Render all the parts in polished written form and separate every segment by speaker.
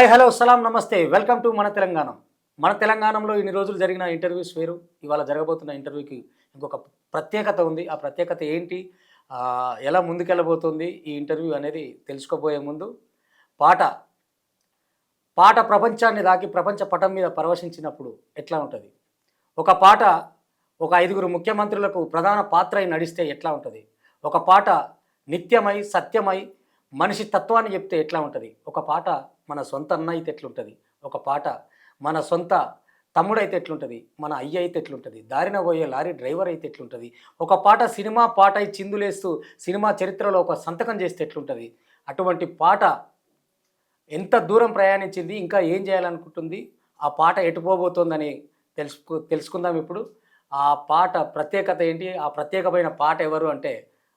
Speaker 1: Hi hello సలాం నమస్తే welcome to మన తెలంగాణ. మన తెలంగాణలో ఇన్ని రోజులు జరిగిన ఇంటర్వ్యూస్ వేరు, ఇవాళ జరగబోతున్న ఇంటర్వ్యూకి ఇంకొక ప్రత్యేకత ఉంది. ఆ ప్రత్యేకత ఏంటి, ఎలా ముందుకెళ్ళబోతుంది ఈ ఇంటర్వ్యూ అనేది తెలుసుకోబోయే ముందు పాట పాట ప్రపంచాన్ని దాకి ప్రపంచ పటం మీద పరవశించినప్పుడు ఎట్లా ఉంటుంది, ఒక పాట ఒక ఐదుగురు ముఖ్యమంత్రులకు ప్రధాన పాత్ర అయి నడిస్తే ఎట్లా ఉంటుంది, ఒక పాట నిత్యమై సత్యమై మనిషి తత్వాన్ని చెప్తే ఎట్లా ఉంటుంది, ఒక పాట మన సొంత అన్న అయితే ఎట్లుంటుంది, ఒక పాట మన సొంత తమ్ముడైతే ఎట్లుంటుంది, మన అయ్య అయితే ఎట్లుంటుంది, దారిన పోయే లారీ డ్రైవర్ అయితే ఎట్లుంటుంది, ఒక పాట సినిమా పాట అయి చిందులేస్తూ సినిమా చరిత్రలో ఒక సంతకం చేస్తే ఎట్లుంటుంది, అటువంటి పాట ఎంత దూరం ప్రయాణించింది, ఇంకా ఏం చేయాలనుకుంటుంది, ఆ పాట ఎటుపోబోతోందని తెలుసుకుందాం ఇప్పుడు. ఆ పాట ప్రత్యేకత ఏంటి, ఆ ప్రత్యేకమైన పాట ఎవరు అంటే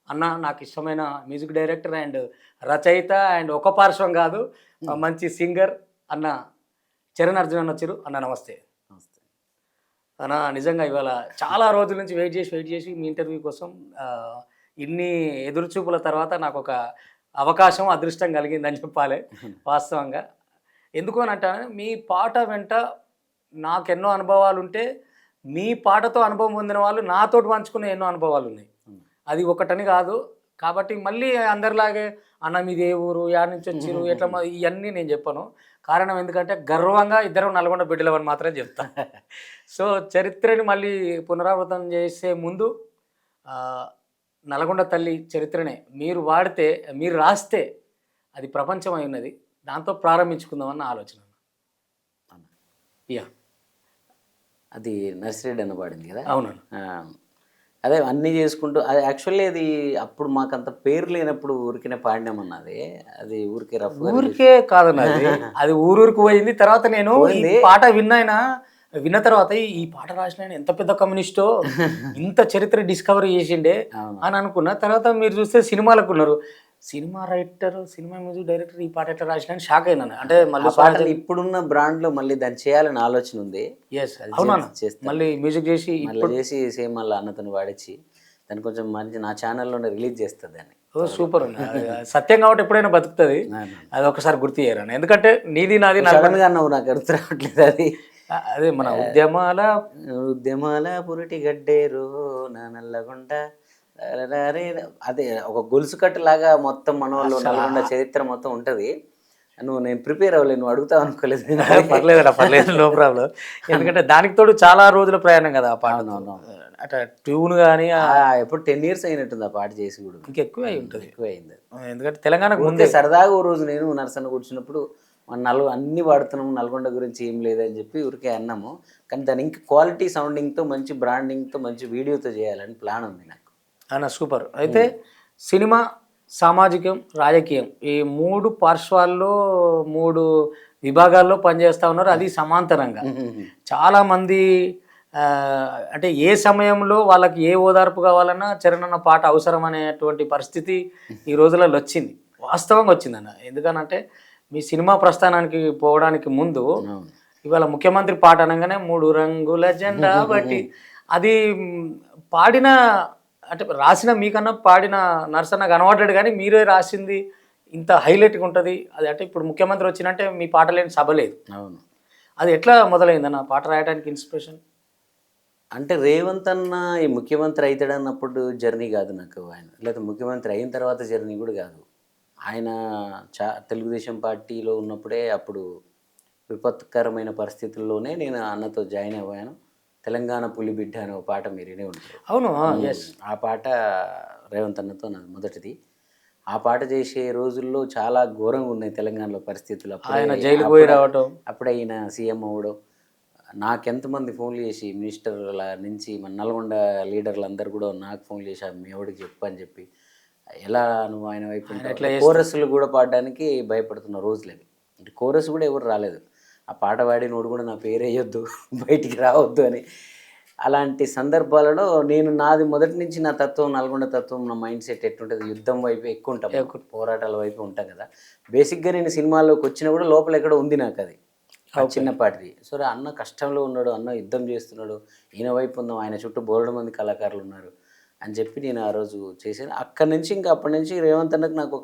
Speaker 1: అన్న నాకు ఇష్టమైన మ్యూజిక్ డైరెక్టర్ అండ్ రచయిత అండ్ ఒక పార్శ్వం కాదు మంచి సింగర్ అన్న చరణ్ అర్జున్ అన్న వచ్చారు. అన్న నమస్తే.
Speaker 2: నమస్తే
Speaker 1: అన్న, నిజంగా ఇవాళ చాలా రోజుల నుంచి వెయిట్ చేసి మీ ఇంటర్వ్యూ కోసం ఇన్ని ఎదురుచూపుల తర్వాత నాకు ఒక అవకాశం అదృష్టం కలిగిందని చెప్పాలి వాస్తవంగా. ఎందుకు అని అంటాను, మీ పాట వెంట నాకెన్నో అనుభవాలు ఉంటే మీ పాటతో అనుభవం పొందిన వాళ్ళు నాతోటి పంచుకునే ఎన్నో అనుభవాలు ఉన్నాయి. అది ఒకటని కాదు కాబట్టి మళ్ళీ అందరిలాగే అన్న మీది ఏ ఊరు, యాడ్ నుంచి వచ్చిరు, ఎట్లా ఇవన్నీ నేను చెప్పను. కారణం ఎందుకంటే గర్వంగా ఇద్దరం నల్గొండ బిడ్డలవని మాత్రమే చెప్తాను. సో చరిత్రని మళ్ళీ పునరావృతం చేసే ముందు నల్గొండ తల్లి చరిత్రనే మీరు రాస్తే అది ప్రపంచం అయి ఉన్నది, దాంతో ప్రారంభించుకుందామన్న ఆలోచన. యా,
Speaker 2: అది నర్సిరెడ్డి అన్న పాడింది కదా.
Speaker 1: అవునండి.
Speaker 2: అదే అన్నీ చేసుకుంటూ అది యాక్చువల్లీ అది అప్పుడు మాకంత పేరు లేనప్పుడు ఊరికనే పాడినామన్నది. అది ఊరికే రఫ్
Speaker 1: ఊరికే కాదన్నది, అది ఊరూరికి పోయింది. తర్వాత నేను ఈ పాట విన్న తర్వాత ఈ పాట రాసిన ఎంత పెద్ద కమ్యూనిస్టో, ఇంత చరిత్ర డిస్కవరీ చేసిండే అని అనుకున్నా. తర్వాత మీరు చూస్తే సినిమాలకు ఉన్నారు, cinema writer, cinema music director, ఈ పాట ఎట్లా రాసిన అని షాక్ అయినాను. అంటే మళ్ళీ
Speaker 2: పాటలు ఇప్పుడున్న బ్రాండ్లో మళ్ళీ దాన్ని చేయాలని ఆలోచన ఉంది.
Speaker 1: అవునా, మళ్ళీ మ్యూజిక్ చేసి
Speaker 2: చేసి సేమ్ మళ్ళీ అన్నతను వాడిచ్చి దాన్ని కొంచెం మంచి నా ఛానల్లోనే రిలీజ్ చేస్తుంది అని.
Speaker 1: ఓ సూపర్ ఉంది. సత్యం కాబట్టి ఎప్పుడైనా బతుకుతుంది, అది ఒకసారి గుర్తు చేయరాను. ఎందుకంటే నీది నాది
Speaker 2: నల్గొండగా అన్నావు, నాకు గుర్తు రావట్లేదు.
Speaker 1: అదే మన
Speaker 2: ఉద్యమాల పురిటి గడ్డేరు నా నల్లగొండ, అదే ఒక గొలుసు కట్టు లాగా మొత్తం మన వాళ్ళు నల్గొండ చరిత్ర మొత్తం ఉంటుంది. నేను ప్రిపేర్ అవ్వలేదు, నువ్వు అడుగుతావు అనుకోలేదు.
Speaker 1: పర్లేదు నో ప్రాబ్లం. ఎందుకంటే దానికి తోడు చాలా రోజుల ప్రయాణం కదా ఆ పాట. అట్లా ట్యూన్ కానీ
Speaker 2: ఎప్పుడు 10 years అయినట్టుంది ఆ పాట చేసి కూడా.
Speaker 1: ఇంకెక్కువ అయి ఉంటుంది,
Speaker 2: ఎక్కువ అయింది.
Speaker 1: ఎందుకంటే తెలంగాణకు
Speaker 2: ముందే సరదాగా ఓ రోజు నేను నరసన్న కూర్చున్నప్పుడు అన్ని వాడుతున్నాము, నల్గొండ గురించి ఏం లేదని చెప్పి ఊరికే అన్నాము. కానీ దాని ఇంకా క్వాలిటీ సౌండింగ్తో, మంచి బ్రాండింగ్తో, మంచి వీడియోతో చేయాలని ప్లాన్ ఉంది నాకు.
Speaker 1: అన్న సూపర్. అయితే సినిమా, సామాజికం, రాజకీయం ఈ 3 పార్శ్వాల్లో 3 విభాగాల్లో పనిచేస్తూ ఉన్నారు, అది సమాంతరంగా. చాలామంది అంటే ఏ సమయంలో వాళ్ళకి ఏ ఓదార్పు కావాలన్నా చరణ్ అన్న పాట అవసరం అనేటువంటి పరిస్థితి ఈ రోజులలో వచ్చింది, వాస్తవంగా వచ్చిందన్న. ఎందుకనంటే మీ సినిమా ప్రస్థానానికి పోవడానికి ముందు ఇవాళ ముఖ్యమంత్రి పాట అనగానే 3 రంగుల జెండా బట్టి అది పాడిన అంటే రాసిన మీకన్నా పాడిన నరసన్న కనబడ్డాడు, కానీ మీరే రాసింది ఇంత హైలైట్గా ఉంటుంది అది. అంటే ఇప్పుడు ముఖ్యమంత్రి వచ్చినంటే మీ పాట లేని సభ లేదు.
Speaker 2: అవును,
Speaker 1: అది ఎట్లా మొదలైందన్న పాట రాయడానికి ఇన్స్పిరేషన్?
Speaker 2: అంటే రేవంత్ అన్న ఈ ముఖ్యమంత్రి అవుతాడు అన్నప్పుడు జర్నీ కాదు నాకు ఆయన, లేదా ముఖ్యమంత్రి అయిన తర్వాత జర్నీ కూడా కాదు. ఆయన తెలుగుదేశం పార్టీలో ఉన్నప్పుడే, అప్పుడు విపత్కరమైన పరిస్థితుల్లోనే నేను అన్నతో జాయిన్ అయ్యాను. తెలంగాణ పులిబిడ్డ అనే ఒక పాట మీరు వినే ఉంటారు.
Speaker 1: అవును,
Speaker 2: ఆ పాట రేవంత్ అన్నతో నాకు మొదటిది. ఆ పాట చేసే రోజుల్లో చాలా ఘోరంగా ఉన్నాయి తెలంగాణలో పరిస్థితులు.
Speaker 1: ఆయన జైలు పోయి రావటం,
Speaker 2: అప్పుడే ఈయన సీఎం అవ్వడం, నాకెంతమంది ఫోన్లు చేసి మినిస్టర్ల నుంచి మన నల్గొండ లీడర్లు అందరు కూడా నాకు ఫోన్లు చేసి మీ ఎవడికి చెప్పు అని చెప్పి, ఎలా నువ్వు ఆయన వైపు కోరస్లు కూడా పాడడానికి భయపడుతున్న రోజులు అవి. అంటే కోరస్ కూడా ఎవరు రాలేదు, ఆ పాట పాడి నోడు కూడా నా పేరు వేయొద్దు, బయటికి రావద్దు అని. అలాంటి సందర్భాలలో నేను నాది మొదటి నుంచి నా తత్వం, నల్గొండ తత్వం, నా మైండ్ సెట్ ఎట్లుంటుంది, యుద్ధం వైపు ఎక్కువ ఉంటాం, పోరాటాల వైపు ఉంటాం కదా. బేసిక్గా నేను సినిమాల్లోకి వచ్చినా కూడా లోపల ఎక్కడ ఉంది నాకు అది చిన్నపాటిది. సో అన్న కష్టంలో ఉన్నాడు, అన్న యుద్ధం చేస్తున్నాడు, ఈయన వైపు ఉందాం, ఆయన చుట్టూ బోలెడు మంది కళాకారులు ఉన్నారు, అని చెప్పి నేను ఆ రోజు చేశాను. అక్కడి నుంచి ఇంకా అప్పటి నుంచి రేవంత్ అన్నకు నాకు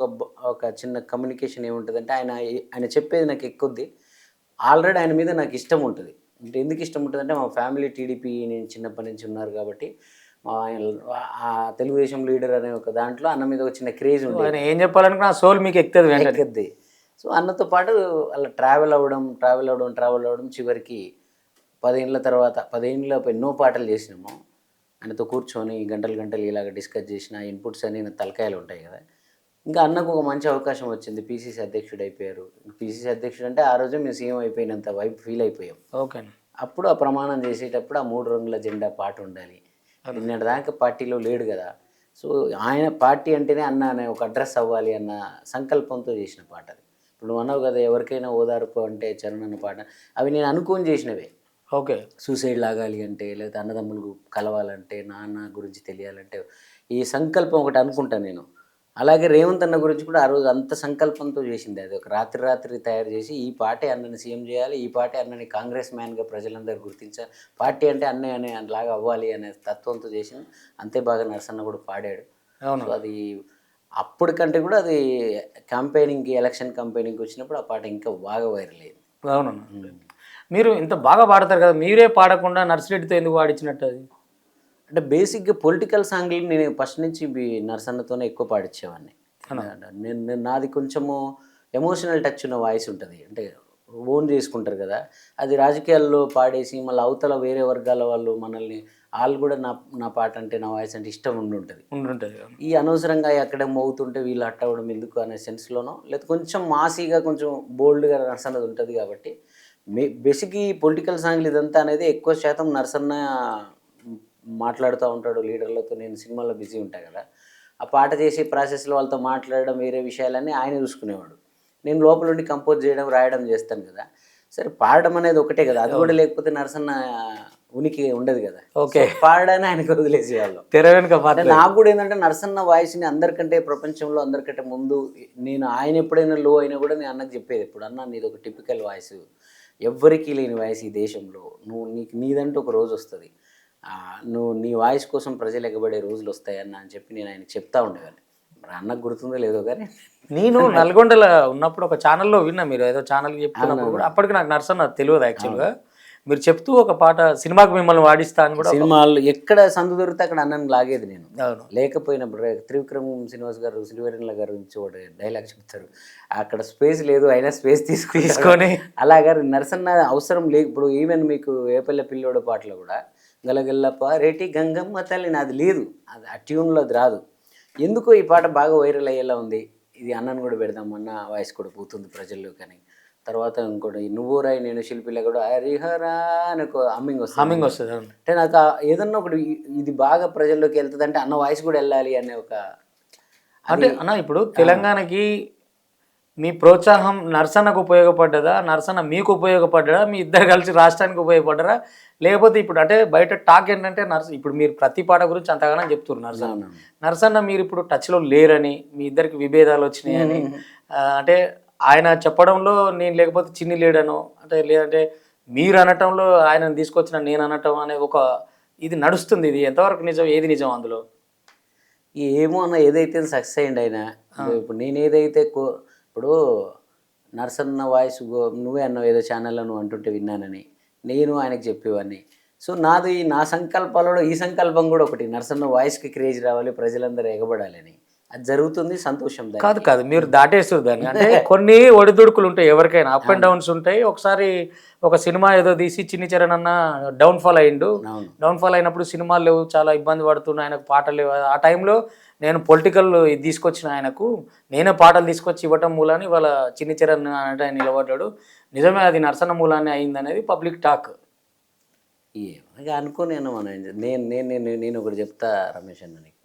Speaker 2: ఒక చిన్న కమ్యూనికేషన్ ఏముంటుందంటే ఆయన చెప్పేది నాకు ఎక్కుద్ది. ఆల్రెడీ ఆయన మీద నాకు ఇష్టం ఉంటుంది. అంటే ఎందుకు ఇష్టం ఉంటుందంటే మా ఫ్యామిలీ టీడీపీ నేను చిన్నప్పటి నుంచి ఉన్నారు కాబట్టి ఆయన ఆ తెలుగుదేశం లీడర్ అనే ఒక దాంట్లో అన్న మీద ఒక చిన్న క్రేజ్ ఉండేది.
Speaker 1: ఆయన ఏం చెప్పాలనుకున్నా ఆ సోల్ మీకు
Speaker 2: ఎక్కద్ది. సో అన్నతో పాటు అలా ట్రావెల్ అవ్వడం చివరికి 10 ఏళ్ళ తర్వాత 10 ఏళ్ళ ఎన్నో పాటలు చేసినాము. ఆయనతో కూర్చొని గంటలు ఇలాగ డిస్కస్ చేసిన ఇన్పుట్స్ అన్ని నా తలకాయలు ఉంటాయి కదా. ఇంకా అన్నకు ఒక మంచి అవకాశం వచ్చింది. పీసీసీ అధ్యక్షుడు అయిపోయారు. పీసీసీ అధ్యక్షుడు అంటే ఆ రోజే మేము సీఎం అయిపోయినంత వైపు ఫీల్ అయిపోయాం.
Speaker 1: ఓకే.
Speaker 2: అప్పుడు ఆ ప్రమాణం చేసేటప్పుడు ఆ 3 రంగుల జెండా పాట ఉండాలి. నిన్నటి దాకా పార్టీలో లేడు కదా. సో ఆయన పార్టీ అంటేనే అన్న అనే ఒక అడ్రస్ అవ్వాలి అన్న సంకల్పంతో చేసిన పాట అది. ఇప్పుడు నువ్వు అన్నావు కదా ఎవరికైనా ఓదార్పు అంటే చరణ్ అన్న పాట, అవి నేను అనుకోని చేసినవే.
Speaker 1: ఓకే.
Speaker 2: సూసైడ్ లాగాలి అంటే, లేకపోతే అన్నదమ్ములు కలవాలంటే, నాన్న గురించి తెలియాలంటే, ఈ సంకల్పం ఒకటి అనుకుంటాను నేను. అలాగే రేవంత్ అన్న గురించి కూడా ఆ రోజు అంత సంకల్పంతో చేసింది. అది ఒక రాత్రి తయారు చేసి ఈ పార్టీ అన్నని సీఎం చేయాలి, ఈ పార్టీ అన్నని కాంగ్రెస్ మ్యాన్గా ప్రజలందరూ గుర్తించాలి, పార్టీ అంటే అనే లాగా అవ్వాలి అనే తత్వంతో చేసింది. అంతే బాగా నరసన్న కూడా పాడాడు.
Speaker 1: అవును.
Speaker 2: సో అది అప్పటికంటే కూడా అది ఎలక్షన్ క్యాంపెయినింగ్కి వచ్చినప్పుడు ఆ పాట ఇంకా బాగా వైరల్ అయింది.
Speaker 1: అవును. మీరు ఇంత బాగా పాడతారు కదా, మీరే పాడకుండా నర్సిరెడ్డితో ఎందుకు పాడించినట్టు అది?
Speaker 2: అంటే బేసిక్గా పొలిటికల్ సాంగ్లు నేను ఫస్ట్ నుంచి నరసన్నతోనే ఎక్కువ పాడించేవాడిని. నేను నాది కొంచెము ఎమోషనల్ టచ్ ఉన్న వాయిస్ ఉంటుంది. అంటే ఓన్ చేసుకుంటారు కదా, అది రాజకీయాల్లో పాడేసి మళ్ళీ అవతల వేరే వర్గాల వాళ్ళు మనల్ని వాళ్ళు కూడా నా పాట అంటే నా వాయిస్ అంటే ఇష్టం ఉండుంటుంది. ఈ అనవసరంగా ఎక్కడ మోగుతుంటే వీళ్ళు అట్టవడం ఎందుకు అనే సెన్స్లోనో, లేదా కొంచెం మాసీగా కొంచెం బోల్డ్గా నరసన్నది ఉంటుంది కాబట్టి బేసిక్ ఈ పొలిటికల్ సాంగ్లు ఇదంతా అనేది ఎక్కువ శాతం నరసన్న మాట్లాడుతూ ఉంటాడు లీడర్లతో. నేను సినిమాలో బిజీ ఉంటాను కదా, ఆ పాట చేసే ప్రాసెస్లో వాళ్ళతో మాట్లాడడం వేరే విషయాలన్నీ ఆయన చూసుకునేవాడు. నేను లోపల ఉండి కంపోజ్ చేయడం రాయడం చేస్తాను కదా. సరే పాడడం అనేది ఒకటే కదా, అది కూడా లేకపోతే నరసన్న ఉనికి ఉండదు కదా. ఓకే, పాడడాన్ని ఆయనకు వదిలేసేవాళ్ళు.
Speaker 1: తెర వెనుక
Speaker 2: నాకు కూడా ఏంటంటే నరసన్న వాయిస్ని అందరికంటే ప్రపంచంలో అందరికంటే ముందు నేను ఆయన ఎప్పుడైనా లో అయినా కూడా నేను అన్నకు చెప్పేది, ఎప్పుడు అన్న నీది ఒక టిపికల్ వాయిస్, ఎవ్వరికీ లేని వాయిస్ ఈ దేశంలో, నీదంటూ ఒక రోజు వస్తుంది, నీ వాయిస్ కోసం ప్రజలు ఎగబడే రోజులు వస్తాయన్న అని చెప్పి నేను ఆయనకు చెప్తా ఉండేవాడిని. మరి అన్నకు గుర్తుందో లేదో కానీ
Speaker 1: నేను నల్గొండలో ఉన్నప్పుడు ఒక ఛానల్లో విన్నా, మీరు ఏదో ఛానల్ చెప్తున్నప్పుడు కూడా అప్పటికి నాకు నరసన్న తెలియదు యాక్చువల్గా. మీరు చెప్తూ ఒక పాట సినిమాకి మిమ్మల్ని వాడిస్తా అని కూడా,
Speaker 2: సినిమాలు ఎక్కడ సందు దొరికితే అక్కడ అన్నను లాగేది నేను. లేకపోయినప్పుడు త్రివిక్రమ్ శ్రీనివాస్ గారు శ్రీవరణ్ల గారు నుంచి ఒకటి డైలాగ్ చెప్తారు, అక్కడ స్పేస్ లేదు అయినా స్పేస్ తీసుకొని అలాగా నరసన్న అవసరం లేదు. ఇప్పుడు ఈవెన్ మీకు ఏపల్లె పిల్లోడు పాటలో కూడా గలగల్లప్ప రేటి గంగమ్మ తల్లి నాది లేదు, అది ఆ ట్యూన్లో అది రాదు. ఎందుకో ఈ పాట బాగా వైరల్ అయ్యేలా ఉంది, ఇది అన్నను కూడా పెడదాం అన్న వాయిస్ కూడా పోతుంది ప్రజల్లో. కానీ తర్వాత ఇంకోటి నువ్వురాయి నేను శిల్పిలో కూడా హరిహరా అని ఒక హమ్మింగ్ వస్తుంది. అంటే నాకు ఏదన్నా ఒకటి ఇది బాగా ప్రజల్లోకి వెళ్తుంది అంటే అన్న వాయిస్ కూడా వెళ్ళాలి అనే ఒక,
Speaker 1: అంటే అన్న ఇప్పుడు తెలంగాణకి మీ ప్రోత్సాహం నరసన్నకు ఉపయోగపడ్డదా, నరసన్న మీకు ఉపయోగపడ్డా, మీ ఇద్దరు కలిసి రాష్ట్రానికి ఉపయోగపడ్డారా? లేకపోతే ఇప్పుడు అంటే బయట టాక్ ఏంటంటే ఇప్పుడు మీరు ప్రతి పాట గురించి అంతగానో చెప్తున్నారు నరసన్న మీరు ఇప్పుడు టచ్లో లేరని, మీ ఇద్దరికి విభేదాలు వచ్చినాయని, అంటే ఆయన చెప్పడంలో నేను లేకపోతే చిన్ని లేడను, అంటే లేదంటే మీరు అనటంలో ఆయనను తీసుకొచ్చిన నేను అనటం అనే ఒక ఇది నడుస్తుంది. ఇది ఎంతవరకు నిజం, ఏది నిజం అందులో?
Speaker 2: ఏమో అన్న, ఏదైతే సక్సెస్ అయ్యింది ఆయన. ఇప్పుడు నేను ఏదైతే ఇప్పుడు నరసన్న వాయిస్ నువ్వే అన్నావు ఏదో ఛానల్లో నువ్వు అంటుంటే విన్నానని, నేను ఆయనకు చెప్పేవాడిని. సో నాది నా సంకల్పాలలో ఈ సంకల్పం కూడా ఒకటి, నరసన్న వాయిస్కి క్రేజ్ రావాలి, ప్రజలందరూ ఎగబడాలని. అది జరుగుతుంది, సంతోషం.
Speaker 1: కాదు మీరు దాటేస్తుంది దాన్ని. అంటే కొన్ని ఒడిదుడుకులు ఉంటాయి ఎవరికైనా, అప్ అండ్ డౌన్స్ ఉంటాయి. ఒకసారి ఒక సినిమా ఏదో తీసి చిన్ని చరణ్ అన్న డౌన్ఫాల్ అయ్యిండు. డౌన్ఫాల్ అయినప్పుడు సినిమాలు లేవు, చాలా ఇబ్బంది పడుతున్నాయి, ఆయనకు పాటలు లేవు. ఆ టైంలో నేను పొలిటికల్ తీసుకొచ్చిన ఆయనకు నేనే పాటలు తీసుకొచ్చి ఇవ్వటం మూలాన్ని వాళ్ళ చిన్ని చరణ్ అంటే ఆయన నిలబడ్డాడు. నిజమే, అది నరసన్న మూలాన్ని అయింది అనేది పబ్లిక్ టాక్.
Speaker 2: ఇక అనుకోనేను నేను ఒకటి చెప్తా రమేష్ అన్న, నీకు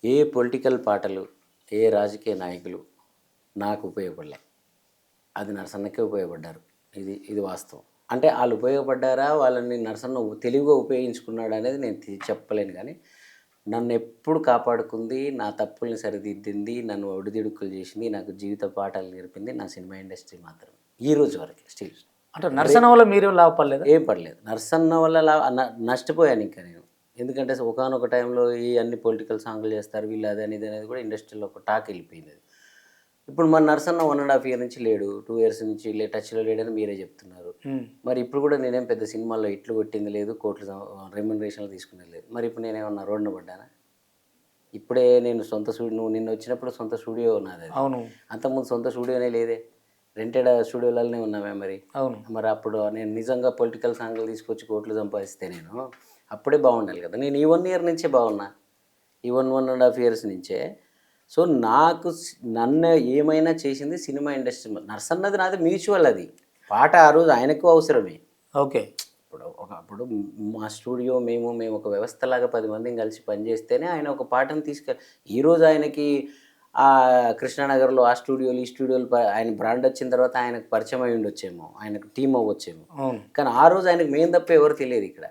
Speaker 2: ఏ పొలిటికల్ పాటలు ఏ రాజకీయ నాయకులు నాకు ఉపయోగపడలే, అది నరసన్నకే ఉపయోగపడ్డారు. ఇది వాస్తవం. అంటే వాళ్ళు ఉపయోగపడ్డారా, వాళ్ళని నరసన్న తెలివిగా ఉపయోగించుకున్నాడు అనేది నేను చెప్పలేను. కానీ నన్ను ఎప్పుడు కాపాడుకుంది, నా తప్పుల్ని సరిదిద్దింది, నన్ను ఒడిదిడుకులు చేసింది, నాకు జీవిత పాఠాలు నేర్పింది నా సినిమా ఇండస్ట్రీ మాత్రమే ఈ రోజు వరకు. స్టిల్ అంటే
Speaker 1: నరసన్న వల్ల మీరు లాభపడలేదు?
Speaker 2: ఏం పడలేదు. నరసన్న వల్ల నష్టపోయాను ఇంకా నేను. ఎందుకంటే ఒకానొక టైంలో ఈ అన్ని పొలిటికల్ సాంగ్లు చేస్తారు వీళ్ళు అది అనేది కూడా ఇండస్ట్రీలో ఒక టాక్ వెళ్ళిపోయింది. ఇప్పుడు మన నర్సన్న 1.5 ఇయర్ నుంచి లేడు, 2 ఇయర్స్ నుంచి టచ్లో లేడని మీరే చెప్తున్నారు. మరి ఇప్పుడు కూడా నేనేం పెద్ద సినిమాల్లో ఇట్లు కొట్టింది లేదు, కోట్లు రెమ్యునరేషన్లు తీసుకునేది లేదు. మరి ఇప్పుడు నేనేమన్నా రోడ్డున పడ్డానా? ఇప్పుడే నేను సొంత స్టూడియో, నువ్వు నిన్న వచ్చినప్పుడు సొంత స్టూడియో నాది.
Speaker 1: అవును.
Speaker 2: అంతకుముందు సొంత స్టూడియోనే లేదే, రెంటెడ్ స్టూడియోలనే ఉన్నామే.
Speaker 1: అవును.
Speaker 2: మరి అప్పుడు నేను నిజంగా పొలిటికల్ సాంగ్లు తీసుకొచ్చి కోట్లు సంపాదిస్తే నేను అప్పుడే బాగుండాలి కదా. నేను ఈ 1 ఇయర్ నుంచే బాగున్నా, ఈ 1.5 ఇయర్స్ నుంచే. సో నాకు నన్ను ఏమైనా చేసింది సినిమా ఇండస్ట్రీ. నర్సన్నది నాది మ్యూచువల్, అది పాట ఆ రోజు ఆయనకు అవసరమే.
Speaker 1: ఓకే.
Speaker 2: అప్పుడు మా స్టూడియో మేము ఒక వ్యవస్థలాగా 10 మందిని కలిసి పనిచేస్తేనే ఆయన ఒక పాటను ఈరోజు ఆయనకి ఆ కృష్ణానగర్లో ఆ స్టూడియోలు ఈ స్టూడియోలు ఆయన బ్రాండ్ వచ్చిన తర్వాత ఆయనకు పరిచయం అయి ఉండొచ్చేమో, ఆయనకు టీం అవ్వచ్చేమో. కానీ ఆ రోజు ఆయనకు మేము తప్ప ఎవరు తెలియదు. ఇక్కడ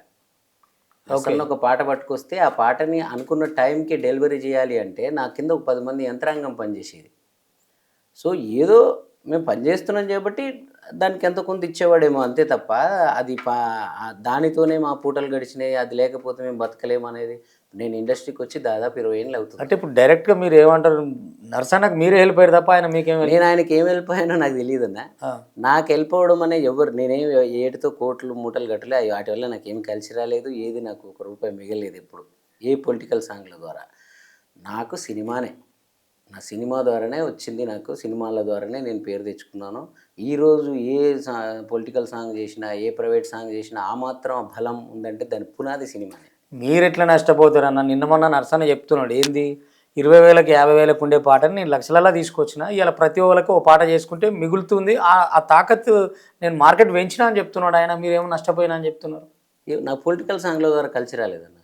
Speaker 2: అసలు ఒక పాట పట్టుకొస్తే ఆ పాటని అనుకున్న టైంకి డెలివరీ చేయాలి అంటే నా కింద ఒక 10 మంది యంత్రాంగం పనిచేసేది. సో ఏదో మేము పనిచేస్తున్నాం కాబట్టి దానికి ఎంత కొంత ఇచ్చేవాడేమో అంతే తప్ప అది దానితోనే మా పూటలు గడిచినాయి, అది లేకపోతే మేము బతకలేము అనేది. నేను ఇండస్ట్రీకి వచ్చి దాదాపు 20 ఏళ్ళు అవుతుంది.
Speaker 1: అంటే ఇప్పుడు డైరెక్ట్గా మీరు ఏమంటారు, నర్సన్నకు మీరే వెళ్ళిపోయారు తప్ప ఆయన మీకేం?
Speaker 2: నేను ఆయనకి ఏం వెళ్ళిపోయానో నాకు తెలియదన్నా. నాకు వెళ్ళిపోవడం అనే ఎవరు, నేనేం ఏటితో కోట్లు మూటలు కట్టలే, వాటి వల్ల నాకు ఏం కలిసి రాలేదు, ఏది నాకు 1 రూపాయి మిగలేదు ఎప్పుడు ఏ పొలిటికల్ సాంగ్ల ద్వారా. నాకు సినిమానే, నా సినిమా ద్వారానే వచ్చింది, నాకు సినిమాల ద్వారానే నేను పేరు తెచ్చుకున్నాను. ఈరోజు ఏ పొలిటికల్ సాంగ్ చేసినా, ఏ ప్రైవేట్ సాంగ్ చేసినా ఆ మాత్రం బలం ఉందంటే దాని పునాది సినిమానే. మీరు
Speaker 1: ఎట్లా నష్టపోతారన్న? నిన్న మొన్న నర్సన్న చెప్తున్నాడు, ఏంది 20,000కి 50,000కి ఉండే పాటని నేను లక్షలలో తీసుకొచ్చిన, ఇలా ప్రతి ఒక్కరికి ఒక పాట చేసుకుంటే మిగులుతుంది, ఆ తాకత్తు నేను మార్కెట్ పెంచినా అని చెప్తున్నాడు ఆయన. మీరేమో నష్టపోయినా అని చెప్తున్నారు.
Speaker 2: నాకు పొలిటికల్ సాంగ్ల ద్వారా కలిసి రాలేదన్న.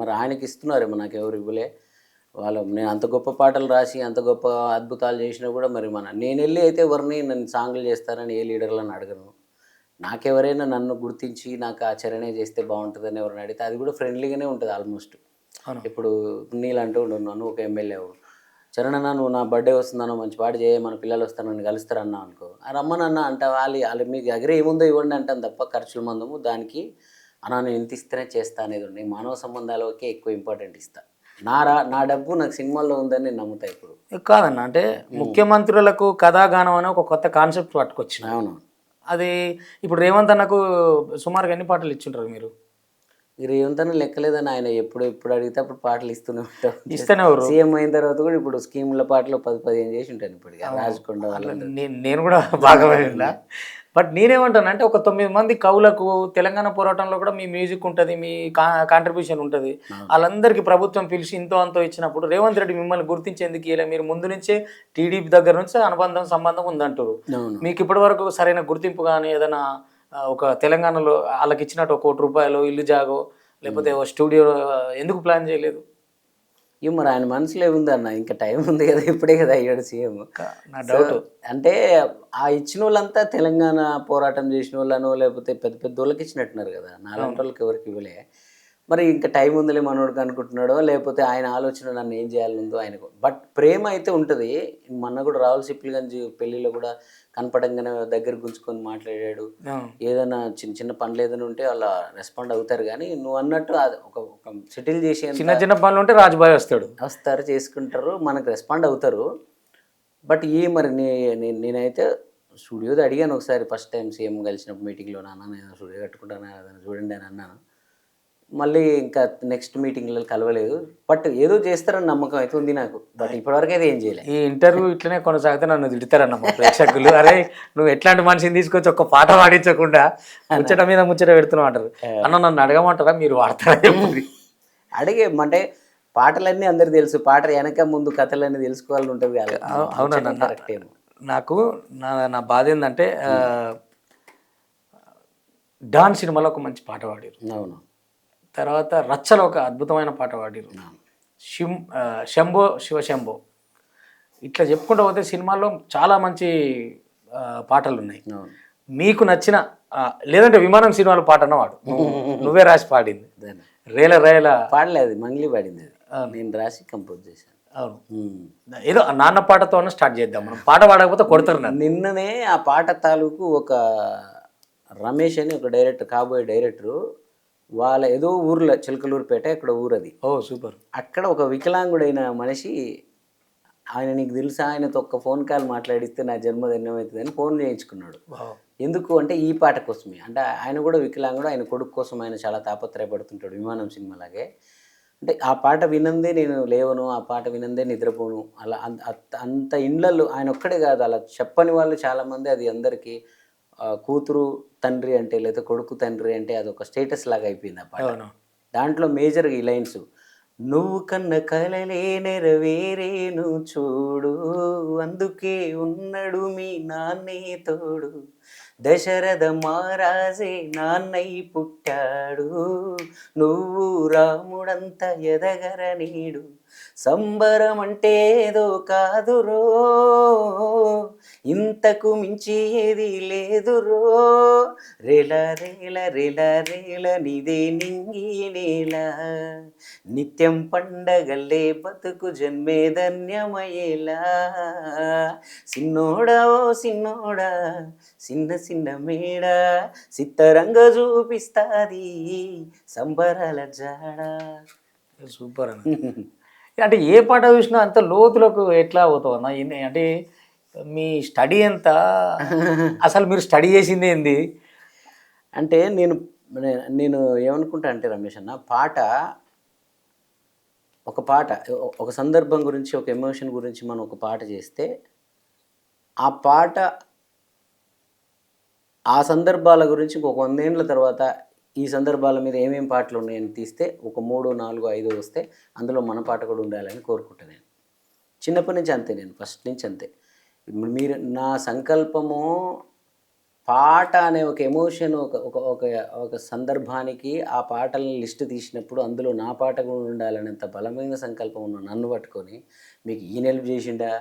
Speaker 2: మరి ఆయనకి ఇస్తున్నారేమో, నాకు ఎవరు ఇవ్వలే. నేను అంత గొప్ప పాటలు రాసి అంత గొప్ప అద్భుతాలు చేసినా కూడా మరి నేను వెళ్ళి అయితే ఎవరిని నన్ను సాంగ్లు చేస్తారని ఏ లీడర్లను అడగను. నాకెవరైనా నన్ను గుర్తించి నాకు ఆ చరణే చేస్తే బాగుంటుందని ఎవరిని అడిగితే అది కూడా ఫ్రెండ్లీగానే ఉంటుంది ఆల్మోస్ట్. ఇప్పుడు నీళ్ళంటూ ఉన్నాను, ఒక ఎమ్మెల్యే చరణ్ నువ్వు నా బర్త్డే వస్తుందనో మంచి పాట చేయ, మన పిల్లలు వస్తానని కలుస్తారన్నా అనుకో, రమ్మనన్న అంటే వాళ్ళు మీ దగ్గర ఏముందో ఇవ్వండి అంటాను తప్ప ఖర్చుల మందము దానికి నేను ఇంత ఇస్తేనే చేస్తా అనేది ఉండే. మానవ సంబంధాలకే ఎక్కువ ఇంపార్టెంట్ ఇస్తా. నా డబ్బు నాకు సినిమాల్లో ఉందని నేను నమ్ముతా. ఇప్పుడు
Speaker 1: కాదన్న, అంటే ముఖ్యమంత్రులకు కథాగానం అని ఒక కొత్త కాన్సెప్ట్ పట్టుకొచ్చింది.
Speaker 2: అవును.
Speaker 1: అది ఇప్పుడు రేవంత్ అన్నకు సుమారుగా ఎన్ని పాటలు ఇచ్చింటారు మీరు?
Speaker 2: రేవంత్ అన్న లెక్కలేదని, ఆయన ఎప్పుడు అడిగితే అప్పుడు పాటలు ఇస్తూనే ఉంటారు.
Speaker 1: ఇస్తేనే
Speaker 2: సీఎం అయిన తర్వాత కూడా ఇప్పుడు స్కీమ్ల పాటలు 10-15 చేసి ఉంటాను ఇప్పటికి. రాజకొండ
Speaker 1: నేను కూడా భాగమైనా. బట్ నేనేమంటాను అంటే, ఒక 9 మంది కవులకు తెలంగాణ పోరాటంలో కూడా మీ మ్యూజిక్ ఉంటుంది, మీ కాంట్రిబ్యూషన్ ఉంటుంది. వాళ్ళందరికీ ప్రభుత్వం పిలిచి ఇంతో అంతో ఇచ్చినప్పుడు రేవంత్ రెడ్డి మిమ్మల్ని గుర్తించేందుకు ఇలా మీరు ముందు నుంచే టీడీపీ దగ్గర నుంచి సంబంధం ఉందంటారు. మీకు ఇప్పటి వరకు సరైన గుర్తింపు కానీ ఏదైనా ఒక తెలంగాణలో వాళ్ళకి ఇచ్చినట్టు 1 కోటి రూపాయలు ఇల్లు జాగో లేకపోతే స్టూడియో ఎందుకు ప్లాన్ చేయలేదు?
Speaker 2: మరి ఆయన మనసులో ఏముందన్న, ఇంకా టైం ఉంది కదా, ఇప్పుడే కదా అయ్యాడు సీఎం.
Speaker 1: నా డౌట్
Speaker 2: అంటే ఆ ఇచ్చిన వాళ్ళంతా తెలంగాణ పోరాటం చేసిన వాళ్ళను లేకపోతే పెద్ద పెద్ద వాళ్ళకి ఇచ్చినట్టున్నారు కదా, నాలాంటి వాళ్ళకి ఎవరికి ఇవ్వలే. మరి ఇంకా టైం ఉందిలే మనోడికి అనుకుంటున్నాడో లేకపోతే ఆయన ఆలోచన నన్ను ఏం చేయాలనుందో ఆయనకు. బట్ ప్రేమ అయితే ఉంటుంది. మొన్న కూడా రాహుల్ సిప్లిగంజ్ పెళ్ళిలో కూడా కనపడంగానే దగ్గర గుంజుకొని మాట్లాడాడు. ఏదైనా చిన్న చిన్న పనులు ఏదైనా ఉంటే వాళ్ళ రెస్పాండ్ అవుతారు. కానీ నువ్వు అన్నట్టు అది ఒక సెటిల్ చేసే
Speaker 1: చిన్న చిన్న పనులు ఉంటే రాజుబాయ్ వస్తారు
Speaker 2: చేసుకుంటారు, మనకు రెస్పాండ్ అవుతారు. బట్ మరి నేనైతే స్టూడియోది అడిగాను ఒకసారి, ఫస్ట్ టైం సీఎం కలిసినప్పుడు మీటింగ్లో, నాన్న నేను స్టూడియో కట్టుకుంటాను చూడండి అని అన్నాను. మళ్ళీ ఇంకా నెక్స్ట్ మీటింగ్లో కలవలేదు. బట్ ఏదో చేస్తారని నమ్మకం అయితే ఉంది నాకు. బట్ ఇప్పటివరకు అయితే ఏం చేయలేదు.
Speaker 1: ఈ ఇంటర్వ్యూ ఇట్లనే కొనసాగితే నన్ను తిడతారన్న మా ప్రేక్షకులు. అరే నువ్వు ఎట్లాంటి మనిషిని తీసుకొచ్చి ఒక పాట పాడించకుండా ముచ్చట మీద ముచ్చట పెడుతున్నావు అంటారు. అన్న నన్ను అడగమంటారా, మీరు వాడతారా?
Speaker 2: అంటే పాటలన్నీ అందరికి తెలుసు, పాట వెనక ముందు కథలన్నీ తెలుసుకోవాలని ఉంటుంది.
Speaker 1: అవునన్నా. నాకు నా బాధ ఏంటంటే, డాన్ సినిమాలో ఒక మంచి పాట పాడారు.
Speaker 2: అవును.
Speaker 1: తర్వాత రచ్చలో ఒక అద్భుతమైన పాట పాడారు. శంభో శివశంభో ఇట్లా చెప్పుకుంటూ పోతే సినిమాల్లో చాలా మంచి పాటలు ఉన్నాయి. మీకు నచ్చిన, లేదంటే విమానం సినిమాలో పాట అన్నవాడు నువ్వే రాసి పాడింది, రేల రేల
Speaker 2: పాడలేదు, మంగ్లీ పాడింది, నేను రాసి కంపోజ్ చేశాను.
Speaker 1: అవును. ఏదో నాన్న పాటతో స్టార్ట్ చేద్దాం మనం. పాట పాడకపోతే కొడతారు.
Speaker 2: నిన్ననే ఆ పాట తాలూకు ఒక రమేష్ అని ఒక డైరెక్టర్, కాబోయే డైరెక్టరు వాళ్ళ ఏదో ఊర్లో చిలకలూరుపేట ఇక్కడ ఊరది.
Speaker 1: ఓ సూపర్.
Speaker 2: అక్కడ ఒక వికలాంగుడైన మనిషి, ఆయన నీకు తెలుసా, ఆయనతో ఒక్క ఫోన్ కాల్ మాట్లాడిస్తే నా జన్మదినం అవుతుందని ఫోన్ చేయించుకున్నాడు.
Speaker 1: వావ్.
Speaker 2: ఎందుకు అంటే ఈ పాట కోసమే. అంటే ఆయన కూడా వికలాంగుడు, ఆయన కొడుకు కోసం ఆయన చాలా తాపత్రయపడుతుంటాడు విమానం సినిమాలాగే. అంటే ఆ పాట వినందే నేను లేవను, ఆ పాట వినందే నిద్రపోను, అలా అంత ఇండ్లల్లో ఆయన ఒక్కడే కాదు, అలా చెప్పని వాళ్ళు చాలామంది. అది అందరికీ కూతురు తండ్రి అంటే లేదా కొడుకు తండ్రి అంటే అదొక స్టేటస్ లాగా అయిపోయింది ఆ పాట.
Speaker 1: అవును.
Speaker 2: దాంట్లో మేజర్గా ఈ లైన్స్, నువ్వు కన్న కలలే నెరవేరేను చూడు, అందుకే ఉన్నడు మీ నాన్నే తోడు, దశరథ మహారాజే నాన్నై పుట్టాడు, నువ్వు రాముడంత ఎదగర నీడు, సంబరం అంటే ఏదో కాదురో, ఇంతకు మించి ఏది లేదురో, రేల రేల రేల రేల నిదే నింగి నేల, నిత్యం పండగల్లే బతుకు జన్మే ధన్యమయేలా, సిన్నోడా ఓ సిన్నోడా చిన్న చిన్న మేడ, సిత్తరంగ చూపిస్తాది సంబరాల జాడ.
Speaker 1: సూపర్ అన్న. అంటే ఏ పాట చూసినా అంత లోతులకు ఎట్లా పోతావు అన్న? అంటే మీ స్టడీ ఎంత, అసలు మీరు స్టడీ చేసింది ఏంది?
Speaker 2: అంటే నేను నేను ఏమనుకుంటా అంటే రమేష్ అన్న, ఒక పాట ఒక సందర్భం గురించి, ఒక ఎమోషన్ గురించి మనం ఒక పాట చేస్తే, ఆ పాట ఆ సందర్భాల గురించి ఒక 100 ఏళ్ళ తర్వాత ఈ సందర్భాల మీద ఏమేం పాటలు ఉన్నాయని తీస్తే ఒక 3, 4, 5 వస్తే అందులో మన పాట కూడా ఉండాలని కోరుకుంటాను నేను. చిన్నప్పటి నుంచి అంతే, నేను ఫస్ట్ నుంచి అంతే. మీరు నా సంకల్పము పాట అనే ఒక ఎమోషన్, ఒక ఒక ఒక ఒక సందర్భానికి ఆ పాటలను లిస్ట్ తీసినప్పుడు అందులో నా పాట కూడా ఉండాలనేంత బలమైన సంకల్పం ఉన్న నన్ను పట్టుకొని మీకు ఈయన హెల్ప్ చేసిండా,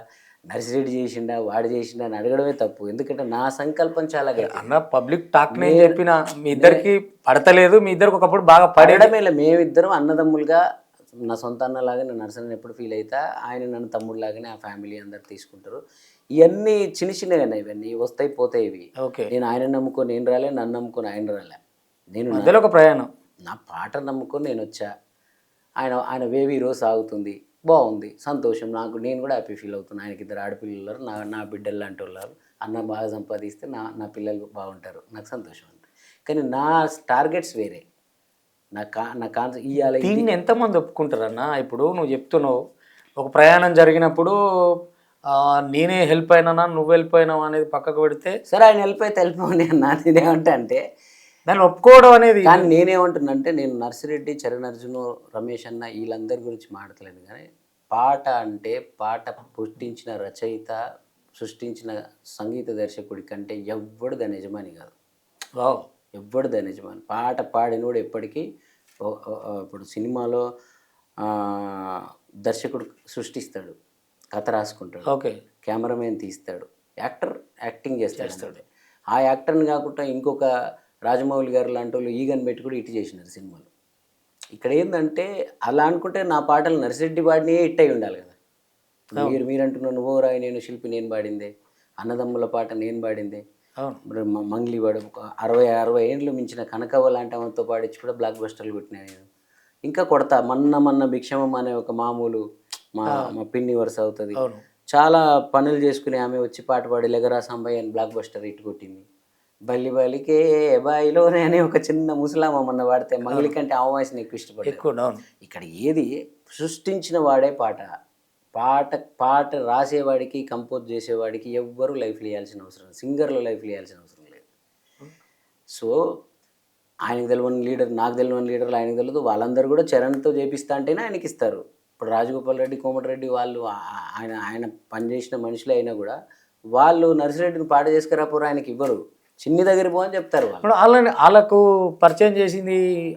Speaker 2: నర్సిరెడ్డి చేసిండా, వాడు చేసిండా అని అడగడమే తప్పు. ఎందుకంటే నా సంకల్పం చాలా గట్టి
Speaker 1: అన్న. పబ్లిక్ టాక్ నేను చెప్పిన మీ ఇద్దరికి పడతలేదు, మీ ఇద్దరికి ఒకప్పుడు బాగా
Speaker 2: పడడమే. మేమిద్దరం అన్నదమ్ములుగా, నా సొంత అన్నలాగా నేను నర్సరీని ఎప్పుడు ఫీల్ అవుతా, ఆయన నన్ను తమ్ముడులాగానే ఆ ఫ్యామిలీ అందరు తీసుకుంటారు. ఇవన్నీ చిన్న చిన్నగా ఇవన్నీ వస్తాయి పోతాయి ఇవి.
Speaker 1: ఓకే.
Speaker 2: నేను ఆయన నమ్ముకొని నేను రాలే, నన్ను నమ్ముకొని ఆయన రాలే. నేను
Speaker 1: మధ్యలో ఒక ప్రయాణం,
Speaker 2: నా పాట నమ్ముకొని నేను వచ్చా. ఆయన వేవ్ ఈరోజు సాగుతుంది, బాగుంది, సంతోషం. నేను కూడా హ్యాపీ ఫీల్ అవుతున్నాను. ఆయనకి 2 ఆడపిల్లలు, నా బిడ్డలు లాంటి వాళ్ళు. అన్న బాగా సంపాదిస్తే నా పిల్లలు బాగుంటారు, నాకు సంతోషం అంతే. కానీ నా టార్గెట్స్ వేరే. నా కాన్సెప్ట్ ఇవ్వాలి.
Speaker 1: దీన్ని ఎంతమంది ఒప్పుకుంటారన్న? ఇప్పుడు నువ్వు చెప్తున్నావు ఒక ప్రయాణం జరిగినప్పుడు నేనే హెల్ప్ అయినా నువ్వు హెల్ప్ అయినావు అనేది పక్కకు పెడితే,
Speaker 2: సరే ఆయన హెల్ప్ అయితే వెళ్ళిపోండి అన్న. నేనేమంటా అంటే
Speaker 1: దాన్ని ఒప్పుకోవడం అనేది.
Speaker 2: కానీ నేనేమంటున్నానంటే, నేను నర్సిరెడ్డి, చరణ్ అర్జున్, రమేష్ అన్న వీళ్ళందరి గురించి మాట్లాడలేదు. కానీ పాట అంటే పాట పుట్టించిన రచయిత, సృష్టించిన సంగీత దర్శకుడి కంటే ఎవ్వడు దాని యజమాని కాదు.
Speaker 1: వావ్.
Speaker 2: ఎవ్వడు దాని యజమాని. పాట పాడినోడు ఎప్పటికీ, ఇప్పుడు సినిమాలో దర్శకుడు సృష్టిస్తాడు, కథ రాసుకుంటాడు,
Speaker 1: ఓకే,
Speaker 2: కెమెరామెన్ తీస్తాడు, యాక్టర్ యాక్టింగ్ చేస్తాడు. ఆ యాక్టర్ని కాకుండా ఇంకొక రాజమౌళి గారు లాంటి వాళ్ళు ఈగని పెట్టి కూడా ఇటు చేసినారు సినిమాలు. ఇక్కడ ఏంటంటే అలా అనుకుంటే నా పాటలు నర్సిరెడ్డి పాడినే హిట్ అయి ఉండాలి కదా. మీరు అంటున్న నువ్వు రాయి నేను శిల్పి నేను పాడిందే, అన్నదమ్ముల పాట నేను పాడిందే, మంగ్లీ వాడు 60 ఏళ్ళు మించిన కనకవ్వ లాంటి ఆమెతో పాడించి కూడా బ్లాక్ బస్టర్లు కొట్టినా నేను. ఇంకా కొడతా. మన్న భిక్షమం అనే ఒక మామూలు మా పిన్ని వరుస అవుతుంది, చాలా పనులు చేసుకుని ఆమె వచ్చి పాట పాడి లెగరా సంబయ్య అని బ్లాక్ బస్టర్ హిట్ కొట్టింది. బలికే బాయిలోనే అనే ఒక చిన్న ముసలామ మొన్న పాడితే మంగళి కంటే ఆ వాయిస్ని ఎక్కువ ఇష్టపడ్డాను. ఇక్కడ ఏది సృష్టించిన వాడే పాట రాసేవాడికి, కంపోజ్ చేసేవాడికి ఎవ్వరూ లైఫ్లు ఇవ్వాల్సిన అవసరం లేదు, సింగర్లు లైఫ్లు ఇవ్వాల్సిన అవసరం లేదు. సో ఆయనకు తెలియని లీడర్, నాకు తెలియని లీడర్లు ఆయనకు తెలియదు. వాళ్ళందరూ కూడా చరణ్తో చేపిస్తా అంటేనే ఆయనకి ఇస్తారు. ఇప్పుడు రాజగోపాల్ రెడ్డి, కోమటిరెడ్డి వాళ్ళు ఆయన పనిచేసిన మనుషులు అయినా కూడా వాళ్ళు నర్సిరెడ్డిని పాట చేసుకురాపోరు, ఆయనకి ఇవ్వరు. చిన్ని దగ్గర పో అని చెప్తారు.
Speaker 1: వాళ్ళకు పరిచయం చేసింది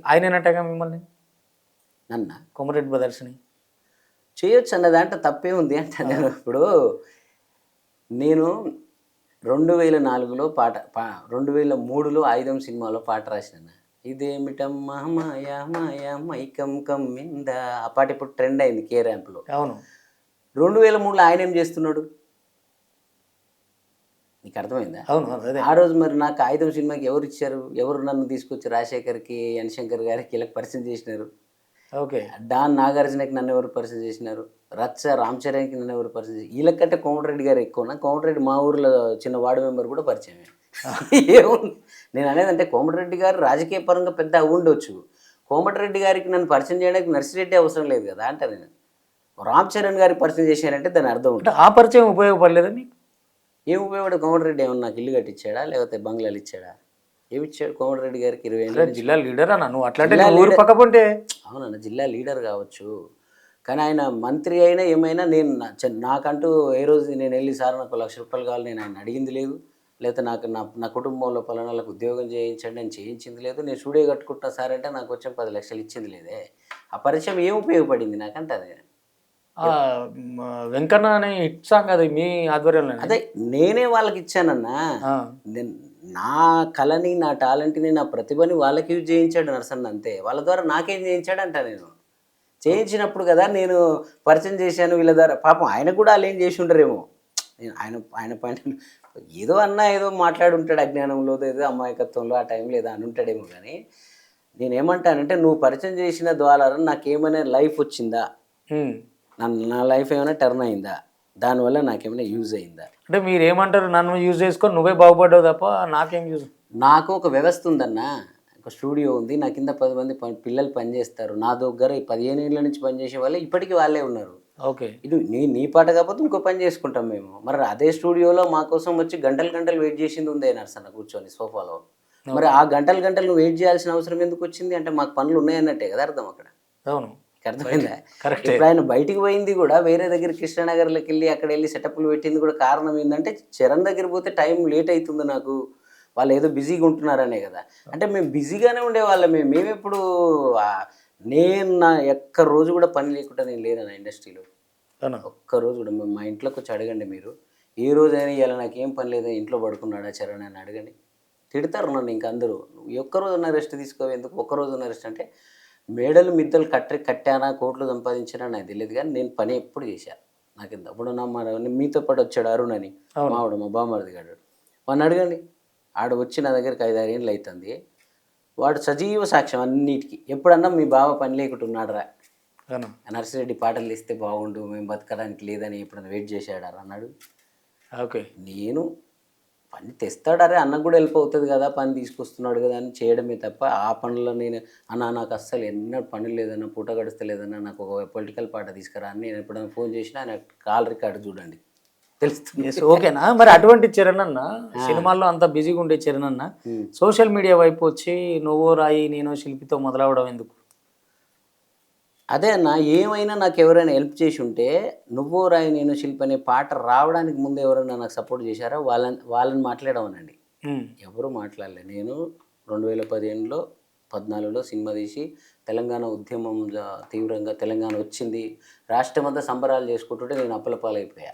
Speaker 1: ఆయనేనట్టగా మిమ్మల్ని,
Speaker 2: నన్న
Speaker 1: కోమటిరెడ్డి బ్రదర్స్ని
Speaker 2: చేయొచ్చు అన్న దాంట్లో తప్పే ఉంది అంటే. నేను ఇప్పుడు 2004లో 2003లో ఆయుధం సినిమాలో పాట రాసిన, ఇదేమిటమ్మా మాయా మాయా మైకం కమ్మిందా, ఆ పాట ఇప్పుడు ట్రెండ్ అయింది కే ర్యాంప్లో.
Speaker 1: అవును.
Speaker 2: 2003లో ఆయన ఏం చేస్తున్నాడు? నీకు అర్థమైందా?
Speaker 1: అవును అదే.
Speaker 2: ఆ రోజు మరి నాకు ఆయుధం సినిమాకి ఎవరు ఇచ్చారు? ఎవరు నన్ను తీసుకొచ్చి రాజశేఖర్కి, ఎన్ శంకర్ గారికి వీళ్ళకి పరిచయం చేసినారు?
Speaker 1: ఓకే.
Speaker 2: డాన్ నాగార్జునకి నన్ను ఎవరు పరిచయం చేసినారు? రచ్చ రామ్ చరణ్కి నన్ను ఎవరు పరిచయం చేసి వీళ్ళకంటే కోమటిరెడ్డి గారు ఎక్కువనా? కోమటిరెడ్డి మా ఊర్లో చిన్న వార్డు మెంబర్ కూడా పరిచయమే. ఏముంది నేను అనేది, అంటే కోమటిరెడ్డి గారు రాజకీయ పరంగా పెద్ద ఉండొచ్చు, కోమటిరెడ్డి గారికి నన్ను పరిచయం చేయడానికి నర్సిరెడ్డి అవసరం లేదు కదా అంటే నేను. రామ్ చరణ్ గారికి పరిచయం చేశానంటే దాని అర్థం
Speaker 1: అంటే
Speaker 2: ఉంటుంది.
Speaker 1: ఆ పరిచయం ఉపయోగపడలేదా మీకు?
Speaker 2: ఏం ఉపయోగపడే? కోమటిరెడ్డి ఏమన్నా నాకు ఇల్లు కట్టించాడా, లేకపోతే బంగ్లాలు ఇచ్చాడా? ఏమిచ్చాడు కోమటిరెడ్డి గారికి? 20 ఏళ్ళ
Speaker 1: అరే
Speaker 2: నుంచి
Speaker 1: జిల్లా లీడర్ అన్న నువ్వు, అట్లాంటే
Speaker 2: జిల్లా
Speaker 1: నువ్వు ఊరు
Speaker 2: లీడర్.
Speaker 1: పక్కకుంటే.
Speaker 2: అవునన్న, జిల్లా లీడర్ కావచ్చు, కానీ ఆయన మంత్రి అయినా ఏమైనా నేను నాకంటూ ఏ రోజు నేను వెళ్ళి సార్ నాకు ₹1,00,000 కావాలి నేను ఆయన అడిగింది లేదు, లేకపోతే నాకు నా నా కుటుంబంలో పలానాలకు ఉద్యోగం చేయించండి నేను చేయించింది లేదు, నేను స్టూడియో కట్టుకుంటున్నా సార్ అంటే నాకు వచ్చే 10 లక్షలు ఇచ్చింది లేదే. ఆ పరిచయం ఏం ఉపయోగపడింది నాకంటే అది.
Speaker 1: ఆ, వెంకన్న అనే హిట్ సాంగ్ అది మీ ఆధ్వర్యంలో?
Speaker 2: అదే నేనే వాళ్ళకి ఇచ్చానన్నా. నా కళని, నా టాలెంట్ని, నా ప్రతిభని వాళ్ళకి యూజ్ చేయించాడు నరసన్న అంతే. వాళ్ళ ద్వారా నాకేం చేయించాడు అంట నేను. చేయించినప్పుడు కదా నేను పరిచయం చేశాను వీళ్ళ ద్వారా. పాపం ఆయన కూడా వాళ్ళు ఏం చేసి ఉంటారేమో. నేను ఆయన ఆయన పైన ఏదో అన్నా ఏదో మాట్లాడి ఉంటాడు అజ్ఞానంలో, ఏదో అమాయకత్వంలో ఆ టైంలో ఏదో అని ఉంటాడేమో. కానీ నేనేమంటానంటే నువ్వు పరిచయం చేసిన ద్వారా నాకేమైనా లైఫ్ వచ్చిందా, నా లైఫ్ ఏమైనా టర్న్ అయిందా, దానివల్ల నాకేమైనా యూజ్ అయిందా?
Speaker 1: అంటే మీరు ఏమంటారు, నన్ను యూజ్ చేసుకొని నువ్వే బాగుపడ్డావు తప్ప నాకేం యూజ్?
Speaker 2: నాకు ఒక వ్యవస్థ ఉందన్న, ఒక స్టూడియో ఉంది, నా కింద 10 మంది పిల్లలు పనిచేస్తారు, నా దగ్గర 15 ఏళ్ళ నుంచి పనిచేసే వాళ్ళే ఇప్పటికీ వాళ్ళే ఉన్నారు.
Speaker 1: ఓకే.
Speaker 2: ఇటు నీ పాట కాకపోతే ఇంకో పని చేసుకుంటాం మేము. మరి అదే స్టూడియోలో మా కోసం వచ్చి గంటలు గంటలు వెయిట్ చేసింది ఉందే నర్సన్న కూర్చొని సోఫాలో. మరి ఆ గంటలు గంటలు నువ్వు వెయిట్ చేయాల్సిన అవసరం ఎందుకు వచ్చింది? అంటే మాకు పనులు ఉన్నాయన్నట్టే కదా అర్థం అక్కడ.
Speaker 1: అవును,
Speaker 2: అర్థమైందా?
Speaker 1: కరెక్ట్.
Speaker 2: ఇప్పుడు ఆయన బయటికి పోయింది కూడా వేరే దగ్గర కృష్ణానగర్లోకి వెళ్ళి అక్కడ వెళ్ళి సెటప్లు పెట్టింది కూడా కారణం ఏంటంటే చరణ్ దగ్గర పోతే టైం లేట్ అవుతుంది నాకు, వాళ్ళు ఏదో బిజీగా ఉంటున్నారనే కదా. అంటే మేము బిజీగానే ఉండేవాళ్ళం. మేమెప్పుడు నేను నా ఒక్క రోజు కూడా పని లేకుండా నేను లేను ఇండస్ట్రీలో. ఒక్కరోజు కూడా మా ఇంట్లోకి వచ్చి అడగండి మీరు, ఏ రోజైనా ఇలా నాకేం పని లేదా ఇంట్లో పడుకున్నాడా చరణ్ అని అడగండి, తిడతారు నన్ను ఇంక అందరూ. నువ్వు ఒక్కరోజున్న రెస్ట్ తీసుకోవు ఎందుకు, ఒక్కరోజున్న రెస్ట్ అంటే మేడలు మిద్దలు కట్టానా కోట్లు సంపాదించానా నాకు తెలియదు, కానీ నేను పని ఎప్పుడు చేశాను. నాకు ఎంత అప్పుడు మీతో పాటు వచ్చాడు అరుణ్ అని మావాడు, మా బామ్మర్ది గాడు, వాడిని అడగండి. ఆడ వచ్చి నా దగ్గరికి 5-6 ఏళ్ళు అవుతుంది. వాడు సజీవ సాక్ష్యం అన్నిటికీ. ఎప్పుడన్నా మీ బావ పని లేకుండా ఉన్నాడరా, నర్సిరెడ్డి పాటలు ఇస్తే బాగుండు మేము బతకడానికి లేదని ఎప్పుడన్నా వెయిట్ చేశాడారా అన్నాడు.
Speaker 1: ఓకే.
Speaker 2: నేను పని తెస్తాడరే అన్నకు కూడా హెల్ప్ అవుతుంది కదా, పని తీసుకొస్తున్నాడు కదా అని చేయడమే తప్ప ఆ పనుల్లో నేను నాకు అస్సలు ఎన్నడూ పని లేదన్నా, పూట గడుస్తలేదన్నా, నాకు ఒక పొలిటికల్ పాట తీసుకురా అని నేను ఎప్పుడైనా ఫోన్ చేసినా ఆయన కాల్ రికార్డు చూడండి తెలుస్తుంది.
Speaker 1: ఓకేనా. మరి అటువంటి చరణ్ అన్న సినిమాల్లో అంత బిజీగా ఉండే చరణ్ అన్న సోషల్ మీడియా వైపు వచ్చి నువ్వు రాయి నేను శిల్పితో మొదలవడం ఎందుకు?
Speaker 2: అదే అన్న, ఏమైనా నాకు ఎవరైనా హెల్ప్ చేసి ఉంటే నువ్వు రాయి నేను శిల్పి అనే పాట రావడానికి ముందు ఎవరైనా నాకు సపోర్ట్ చేశారో వాళ్ళని మాట్లాడమనండి. ఎవరు మాట్లాడలే. నేను 2015లో 14లో సినిమా తీసి తెలంగాణ ఉద్యమం తీవ్రంగా తెలంగాణ వచ్చింది, రాష్ట్రం అంతా సంబరాలు చేసుకుంటుంటే నేను అప్పలపాలైపోయా.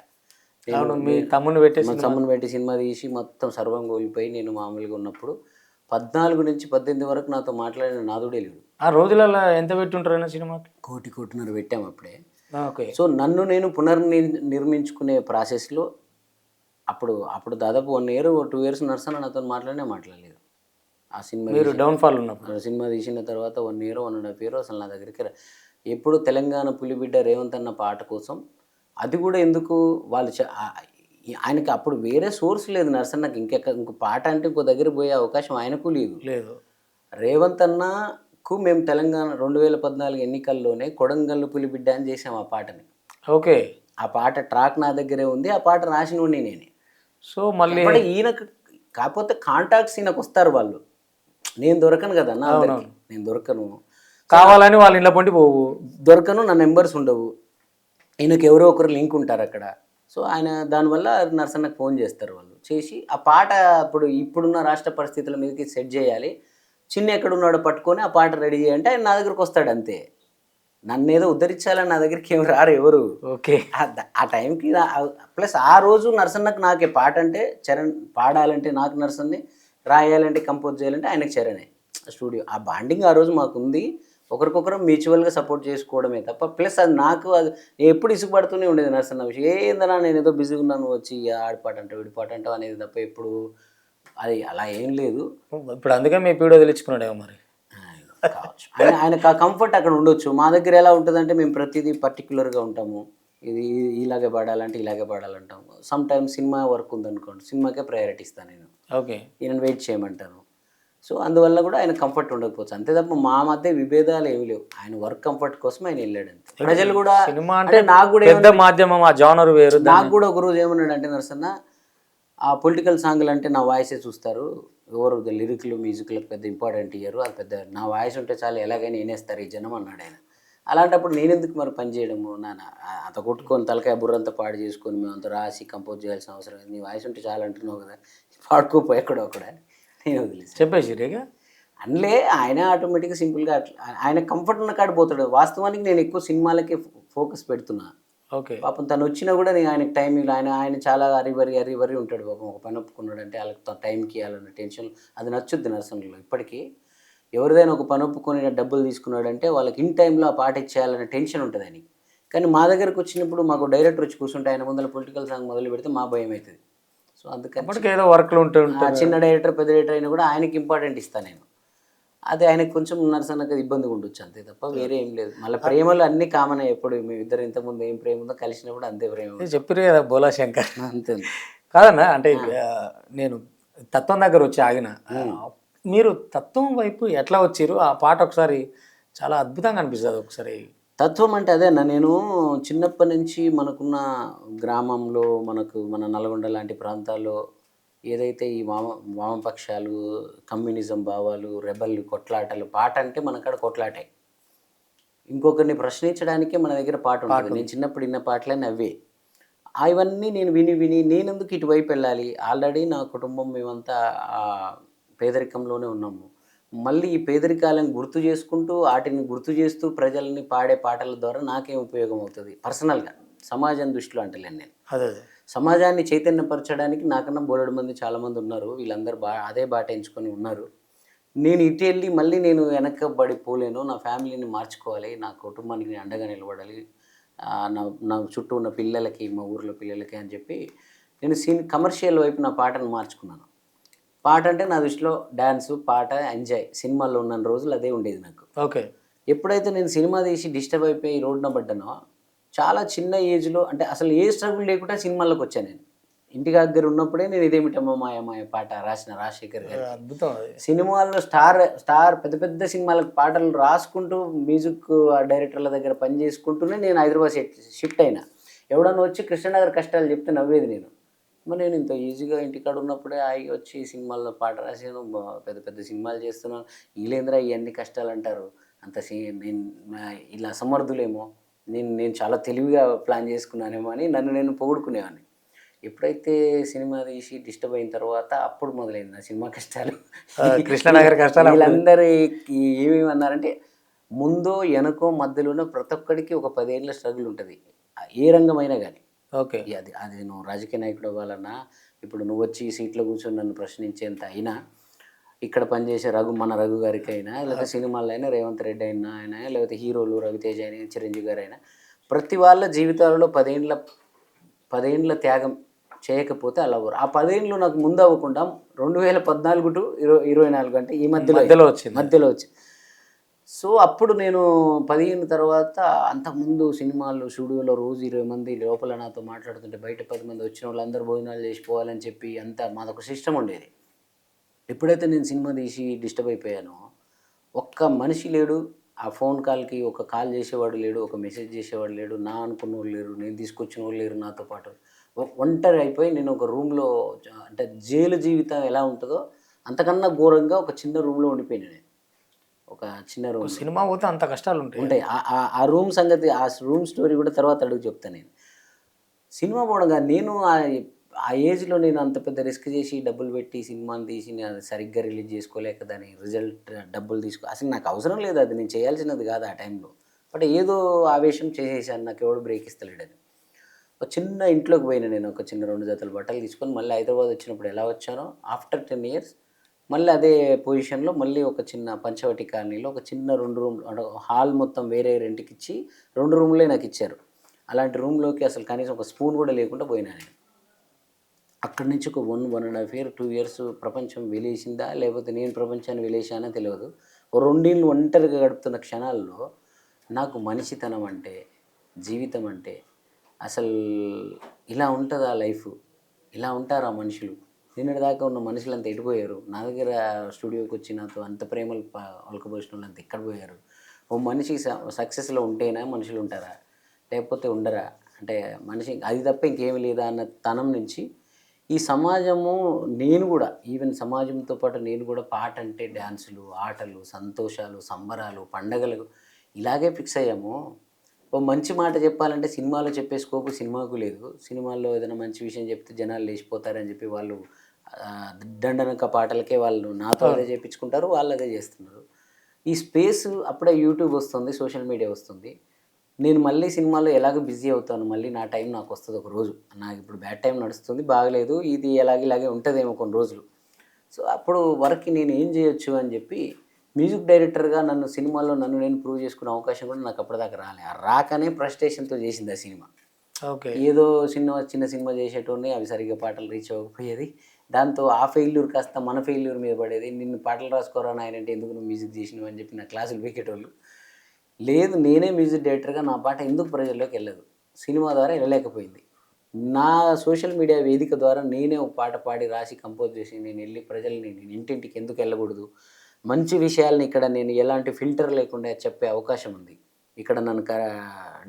Speaker 1: మీ తమ్ముని
Speaker 2: పెట్టి సినిమా తీసి మొత్తం సర్వం కోల్పోయి నేను మామూలుగా ఉన్నప్పుడు 14 నుంచి 18 వరకు నాతో మాట్లాడిన నాదుడే లేడు.
Speaker 1: ఆ రోజులలో ఎంత పెట్టుంటారు సినిమాకి?
Speaker 2: 1.5 పెట్టాము అప్పుడే.
Speaker 1: ఓకే.
Speaker 2: సో నన్ను నేను నిర్మించుకునే ప్రాసెస్లో అప్పుడు దాదాపు 1 year 2 years నర్సన్న నాతో మాట్లాడలేదు. ఆ సినిమా
Speaker 1: మీరు డౌన్ఫాల్ ఉన్నప్పుడు
Speaker 2: సినిమా తీసిన తర్వాత 1 year 1.5 year అసలు నా దగ్గరికి ఎప్పుడు తెలంగాణ పులిబిడ్డ రేవంత్ అన్న పాట కోసం, అది కూడా ఎందుకు వాళ్ళు ఆయనకి అప్పుడు వేరే సోర్స్ లేదు నర్సన్నకి, ఇంకో పాట అంటే ఇంకో దగ్గర పోయే అవకాశం ఆయనకు లేదు. రేవంత్ అన్నకు మేము తెలంగాణ 2014 ఎన్నికల్లోనే కొడంగల్లు పులిబిడ్డ అని చేసాం ఆ పాటని.
Speaker 1: ఓకే.
Speaker 2: ఆ పాట ట్రాక్ నా దగ్గరే ఉంది, ఆ పాట రాసినోడిని నేనే.
Speaker 1: సో మళ్ళీ
Speaker 2: ఈయనకు కాకపోతే కాంటాక్ట్స్ ఈయనకు వస్తారు వాళ్ళు, నేను దొరకను కదా అన్న, నేను దొరకను,
Speaker 1: కావాలని వాళ్ళ ఇంట్లో పండి పోవు,
Speaker 2: దొరకను, నా నెంబర్స్ ఉండవు, ఈయనకు ఎవరో ఒకరు లింక్ ఉంటారు అక్కడ. సో ఆయన దానివల్ల నర్సన్నకు ఫోన్ చేస్తారు, వాళ్ళు చేసి ఆ పాట ఇప్పుడున్న రాష్ట్ర పరిస్థితుల మీదకి సెట్ చేయాలి, చిన్న ఎక్కడున్నాడో పట్టుకొని ఆ పాట రెడీ చేయంటే ఆయన నా దగ్గరకు వస్తాడు అంతే. నన్ను ఏదో ఉద్ధరించాలని నా దగ్గరికి ఏమి రారు ఎవరు.
Speaker 1: ఓకే.
Speaker 2: ఆ టైంకి ప్లస్ ఆ రోజు నర్సన్నకు నాకే పాట అంటే చరణ్, పాడాలంటే నాకు నర్సన్ని, రాయాలంటే కంపోజ్ చేయాలంటే ఆయనకు చరణే. స్టూడియో ఆ బాండింగ్ ఆ రోజు మాకు ఉంది. ఒకరికొకరు మ్యూచువల్గా సపోర్ట్ చేసుకోవడమే తప్ప ప్లస్ అది నాకు అది నేను ఎప్పుడు ఇసుగుపడుతూనే ఉండేది నర్సన్న విషయం ఏందన్నా నేను ఏదో బిజీగా ఉన్నాను వచ్చి ఆడిపాట అంటావు విడిపాట అంటావు అనేది తప్ప ఎప్పుడు అది అలా ఏం లేదు.
Speaker 1: ఇప్పుడు అందుకే మీ పీడ వదిలించుకున్నాడేమో మరి.
Speaker 2: కావచ్చు ఆయనకు ఆ కంఫర్ట్ అక్కడ ఉండొచ్చు. మా దగ్గర ఎలా ఉంటుందంటే మేము ప్రతిదీ పర్టికులర్గా ఉంటాము. ఇది ఇలాగే పాడాలంటే ఇలాగే పాడాలంటాము. సమ్ టైమ్స్ సినిమా వర్క్ ఉందనుకోండి సినిమాకే ప్రయారిటీ ఇస్తాను నేను.
Speaker 1: ఓకే.
Speaker 2: ఈయనను వెయిట్ చేయమంటాను. సో అందువల్ల కూడా ఆయన కంఫర్ట్ ఉండకపోవచ్చు అంతే తప్ప మా మధ్య విభేదాలు ఏమి లేవు. ఆయన వర్క్ కంఫర్ట్ కోసం ఆయన వెళ్ళాడు అంతే. ప్రజలు కూడా
Speaker 1: సినిమా అంటే
Speaker 2: నాకు కూడా
Speaker 1: పెద్ద మాధ్యమం, ఆ జానర్ వేరు.
Speaker 2: నాకు కూడా ఒక రోజు ఏమన్నాడు అంటే నరసన్న ఆ పొలిటికల్ సాంగ్లు అంటే నా వాయిసే చూస్తారు, ఎవరు లిరిక్లు మ్యూజిక్లకు పెద్ద ఇంపార్టెంట్ ఇయ్యరు, అది పెద్ద నా వాయిస్ ఉంటే చాలు ఎలాగైనా వినేస్తారు ఈ జనం అన్నాడు ఆయన. అలాంటప్పుడు నేను ఎందుకు మరి పని చేయడము నాన్న అంత కొట్టుకొని తలకాయ బుర్రంతా పాడు చేసుకొని మేము అంత రాసి కంపోజ్ చేయాల్సిన అవసరం లేదు, నీ వాయిస్ ఉంటే చాలు అంటున్నావు కదా పాడుకోపో ఎక్కడో అక్కడ నేను వదిలేసి
Speaker 1: చెప్పేసి రేగా
Speaker 2: అందులే ఆయన ఆటోమేటిక్గా సింపుల్గా అట్లా ఆయన కంఫర్ట్ ఉన్న కాడ పోతాడు. వాస్తవానికి నేను ఎక్కువ సినిమాలకే ఫోకస్ పెడుతున్నా.
Speaker 1: ఓకే.
Speaker 2: పాపం తను వచ్చినా కూడా నేను ఆయనకి టైం ఇలా ఆయన చాలా అరివరి ఉంటాడు పాపం. ఒక పని ఒప్పుకున్నాడు అంటే వాళ్ళకి టైంకి ఇవ్వాలన్న టెన్షన్ అది నచ్చుద్ది నర్సంలో ఇప్పటికీ. ఎవరిదైనా ఒక పని ఒప్పుకొని డబ్బులు తీసుకున్నాడంటే వాళ్ళకి ఇన్ టైంలో ఆ పాట ఇచ్చేయాలన్న టెన్షన్ ఉంటుంది ఆయనకి. కానీ మా దగ్గరకు వచ్చినప్పుడు మాకు డైరెక్టర్ వచ్చి కూర్చుంటే ఆయన ముందర పొలిటికల్ సాంగ్ మొదలు పెడితే మా భయం అవుతుంది. సో అందుకని
Speaker 1: ఏదో వర్క్లు ఉంటాయి.
Speaker 2: చిన్న డైరెక్టర్ పెద్ద డైరెక్టర్ అయినా కూడా ఆయనకి ఇంపార్టెంట్ ఇస్తాను నేను. అదే ఆయనకు కొంచెం నరసన్నకు ఇబ్బందిగా ఉండొచ్చు అంతే తప్ప వేరే ఏం లేదు. మళ్ళీ ప్రేమలు అన్నీ కామన్. ఎప్పుడు మేము ఇద్దరు ఇంతకుముందు ఏం ప్రేమ ఉందో కలిసినప్పుడు అంతే ప్రేమ.
Speaker 1: చెప్పారు కదా బోలా శంకర్
Speaker 2: అంతే
Speaker 1: కాదన్నా. అంటే నేను తత్వం దగ్గర వచ్చి ఆగిన, మీరు తత్వం వైపు ఎట్లా వచ్చారు? ఆ పాట ఒకసారి చాలా అద్భుతంగా అనిపిస్తుంది ఒకసారి.
Speaker 2: తత్వం అంటే అదే అన్న, నేను చిన్నప్పటి నుంచి మనకున్న గ్రామంలో మన నల్గొండ లాంటి ప్రాంతాల్లో ఏదైతే ఈ వామపక్షాలు కమ్యూనిజం భావాలు రెబల్ కొట్లాటలు పాట అంటే మనకాడ కొట్లాటే. ఇంకొకరిని ప్రశ్నించడానికే మన దగ్గర పాట ఉంటుంది. నేను చిన్నప్పుడు విన్న పాటలన్నీ అవే. అవన్నీ నేను విని నేనెందుకు ఇటువైపు వెళ్ళాలి, ఆల్రెడీ నా కుటుంబం మేమంతా పేదరికంలోనే ఉన్నాము. మళ్ళీ ఈ పేదరికాలను గుర్తు చేసుకుంటూ వాటిని గుర్తు చేస్తూ ప్రజల్ని పాడే పాటల ద్వారా నాకేం ఉపయోగం అవుతుంది పర్సనల్గా, సమాజం దృష్టిలో అంటలేను నేను.
Speaker 1: అదే
Speaker 2: సమాజాన్ని చైతన్యపరచడానికి నాకన్నా బోలెడు మంది చాలామంది ఉన్నారు. వీళ్ళందరూ అదే బాట ఎంచుకొని ఉన్నారు. నేను ఇటు వెళ్ళి మళ్ళీ నేను వెనకబడిపోలేను. నా ఫ్యామిలీని మార్చుకోవాలి, నా కుటుంబానికి అండగా నిలబడాలి, నా చుట్టూ ఉన్న పిల్లలకి మా ఊర్లో పిల్లలకి అని చెప్పి నేను కమర్షియల్ వైపు నా పాటను మార్చుకున్నాను. పాట అంటే నా దృష్టిలో డ్యాన్సు పాట ఎంజాయ్. సినిమాల్లో ఉన్న రోజులు అదే ఉండేది నాకు.
Speaker 1: ఓకే.
Speaker 2: ఎప్పుడైతే నేను సినిమా తీసి డిస్టర్బ్ అయిపోయి రోడ్డున పడ్డానో చాలా చిన్న ఏజ్లో, అంటే అసలు ఏ స్ట్రగుల్ లేకుండా సినిమాల్లోకి వచ్చాను నేను. ఇంటి దగ్గర ఉన్నప్పుడే నేను ఇదేమిటమ్మా మాయ పాట రాసిన రాజశేఖర్ గారు
Speaker 1: అద్భుతం.
Speaker 2: సినిమాల్లో స్టార్ పెద్ద పెద్ద సినిమాలకు పాటలు రాసుకుంటూ మ్యూజిక్ డైరెక్టర్ల దగ్గర పని చేసుకుంటూనే నేను హైదరాబాద్ షిఫ్ట్ అయినా. ఎవడన్నా వచ్చి కృష్ణనగర్ కష్టాలు చెప్తే నవ్వేది నేను. మరి నేను ఇంత ఈజీగా ఇంటికాడ ఉన్నప్పుడే ఆగి వచ్చి సినిమాల్లో పాట రాసాను, పెద్ద పెద్ద సినిమాలు చేస్తున్నాను, వీళ్ళేంద్రా ఇవన్నీ కష్టాలు అంటారు, అంత నేను ఇలా అసమర్థులేమో, నేను చాలా తెలివిగా ప్లాన్ చేసుకున్నానేమో అని నన్ను నేను పొగుడుకునేవాడిని. ఎప్పుడైతే సినిమా తీసి డిస్టర్బ్ అయిన తర్వాత అప్పుడు మొదలైంది నా సినిమా కష్టాలు,
Speaker 1: కృష్ణనగర్ కష్టాలు.
Speaker 2: వీళ్ళందరూ ఏమేమి అన్నారంటే ముందో వెనకో మధ్యలోనే ప్రతి ఒక్కడికి ఒక 10 ఏళ్ళ స్ట్రగుల్ ఉంటుంది ఏ రంగమైనా కానీ.
Speaker 1: ఓకే.
Speaker 2: అది నువ్వు రాజకీయ నాయకుడు అవ్వాలన్నా, ఇప్పుడు నువ్వు వచ్చి ఈ సీట్లో కూర్చొని నన్ను ప్రశ్నించేంత అయినా, ఇక్కడ పనిచేసే మన రఘు గారికి అయినా, లేకపోతే సినిమాల్లో అయినా రేవంత్ రెడ్డి అయినా లేకపోతే హీరోలు రవితేజ అయినా చిరంజీవి గారు అయినా, ప్రతి వాళ్ళ జీవితాలలో 10 ఏండ్ల త్యాగం చేయకపోతే అలా అవ్వరు. ఆ 10 ఏళ్ళు నాకు ముందు అవ్వకుండా 2014 to 2024 అంటే ఈ మధ్యలో వచ్చింది. సో అప్పుడు నేను 15 తర్వాత, అంతకుముందు సినిమాల్లో స్టూడియోలో రోజు 20 మంది లోపల నాతో మాట్లాడుతుంటే బయట 10 మంది వచ్చిన వాళ్ళందరూ భోజనాలు చేసిపోవాలని చెప్పి అంతా మాదొక సిస్టమ్ ఉండేది. ఎప్పుడైతే నేను సినిమా తీసి డిస్టర్బ్ అయిపోయానో ఒక్క మనిషి లేడు, ఆ ఫోన్ కాల్కి ఒక కాల్ చేసేవాడు లేడు, ఒక మెసేజ్ చేసేవాడు లేడు, నా అనుకున్న వాళ్ళు లేరు, నేను తీసుకొచ్చిన వాళ్ళు లేరు నాతో పాటు. ఒంటరి అయిపోయి నేను ఒక రూమ్లో, అంటే జైలు జీవితం ఎలా ఉంటుందో అంతకన్నా ఘోరంగా ఒక చిన్న రూమ్లో ఉండిపోయాను నేను. ఒక చిన్న రూమ్.
Speaker 1: సినిమా పోతే అంత కష్టాలు ఉంటాయి.
Speaker 2: ఆ రూమ్ సంగతి, ఆ రూమ్ స్టోరీ కూడా తర్వాత అడుగు చెప్తాను నేను. సినిమా పోవడంగా నేను ఆ ఏజ్లో నేను అంత పెద్ద రిస్క్ చేసి డబ్బులు పెట్టి సినిమాని తీసి నేను సరిగ్గా రిలీజ్ చేసుకోలేక దాని రిజల్ట్ డబ్బులు అసలు నాకు అవసరం లేదు, అది నేను చేయాల్సినది కాదు ఆ టైంలో. బట్ ఏదో ఆవేశం చేసేసాను, నాకు ఎవడు బ్రేక్ ఇస్తలేడని. ఒక చిన్న ఇంట్లోకి పోయినా నేను, ఒక చిన్న 2 జతల బట్టలు తీసుకొని మళ్ళీ హైదరాబాద్ వచ్చినప్పుడు ఎలా వచ్చానో ఆఫ్టర్ 10 years మళ్ళీ అదే పొజిషన్లో మళ్ళీ ఒక చిన్న పంచవటి కాలనీలో ఒక చిన్న 2 రూమ్ అంటే హాల్ మొత్తం వేరే రెంట్కి ఇచ్చి 2 రూమ్లే నాకు ఇచ్చారు. అలాంటి రూమ్లోకి అసలు కనీసం ఒక స్పూన్ కూడా లేకుండా పోయినా నేను. అక్కడి నుంచి ఒక 1.5 ఇయర్ 2 ఇయర్స్ ప్రపంచం వెలేసిందా లేకపోతే నేను ప్రపంచాన్ని వెలేసానా తెలియదు. ఓ 2 ఏళ్ళు ఒంటరిగా గడుపుతున్న క్షణాల్లో నాకు మనిషితనం అంటే, జీవితం అంటే అసలు ఇలా ఉంటుందా లైఫ్, ఇలా ఉంటారా మనుషులు, నిన్నటిదాకా ఉన్న మనుషులంతా ఎటుపోయారు, నా దగ్గర స్టూడియోకి వచ్చి నాతో అంత ప్రేమలు ఒలకబోసిన వాళ్ళు అంతా ఎక్కడ పోయారు, ఓ మనిషి సక్సెస్లో ఉంటేనే మనుషులు ఉంటారా లేకపోతే ఉండరా, అంటే మనిషి అది తప్ప ఇంకేమీ లేదా అన్న తనం నుంచి ఈ సమాజము నేను కూడా ఈవెన్ సమాజంతో పాటు నేను కూడా పాట అంటే డ్యాన్సులు, ఆటలు, సంతోషాలు, సంబరాలు, పండగలు ఇలాగే ఫిక్స్ అయ్యాము. ఓ మంచి మాట చెప్పాలంటే సినిమాలో చెప్పే స్కోపు సినిమాకు లేదు. సినిమాల్లో ఏదైనా మంచి విషయం చెప్తే జనాలు లేచిపోతారని చెప్పి వాళ్ళు దండనక పాటలకే వాళ్ళు నాతో అదే చేయించుకుంటారు, వాళ్ళు అదే చేస్తున్నారు. ఈ స్పేస్ అప్పుడే యూట్యూబ్ వస్తుంది, సోషల్ మీడియా వస్తుంది. నేను మళ్ళీ సినిమాలో ఎలాగో బిజీ అవుతాను, మళ్ళీ నా టైం నాకు వస్తుంది ఒక రోజు. నాకు ఇప్పుడు బ్యాడ్ టైం నడుస్తుంది, బాగలేదు, ఇది ఇలాగే ఉంటుందేమో కొన్ని రోజులు. సో అప్పుడు వరకు నేను ఏం చేయొచ్చు అని చెప్పి మ్యూజిక్ డైరెక్టర్గా నన్ను సినిమాలో నన్ను నేను ప్రూవ్ చేసుకునే అవకాశం కూడా నాకు అప్పటిదాకా రాలే. రాకనే ఫ్రస్ట్రేషన్తో చేసింది ఆ సినిమా.
Speaker 1: ఓకే.
Speaker 2: ఏదో చిన్న సినిమా చేసేటోడిని, అవి సరిగ్గా పాటలు రీచ్ అవ్వకపోయేది. దాంతో ఆ ఫెయిల్యూర్ కాస్త మన ఫెయిల్యూర్ మీద పడేది. నిన్ను పాటలు రాసుకోరా నాయనంటే ఎందుకు నువ్వు మ్యూజిక్ చేసినావు అని చెప్పి నా క్లాసులు పీకేటోళ్ళు. లేదు, నేనే మ్యూజిక్ డైరెక్టర్గా నా పాట ఎందుకు ప్రజల్లోకి వెళ్ళదు, సినిమా ద్వారా వెళ్ళలేకపోయింది. నా సోషల్ మీడియా వేదిక ద్వారా నేనే ఒక పాట పాడి రాసి కంపోజ్ చేసి నేను వెళ్ళి ప్రజల్ని నేను ఇంటింటికి ఎందుకు వెళ్ళకూడదు, మంచి విషయాల్ని ఇక్కడ నేను ఎలాంటి ఫిల్టర్ లేకుండా చెప్పే అవకాశం ఉంది. ఇక్కడ నన్ను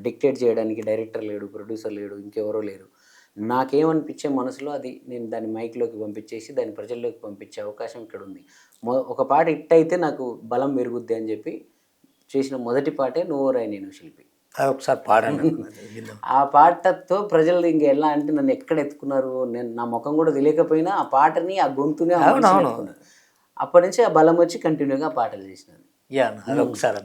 Speaker 2: డిక్టేట్ చేయడానికి డైరెక్టర్ లేడు, ప్రొడ్యూసర్ లేడు, ఇంకెవరో లేరు. నాకేమనిపించే మనసులో అది నేను దాన్ని మైక్లోకి పంపించేసి దాన్ని ప్రజల్లోకి పంపించే అవకాశం ఇక్కడ ఉంది. ఒక పాట హిట్ అయితే నాకు బలం పెరుగుద్ది అని చెప్పి చేసిన మొదటి పాటే నువ్వో రాయి నేను శిల్పి.
Speaker 1: ఒకసారి పాడండి.
Speaker 2: ఆ పాటతో ప్రజలు ఇంక ఎలా అంటే నన్ను ఎక్కడ ఎత్తుకున్నారు, నేను నా ముఖం కూడా తెలియకపోయినా ఆ పాటని ఆ గొంతుని ఎత్తుకున్నారు. అప్పటి నుంచి ఆ బలం వచ్చి కంటిన్యూగా పాటలు చేసినాను.
Speaker 1: ఒకసారి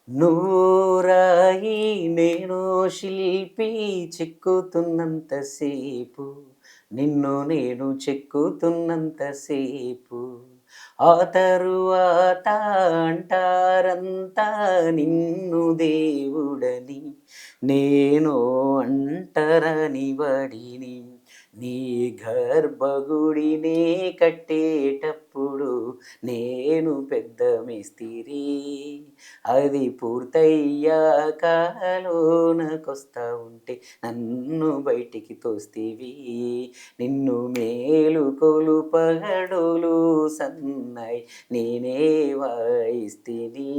Speaker 2: నువ్వు రాయి నేను శిల్పి చెక్కుతున్నంతసేపు, నిన్ను నేను చెక్కుతున్నంతసేపు, ఆ తరువాత అంటారంతా నిన్ను దేవుడని, నేను అంటరని వాడిని, నీ గర్భగుడినే కట్టేటప్పుడు నేను పెద్ద మేస్తిరి, అది పూర్తయ్యాక లోనకొస్తా ఉంటే నన్ను బయటికి తోస్తేవి, నిన్ను మేలు కొలుపగడులు సన్నాయి నేనే వాయిస్తేని,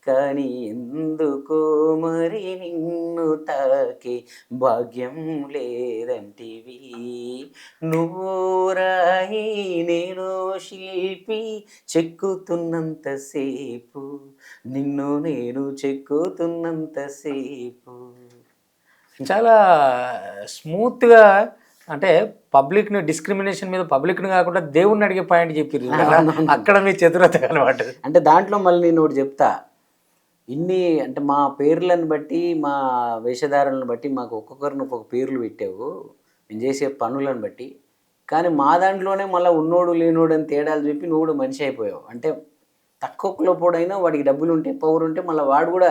Speaker 2: కానీ ఎందుకో మరి నిన్ను తాకే భాగ్యం లేదంటివి, నువ్వు రాయి నేను శిల్పి చెక్కుతున్నంతసేపు, నిన్ను నేను చెక్కుతున్నంతసేపు.
Speaker 1: చాలా స్మూత్గా, అంటే పబ్లిక్ని డిస్క్రిమినేషన్ మీద పబ్లిక్ని కాకుండా దేవుణ్ణి అడిగే పాయింట్ చెప్పారు. అక్కడ మీ చతురత అనమాట.
Speaker 2: అంటే దాంట్లో మళ్ళీ నేను ఒకటి చెప్తా, ఇన్ని అంటే మా పేర్లను బట్టి మా వేషధారణలను బట్టి మాకు ఒక్కొక్కరిని ఒక్కొక్క పేర్లు పెట్టావు మేము చేసే పనులను బట్టి, కానీ మా దాంట్లోనే మళ్ళీ ఉన్నోడు లేనోడు అని తేడాలు చెప్పి నువ్వు కూడా మనిషి అయిపోయావు. అంటే తక్కువ కులపోడైనా వాడికి డబ్బులు ఉంటే పవర్ ఉంటే మళ్ళీ వాడు కూడా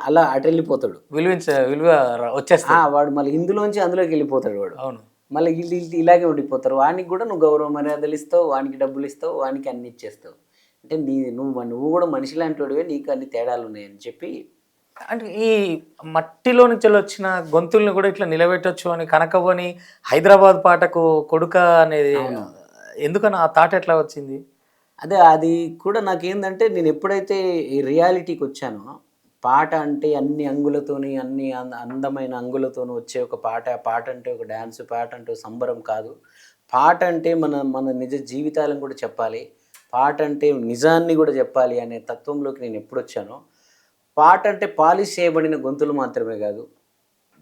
Speaker 2: అలా అటు వెళ్ళిపోతాడు,
Speaker 1: విలువ వచ్చేస్తా,
Speaker 2: వాడు మళ్ళీ ఇందులోంచి అందులోకి వెళ్ళిపోతాడు వాడు.
Speaker 1: అవును,
Speaker 2: మళ్ళీ వీళ్ళు ఇలాగే ఉండిపోతారు. వానికి కూడా నువ్వు గౌరవ మర్యాదలు ఇస్తావు, వానికి డబ్బులు ఇస్తావు, వానికి అన్ని ఇచ్చేస్తావు. అంటే నువ్వు కూడా మనిషి లాంటి వాడివే, నీకు అన్ని తేడాలు ఉన్నాయని చెప్పి.
Speaker 1: అంటే ఈ మట్టిలో నుంచి వచ్చిన గొంతుల్ని కూడా ఇట్లా నిలబెట్టచ్చు అని కనకబోని హైదరాబాద్ పాటకు కొడుక అనేది ఎందుకని ఆ థాట్ ఎట్లా వచ్చింది?
Speaker 2: అదే అది కూడా నాకేందంటే నేను ఎప్పుడైతే ఈ రియాలిటీకి వచ్చానో, పాట అంటే అన్ని అంగులతోని అన్ని అందమైన అంగులతోని వచ్చే ఒక పాట అంటే ఒక డ్యాన్స్, పాట అంటే సంబరం కాదు, పాట అంటే మన నిజ జీవితాలను కూడా చెప్పాలి, పాట అంటే నిజాన్ని కూడా చెప్పాలి అనే తత్వంలోకి నేను ఎప్పుడు వచ్చానో, పాట అంటే పాలిష్ చేయబడిన గొంతులు మాత్రమే కాదు,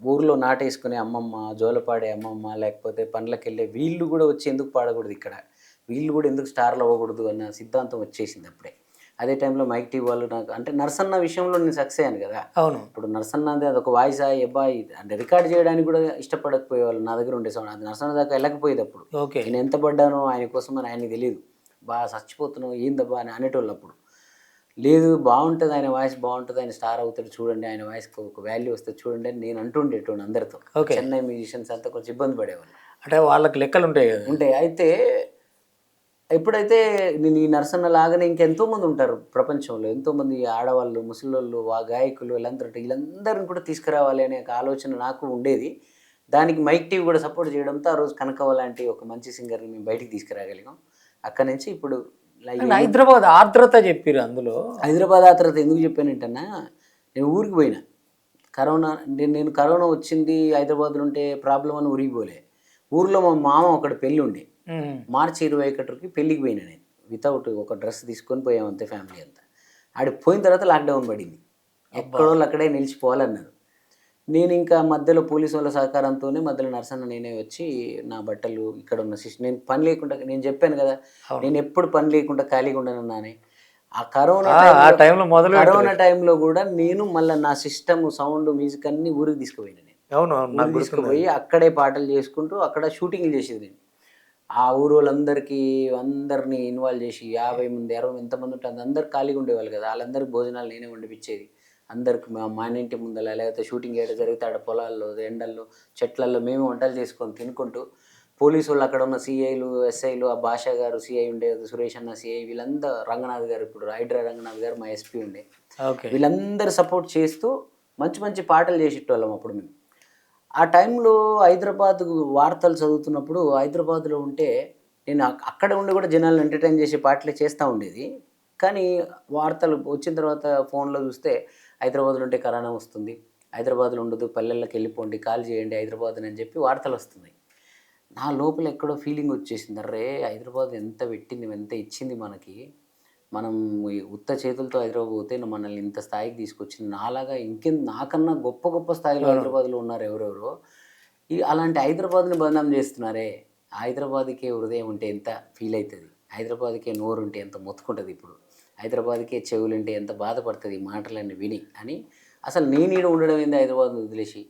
Speaker 2: ఊర్లో నాటేసుకునే అమ్మమ్మ, జోలపాడే అమ్మమ్మ, లేకపోతే పనులకు వెళ్ళే వీళ్ళు కూడా వచ్చి ఎందుకు పాడకూడదు ఇక్కడ, వీళ్ళు కూడా ఎందుకు స్టార్లు అవ్వకూడదు అన్న సిద్ధాంతం వచ్చేసింది అప్పుడే. అదే టైంలో మైక్ టీవీ వాళ్ళు నాకు అంటే నర్సన్న విషయంలో నేను సక్సెస్ అయ్యాను కదా.
Speaker 1: అవును.
Speaker 2: ఇప్పుడు నర్సన్నది అదొక వాయిస్ అబ్బాయి అంటే రికార్డ్ చేయడానికి కూడా ఇష్టపడకపోయేవాళ్ళు నా దగ్గర ఉండే సౌండ్. అది నర్సన్న దాకా వెళ్ళకపోయేది అప్పుడు.
Speaker 1: ఓకే.
Speaker 2: నేను ఎంత పడ్డానో ఆయన కోసం అని ఆయనకి తెలియదు. బాగా చచ్చిపోతున్నావు ఏందబ్బా అని అనేటోళ్ళు అప్పుడు. లేదు బాగుంటుంది ఆయన వాయిస్ బాగుంటుంది, ఆయన స్టార్ అవుతాడు చూడండి, ఆయన వాయిస్కి ఒక వాల్యూ వస్తుంది చూడండి అని నేను అంటుండేటోడు అందరితో.
Speaker 1: ఓకే.
Speaker 2: చెన్నై మ్యూజిషియన్స్ అంతా కొంచెం ఇబ్బంది పడేవాళ్ళు.
Speaker 1: అంటే వాళ్ళకి లెక్కలు ఉంటాయి కదా.
Speaker 2: ఉంటాయి. అయితే ఎప్పుడైతే నేను ఈ నరసన్న లాగానే ఇంకెంతోమంది ఉంటారు ప్రపంచంలో, ఎంతోమంది ఆడవాళ్ళు, ముసలోళ్ళు, గాయకులు వీళ్ళందరిని కూడా తీసుకురావాలి అనే ఒక ఆలోచన నాకు ఉండేది. దానికి మైక్ టీవీ కూడా సపోర్ట్ చేయడంతో ఆ రోజు కనకవ్వ లాంటి ఒక మంచి సింగర్ని మేము బయటికి తీసుకురాగలిగాం. అక్కడి నుంచి ఇప్పుడు
Speaker 1: హైదరాబాద్ ఆర్ద్రత చెప్పారు అందులో.
Speaker 2: హైదరాబాద్ ఆ తర్వాత ఎందుకు చెప్పానంటన్నా, నేను ఊరికి పోయినా నేను కరోనా వచ్చింది హైదరాబాద్లో ఉంటే ప్రాబ్లం అని ఊరికి పోలే. ఊర్లో మా మామ ఒకటి పెళ్ళి ఉండే, మార్చి 21కి పెళ్ళికి పోయినా నేను. వితౌట్ ఒక డ్రెస్ తీసుకొని పోయాం అంతే ఫ్యామిలీ అంతా. ఆడికి పోయిన తర్వాత లాక్డౌన్ పడింది. ఎక్కడోళ్ళు అక్కడే నిలిచిపోవాలన్నారు. నేను ఇంకా మధ్యలో పోలీసు వాళ్ళ సహకారంతోనే మధ్యలో నర్సన్న నేనే వచ్చి నా బట్టలు ఇక్కడ ఉన్న నేను పని లేకుండా, నేను చెప్పాను కదా నేను ఎప్పుడు పని లేకుండా ఖాళీగా ఉండనన్నా అని. ఆ కరోనా టైంలో కూడా నేను మళ్ళీ నా సిస్టమ్, సౌండ్, మ్యూజిక్ అన్ని ఊరికి తీసుకుపోయినా నేను. ఊరికి తీసుకుపోయి అక్కడే పాటలు చేసుకుంటూ అక్కడ షూటింగ్లు చేసేది నేను. ఆ ఊరు అందరినీ ఇన్వాల్వ్ చేసి 50 మంది 60 మంది ఎంతమంది ఉంటే అందరు ఖాళీగా ఉండేవాళ్ళు కదా, వాళ్ళందరికీ భోజనాలు నేనే వండిపించేది. అందరికి మా ఇంటి ముందర లేకపోతే షూటింగ్ ఏడ జరిగితే ఆడ పొలాల్లో, ఎండల్లో, చెట్లల్లో మేము వంటలు చేసుకొని తినుకుంటూ పోలీసు వాళ్ళు అక్కడ ఉన్న సిఐలు, ఎస్ఐలు, ఆ భాషా గారు సిఐ ఉండే, సురేష్ అన్న సిఐ, వీళ్ళందరూ రంగనాథ్ గారు, ఇప్పుడు హైడ్రా రంగనాథ్ గారు మా ఎస్పీ ఉండే, వీళ్ళందరూ సపోర్ట్ చేస్తూ మంచి మంచి పాటలు చేసేటోళ్ళం అప్పుడు మేము. ఆ టైంలో హైదరాబాద్ వార్తలు చదువుతున్నప్పుడు హైదరాబాద్లో ఉంటే నేను అక్కడ ఉండి కూడా జనాలను ఎంటర్టైన్ చేసే పాటలే చేస్తూ ఉండేది. కానీ వార్తలు వచ్చిన తర్వాత ఫోన్లో చూస్తే హైదరాబాద్లో ఉంటే కరోనా వస్తుంది, హైదరాబాద్లో ఉండదు, పల్లెల్లోకి వెళ్ళిపోండి, కాల్ చేయండి హైదరాబాద్ అని చెప్పి వార్తలు వస్తున్నాయి. నా లోపల ఎక్కడో ఫీలింగ్ వచ్చేసింది, అరే హైదరాబాద్ ఎంత పెట్టింది, ఎంత ఇచ్చింది మనకి, మనం ఉత్త చేతులతో హైదరాబాద్ పోతే మనల్ని ఇంత స్థాయికి తీసుకొచ్చింది. నాలాగా నాకన్నా గొప్ప గొప్ప స్థాయిలో హైదరాబాద్లో ఉన్నారు ఎవరెవరో. అలాంటి హైదరాబాద్ని బదనాం చేస్తున్నారే, హైదరాబాద్కే హృదయం ఉంటే ఎంత ఫీల్ అవుతుంది, హైదరాబాద్కే నోరు ఉంటే ఎంత మొత్తుకుంటుంది, ఇప్పుడు హైదరాబాద్కే చెవులు ఉంటే ఎంత బాధపడుతుంది ఈ మాటలన్నీ విని అని. అసలు నేను ఈడ ఉండడం ఏంది హైదరాబాద్ని వదిలేసి,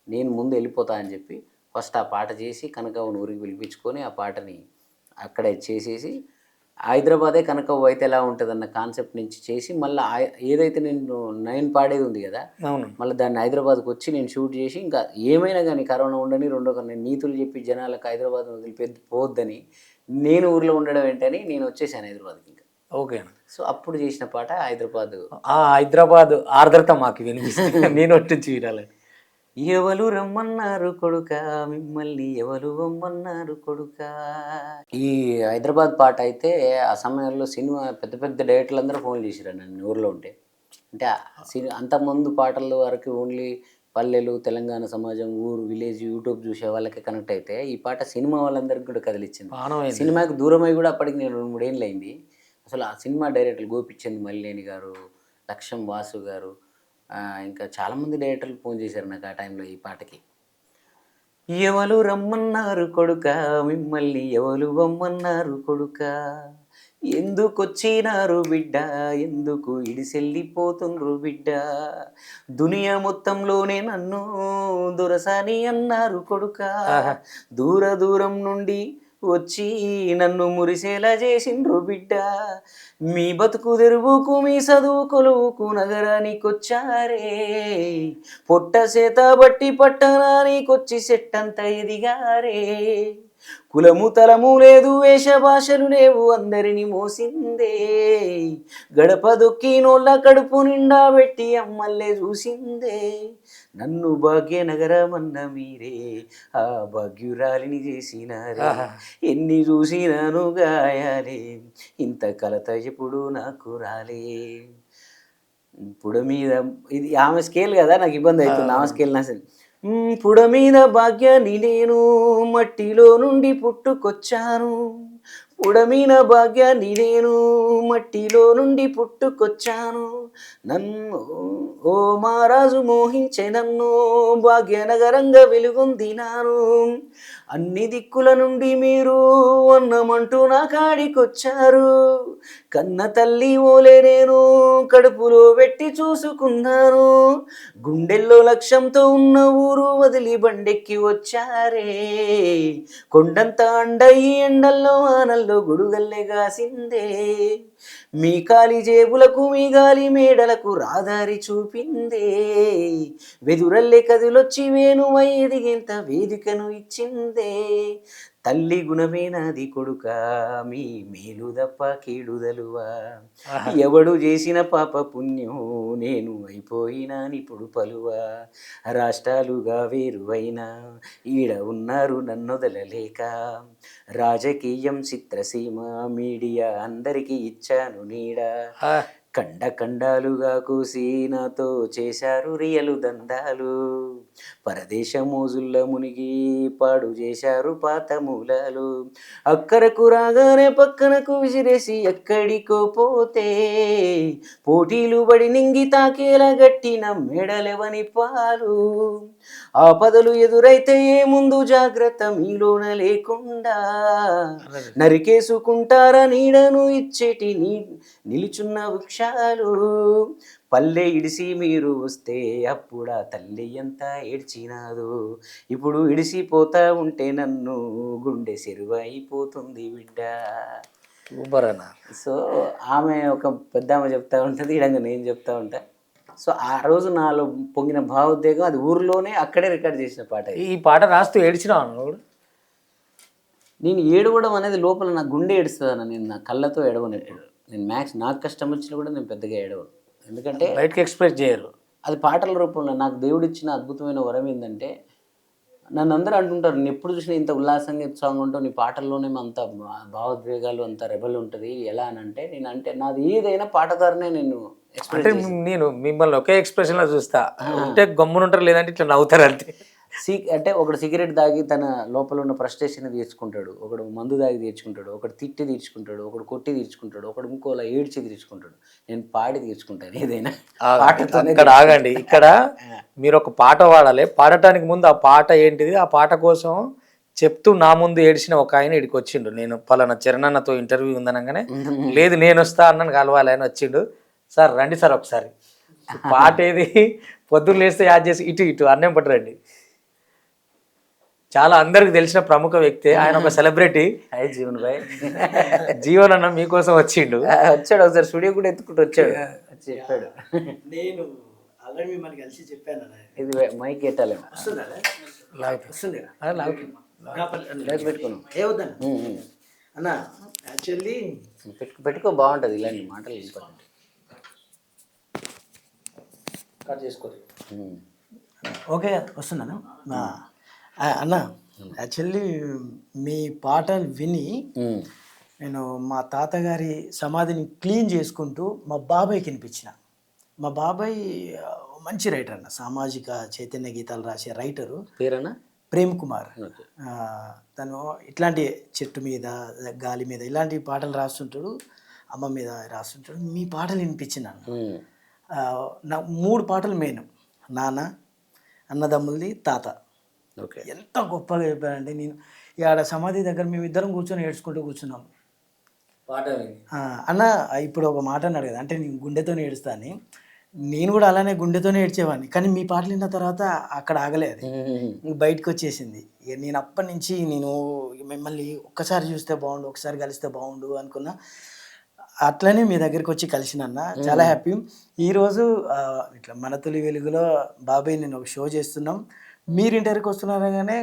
Speaker 2: నేను ముందు వెళ్ళిపోతా అని చెప్పి ఫస్ట్ ఆ పాట చేసి కనకవ్వను ఊరికి పిలిపించుకొని ఆ పాటని అక్కడే చేసేసి హైదరాబాదే కనకవ్వ అయితే ఎలా ఉంటుంది అన్న కాన్సెప్ట్ నుంచి చేసి మళ్ళీ ఏదైతే నేను పాడేది ఉంది కదా, మళ్ళీ దాన్ని హైదరాబాద్కి వచ్చి నేను షూట్ చేసి, ఇంకా ఏమైనా కానీ కరోనా ఉండని నేను నీతులు చెప్పి జనాలకు హైదరాబాద్ వదిలిపోవద్దని నేను ఊర్లో ఉండడం ఏంటని నేను వచ్చేసాను హైదరాబాద్కి ఇంకా.
Speaker 1: ఓకే.
Speaker 2: సో అప్పుడు చేసిన పాట
Speaker 1: హైదరాబాద్ ఆర్ద్రత మాకు వినిపిస్తుంది, నేను వచ్చి వినాలి.
Speaker 2: ఎవరు రమ్మన్నారు కొడుక, మిమ్మల్ని ఎవరు రమ్మన్నారు కొడుక. ఈ హైదరాబాద్ పాట అయితే ఆ సమయంలో సినిమా పెద్ద పెద్ద డైరెక్టర్లు అందరూ ఫోన్ చేసిరా నన్ను ఊర్లో ఉంటే. అంటే అంతకుముందు పాటల వరకు ఓన్లీ పల్లెలు, తెలంగాణ సమాజం, ఊరు, విలేజ్, యూట్యూబ్ చూసే వాళ్ళకి కనెక్ట్ అయితే ఈ పాట సినిమా వాళ్ళందరికీ కూడా కదిలిచ్చింది. సినిమాకి దూరమై కూడా అప్పటికి నేను 2-3 ఏళ్ళు అయింది. అసలు ఆ సినిమా డైరెక్టర్లు గోపిచంద్ మల్లేని గారు, లక్ష్యం వాసు గారు, ఇంకా చాలామంది డైరెక్టర్లు ఫోన్ చేశారు నాకు ఆ టైంలో ఈ పాటకి. ఎవరు రమ్మన్నారు కొడుక, మిమ్మల్ని ఎవరు రమ్మన్నారు కొడుక, ఎందుకొచ్చినారు బిడ్డ, ఎందుకు ఇడిసెళ్ళిపోతుండ్రు బిడ్డ, దునియా మొత్తంలోనే నన్ను దొరసాని అన్నారు కొడుక, దూరం నుండి వచ్చి నన్ను మురిసేలా చేసిండ్రు బిడ్డ, మీ బతుకు తెరువుకు మీ చదువు కొలువుకు నగరానికి వచ్చారే, పొట్ట చేత బట్టి పట్టణానికొచ్చి సెట్టంత ఎదిగారే, కులము తలము లేదు, వేష భాషలు లేవు, అందరిని మోసిందే, గడప దొక్కినోళ్ళ కడుపు నిండా పెట్టి అమ్మల్లే చూసిందే, నన్ను భాగ్యనగరమన్న మీరే ఆ భాగ్యురాలిని చేసినారే, ఎన్ని చూసినాను గాయాలే, ఇంత కలత ఎప్పుడు నాకు రాలే. పుడ మీద ఇది ఆమె స్కేల్ కదా, నాకు ఇబ్బంది అవుతుంది ఆమె స్కేల్ అసలు. పుడ మీద భాగ్యాన్ని నేను మట్టిలో నుండి పుట్టుకొచ్చాను, పుడమిన భాగ్యాన్ని నేను మట్టిలో నుండి పుట్టుకొచ్చాను, నన్ను ఓ మహారాజు మోహించే నన్ను భాగ్యనగరంగా వెలుగొందినాను, అన్ని దిక్కుల నుండి మీరు అన్నమంటూ నా కాడికొచ్చారు, కన్న తల్లి ఓలే నేను కడుపులో పెట్టి చూసుకున్నాను, గుండెల్లో లక్ష్యంతో ఉన్న ఊరు వదిలి బండెక్కి వచ్చారే, కొండంత అండ ఈ ఎండల్లో ఆనల్లో గుడుగల్లె గాసిందే, మీ కాలి జేబులకు మీ గాలి మేడలకు రాదారి చూపిందే, వెదురల్లే కదిలొచ్చి వేణువై ఎదిగేంత వేదికను ఇచ్చిందే, తల్లి గుణమే నాది కొడుక మీ మేలు దప్ప కీడుదలువా, ఎవడు చేసిన పాప పుణ్యం నేను అయిపోయినా నిపుడు పలువా, రాష్ట్రాలుగా వేరువైనా ఈడ ఉన్నారు నన్నొదలలేక, రాజకీయం చిత్రసీమ మీడియా అందరికీ ఇచ్చాను నీడ, కండ కండాలుగా కూసి నాతో చేశారు రియలు దందాలు, పరదేశ మోజుల్ల మునిగి పాడు చేశారు పాత మూలాలు, అక్కరకు రాగానే పక్కనకు విసిరేసి ఎక్కడికో పోతే, పోటీలు పడి నింగి తాకేలా గట్టిన మెడలెవని పాలు, ఆపదలు ఎదురైతే ఏ ముందు జాగ్రత్త మీలోన లేకుండా, నరికేసుకుంటారా నీడను ఇచ్చేటి నిలుచున్న వృక్షాలు, పల్లె ఇడిసి మీరు వస్తే అప్పుడా తల్లి ఎంత ఏడ్చినాదు, ఇప్పుడు ఇడిసిపోతా ఉంటే నన్ను గుండె సెరువైపోతుంది బిడ్డ.
Speaker 1: సూపర్ అన్న.
Speaker 2: సో ఆమె ఒక పెద్ద ఆమె చెప్తా ఉంటుంది, ఇడంగా నేను చెప్తా ఉంటా. సో ఆ రోజు నాలో పొంగిన భావోద్వేగం అది ఊర్లోనే అక్కడే రికార్డ్ చేసిన పాట.
Speaker 1: ఈ పాట రాస్తూ ఏడ్చినావు అన్న?
Speaker 2: నేను ఏడవడం అనేది లోపల నా గుండె ఏడుస్తుంది అన్న, నేను నా కళ్ళతో ఏడవనట్టు. నేను మ్యాక్స్ నాకు కష్టం వచ్చినా కూడా నేను పెద్దగా ఏడవను, ఎందుకంటే
Speaker 1: బయటకి ఎక్స్ప్రెస్ చేయరు.
Speaker 2: అది పాటల రూపంలో నాకు దేవుడు ఇచ్చిన అద్భుతమైన వరం ఏంటంటే, నన్ను అందరూ అంటుంటారు నేను ఎప్పుడు చూసినా ఇంత ఉల్లాసంగా సాంగ్ ఉంటావు, నీ పాటల్లోనే అంత భావోద్వేగాలు అంత రెబల్ ఉంటుంది ఎలా అని అంటే, నేను అంటే నాది ఏదైనా పాట ద్వారానే నేను ఎక్స్ప్రెస్
Speaker 1: అంటే నేను మిమ్మల్ని ఒకే ఎక్స్ప్రెషన్లో చూస్తా, ఉంటే గమ్మునుంటారు లేదంటే ఇట్లా నవ్వుతారు అంతే.
Speaker 2: అంటే ఒకడు సిగరెట్ తాగి తన లోపల ఉన్న ఫ్రస్ట్రేషన్ తీర్చుకుంటాడు, ఒకడు మందు తాగి తీర్చుకుంటాడు, ఒకడు తిట్టి తీర్చుకుంటాడు, ఒకడు కొట్టి తీర్చుకుంటాడు, ఒకడు ఇంకోలా ఏడ్చి తీర్చుకుంటాడు. నేను పాడి తీర్చుకుంటాను ఏదైనా.
Speaker 1: ఇక్కడ ఆగండి, ఇక్కడ మీరు ఒక పాట పాడాలి, పాడటానికి ముందు ఆ పాట ఏంటిది, ఆ పాట కోసం చెప్తూ నా ముందు ఏడిచిన ఒక ఆయన ఇడికి వచ్చిండు. నేను పలానా చరణన్నతో ఇంటర్వ్యూ ఉందనగానే లేదు నేను వస్తా అన్నను కలవాలి అని వచ్చిండు. సార్ రండి సార్ ఒకసారి, పాట ఏది పొద్దున్న లేస్తే యాడ్ చేసి ఇటు ఇటు అన్నం పట్టురండి. చాలా అందరికి తెలిసిన ప్రముఖ వ్యక్తి ఆయన, ఒక సెలబ్రిటీ.
Speaker 2: జీవన్ భాయ్,
Speaker 1: జీవన్ అన్న మీకోసం వచ్చిండు.
Speaker 2: వచ్చాడు ఒకసారి స్టూడియో కూడా ఎత్తుకుంటూ వచ్చాడు, చెప్పాడు.
Speaker 3: నేను ఆల్రెడీ మిమ్మల్ని కలిసి చెప్పాను అన్న.
Speaker 2: ఇది మైక్ ఎట్టాలేమో పెట్టుకున్నాం
Speaker 3: ఏవద్దన్న అన్న, యాక్చువల్లీ
Speaker 2: పెట్టుకో బాగుంటుంది, ఇలాంటి మాటలు ఇంపార్టెంట్.
Speaker 1: కట్ చేసుకోరు.
Speaker 3: ఓకే వస్తున్నాను అన్న. యాక్చువల్లీ మీ పాటలు విని నేను మా తాతగారి సమాధిని క్లీన్ చేసుకుంటూ మా బాబాయ్కి వినిపించిన. మా బాబాయ్ మంచి రైటర్ అన్న, సామాజిక చైతన్య గీతాలు రాసే రైటరు.
Speaker 2: పేరన్నా
Speaker 3: ప్రేమ్ కుమార్. తను ఇట్లాంటి చెట్టు మీద గాలి మీద ఇలాంటి పాటలు రాస్తుంటాడు, అమ్మ మీద రాస్తుంటాడు. మీ పాటలు వినిపించినాను. నా 3 పాటలు మెయిన్, నాన్న, అన్నదమ్ములది, తాత. ఎంత గొప్పగా చెప్పారంటే, నేను ఇక్కడ సమాధి దగ్గర మేమిద్దరం కూర్చొని ఏడ్చుకుంటూ కూర్చున్నాం. అన్న ఇప్పుడు ఒక మాట అన్నాడు కదా, అంటే నేను గుండెతోనే ఏడుస్తా అని. నేను కూడా అలానే గుండెతోనే ఏడ్చేవాడిని, కానీ మీ పాటలు విన్న తర్వాత అక్కడ ఆగలేదు, బయటకు వచ్చేసింది. నేను అప్పటి నుంచి నేను మిమ్మల్ని ఒక్కసారి చూస్తే బాగుండు, ఒకసారి కలిస్తే బాగుండు అనుకున్నా. అట్లనే మీ దగ్గరికి వచ్చి కలిసినన్న, చాలా హ్యాపీ. ఈరోజు ఇట్లా మన తొలి వెలుగులో బాబాయ్ నేను ఒక షో చేస్తున్నాం, మీరు ఇంటర్వ్యూకి వస్తున్నారగానే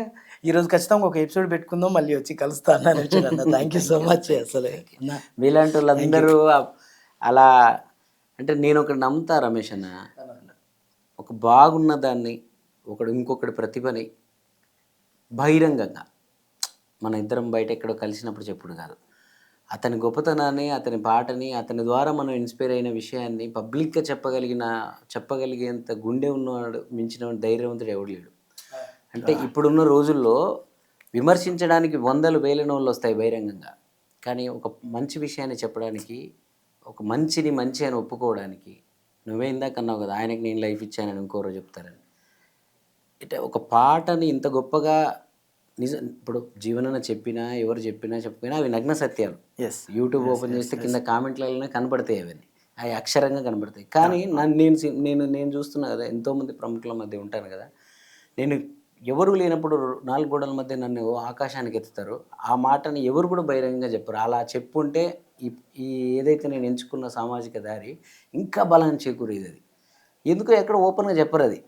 Speaker 3: ఈరోజు ఖచ్చితంగా ఒక ఎపిసోడ్ పెట్టుకుందాం, మళ్ళీ వచ్చి కలుస్తాను అని వచ్చాను. Thank you so much. అసలు
Speaker 2: మీలాంటి వాళ్ళందరూ అలా అంటే నేను ఒకటి నమ్ముతా రమేష్ అన్న, ఒక బాగున్న దాన్ని ఒకడు ఇంకొకటి ప్రతిభని బహిరంగంగా మన ఇద్దరం బయట ఎక్కడో కలిసినప్పుడు చెప్పుడు కాదు, అతని గొప్పతనాన్ని, అతని పాటని, అతని ద్వారా మనం ఇన్స్పైర్ అయిన విషయాన్ని పబ్లిక్గా చెప్పగలిగేంత గుండె ఉన్నవాడు, మించిన ధైర్యవంతుడు ఎవడు లేడు. అంటే ఇప్పుడున్న రోజుల్లో విమర్శించడానికి 100,000 వాళ్ళు వస్తాయి బహిరంగంగా, కానీ ఒక మంచి విషయాన్ని చెప్పడానికి, ఒక మంచిని మంచి అని ఒప్పుకోవడానికి, నువ్వే ఇందాక అన్నావు కదా ఆయనకి నేను లైఫ్ ఇచ్చానని ఇంకోరో చెప్తారని, అంటే ఒక పాటని ఇంత గొప్పగా నిజం. ఇప్పుడు జీవనన్న చెప్పినా ఎవరు చెప్పినా అవి నగ్న సత్యాలు.
Speaker 3: ఎస్.
Speaker 2: యూట్యూబ్ ఓపెన్ చేస్తే కింద కామెంట్లలోనే కనపడతాయి అవన్నీ. అవి అక్షరంగా కనబడతాయి. కానీ నేను చూస్తున్నా కదా, ఎంతోమంది ప్రముఖుల మధ్య ఉంటాను కదా, నేను ఎవరు లేనప్పుడు 4 గోడల మధ్య నన్ను ఆకాశానికి ఎత్తుతారు. ఆ మాటని ఎవరు కూడా బహిరంగంగా చెప్పరు. అలా చెప్పుంటే ఈ ఈ ఏదైతే నేను ఎంచుకున్న సామాజిక దారి ఇంకా బలాన్ని చేకూరేది. అది ఎందుకో ఎక్కడ ఓపెన్గా చెప్పరు. అది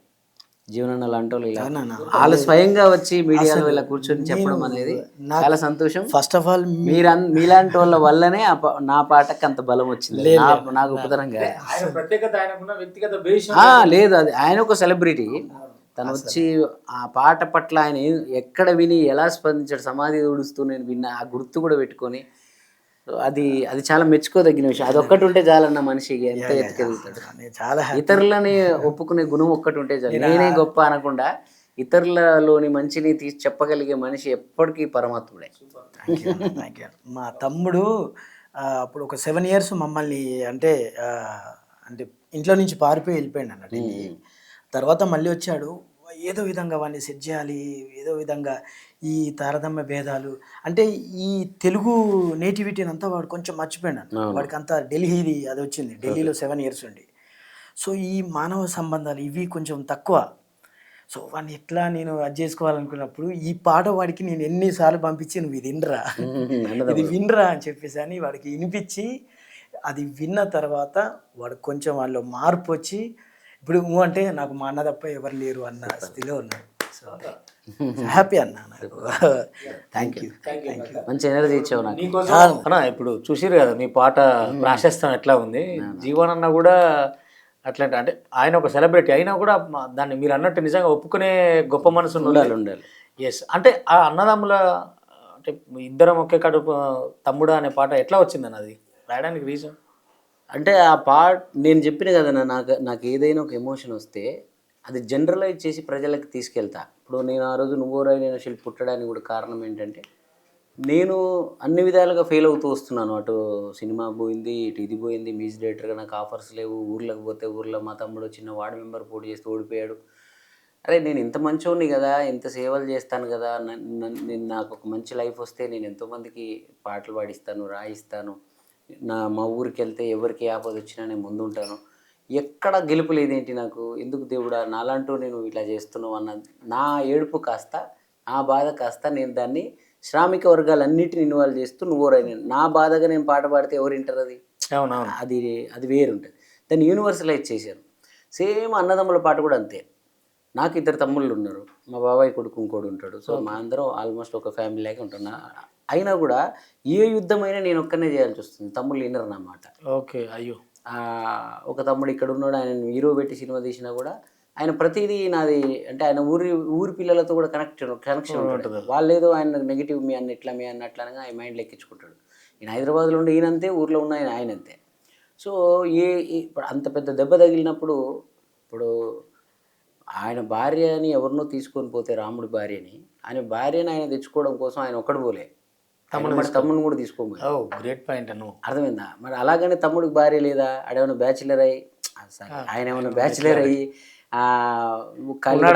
Speaker 2: జీవనన్న లాంటి వాళ్ళు ఇలా వాళ్ళు స్వయంగా వచ్చి మీడియాలో ఇలా కూర్చొని చెప్పడం అనేది చాలా సంతోషం.
Speaker 3: ఫస్ట్ ఆఫ్ ఆల్
Speaker 2: మీలాంటి వాళ్ళ వల్లనే నా పాటకి అంత బలం వచ్చింది. నాకు ఉపదరంగా
Speaker 1: ప్రత్యేకత ఆయనకున్న వ్యక్తిగత భేషం
Speaker 2: లేదు. అది ఆయన ఒక సెలబ్రిటీ. తను వచ్చి ఆ పాట పట్ల ఆయన ఎక్కడ విని ఎలా స్పందించాడు, సమాధి ఊడుస్తూ నేను విన్నా, ఆ గుర్తు కూడా పెట్టుకొని, అది అది చాలా మెచ్చుకోదగిన విషయం. అది ఒక్కటి ఉంటే చాలన్న మనిషికి ఎంత ఎత్తుకెళ్తాడు.
Speaker 3: చాలా
Speaker 2: ఇతరులని ఒప్పుకునే గుణం ఒక్కటి ఉంటే చాలు. నేనే గొప్ప అనకుండా ఇతరులలోని మంచిని తీసి చెప్పగలిగే మనిషి ఎప్పటికీ పరమాత్ముడే.
Speaker 3: Thank you. మా తమ్ముడు అప్పుడు ఒక 7 years మమ్మల్ని అంటే ఇంట్లో నుంచి పారిపోయి వెళ్ళిపోయాడు అన్నట్టు. తర్వాత మళ్ళీ వచ్చాడు. ఏదో విధంగా వాడిని సెట్ చేయాలి, ఏదో విధంగా ఈ తారతమ్య భేదాలు అంటే ఈ తెలుగు నేటివిటీని అంతా వాడు కొంచెం మర్చిపోయాడు. వాడికి అంతా ఢిల్లీది అది వచ్చింది, ఢిల్లీలో 7 years ఉండి. సో ఈ మానవ సంబంధాలు ఇవి కొంచెం తక్కువ. సో వాడిని ఎట్లా నేను అది చేసుకోవాలనుకున్నప్పుడు ఈ పాట వాడికి నేను ఎన్నిసార్లు పంపించి నువ్వు ఇది వినరా అని చెప్పేసి అని వాడికి వినిపించి, అది విన్న తర్వాత వాడు కొంచెం వాళ్ళు మార్పు వచ్చి ఇప్పుడు అంటే నాకు మా అన్న తప్ప ఎవరు లేరు అన్న స్థితిలో ఉన్నాడు. సో హ్యాపీ అన్న. Thank you.
Speaker 2: మంచి ఎనర్జీ ఇచ్చావు నాకు.
Speaker 1: అన్న ఇప్పుడు చూసిరు కదా మీ పాట ప్రాశస్తం ఎట్లా ఉంది. జీవనన్న కూడా అట్లాంటి అంటే ఆయన ఒక సెలబ్రిటీ అయినా కూడా దాన్ని మీరు అన్నట్టు నిజంగా ఒప్పుకునే గొప్ప మనసు
Speaker 2: ఉండాలి.
Speaker 1: ఎస్. అంటే ఆ అన్నదమ్ముల అంటే ఇద్దరం ఒకే కడుపు తమ్ముడా అనే పాట ఎట్లా వచ్చిందన్న అది రాయడానికి రీజన్?
Speaker 2: అంటే ఆ పార్ట్ నేను చెప్పిన కదా, నాకు ఏదైనా ఒక ఎమోషన్ వస్తే అది జనరలైజ్ చేసి ప్రజలకు తీసుకెళ్తా. ఇప్పుడు నేను ఆ రోజు నువ్వోరాయి నేను శిల్పి పుట్టడానికి కూడా కారణం ఏంటంటే, నేను అన్ని విధాలుగా ఫెయిల్ అవుతూ వస్తున్నాను. అటు సినిమా పోయింది, ఇటు ఇది పోయింది, మ్యూజిక్ డైరెక్టర్గా నాకు ఆఫర్స్ లేవు, ఊర్లోకి పోతే ఊర్లో మా తమ్ముడు చిన్న వార్డు మెంబర్ పోటీ చేస్తూ ఓడిపోయాడు. అరే నేను ఇంత మంచోడిని కదా, ఇంత సేవలు చేస్తాను కదా, నాకు ఒక మంచి లైఫ్ వస్తే నేను ఎంతోమందికి పాటలు పాడిస్తాను, రాయిస్తాను, మా ఊరికి వెళ్తే ఎవరికి ఆపద వచ్చినా నేను ముందుంటాను, ఎక్కడ గెలుపు లేదేంటి నాకు, ఎందుకు దేవుడా నాలాంటూ నేను ఇట్లా చేస్తున్నావు అన్న నా ఏడుపు కాస్త, నా బాధ కాస్త నేను దాన్ని శ్రామిక వర్గాలన్నిటిని ఇన్వాల్వ్ చేస్తూ నువ్వోరాయి నా బాధగా నేను పాట పాడితే ఎవరు వింటారు? అది వేరు ఉంటుంది. దాన్ని యూనివర్సలైజ్ చేశాను. సేమ్ అన్నదమ్ముల పాట కూడా అంతే. నాకు 2 తమ్ముళ్ళు ఉన్నారు, మా బాబాయ్ కొడుకు ఇంకోడు ఉంటాడు. సో మా అందరం ఆల్మోస్ట్ ఒక ఫ్యామిలీ లాగా ఉంటున్నా. అయినా కూడా ఏ యుద్ధమైనా నేను ఒక్కనే చేయాల్సి వస్తుంది, తమ్ముళ్ళు వినరు నా మాట.
Speaker 1: ఓకే. అయ్యో.
Speaker 2: ఒక తమ్ముడు ఇక్కడ ఉన్నాడు, ఆయన హీరో పెట్టి సినిమా తీసినా కూడా ఆయన ప్రతిదీ నాది అంటే ఆయన ఊరి పిల్లలతో కూడా కనెక్షన్ ఉంటుంది. వాళ్ళు ఏదో ఆయన నెగిటివ్ మీ అన్న ఇట్లా మీ అన్న అట్లా అనగా ఆయన మైండ్లో ఎక్కించుకుంటాడు. నేను హైదరాబాద్లో ఉండి ఈయనంతే, ఊర్లో ఉన్న ఆయన అంతే. సో ఇప్పుడు అంత పెద్ద దెబ్బ తగిలినప్పుడు, ఇప్పుడు ఆయన భార్యని ఎవరినో తీసుకొని పోతే, రాముడి భార్యని, ఆయన భార్యని ఆయన తెచ్చుకోవడం కోసం ఆయన ఒక్కడు పోలే, తమ్ముడిని కూడా తీసుకోమని.
Speaker 1: గ్రేట్ పాయింట్ అను.
Speaker 2: అర్థమైందా? మరి అలాగనే తమ్ముడికి భార్య లేదా? ఆడేమన్నా బ్యాచిలర్ అయ్యి ఆయన ఏమన్నా బ్యాచిలర్ అయ్యి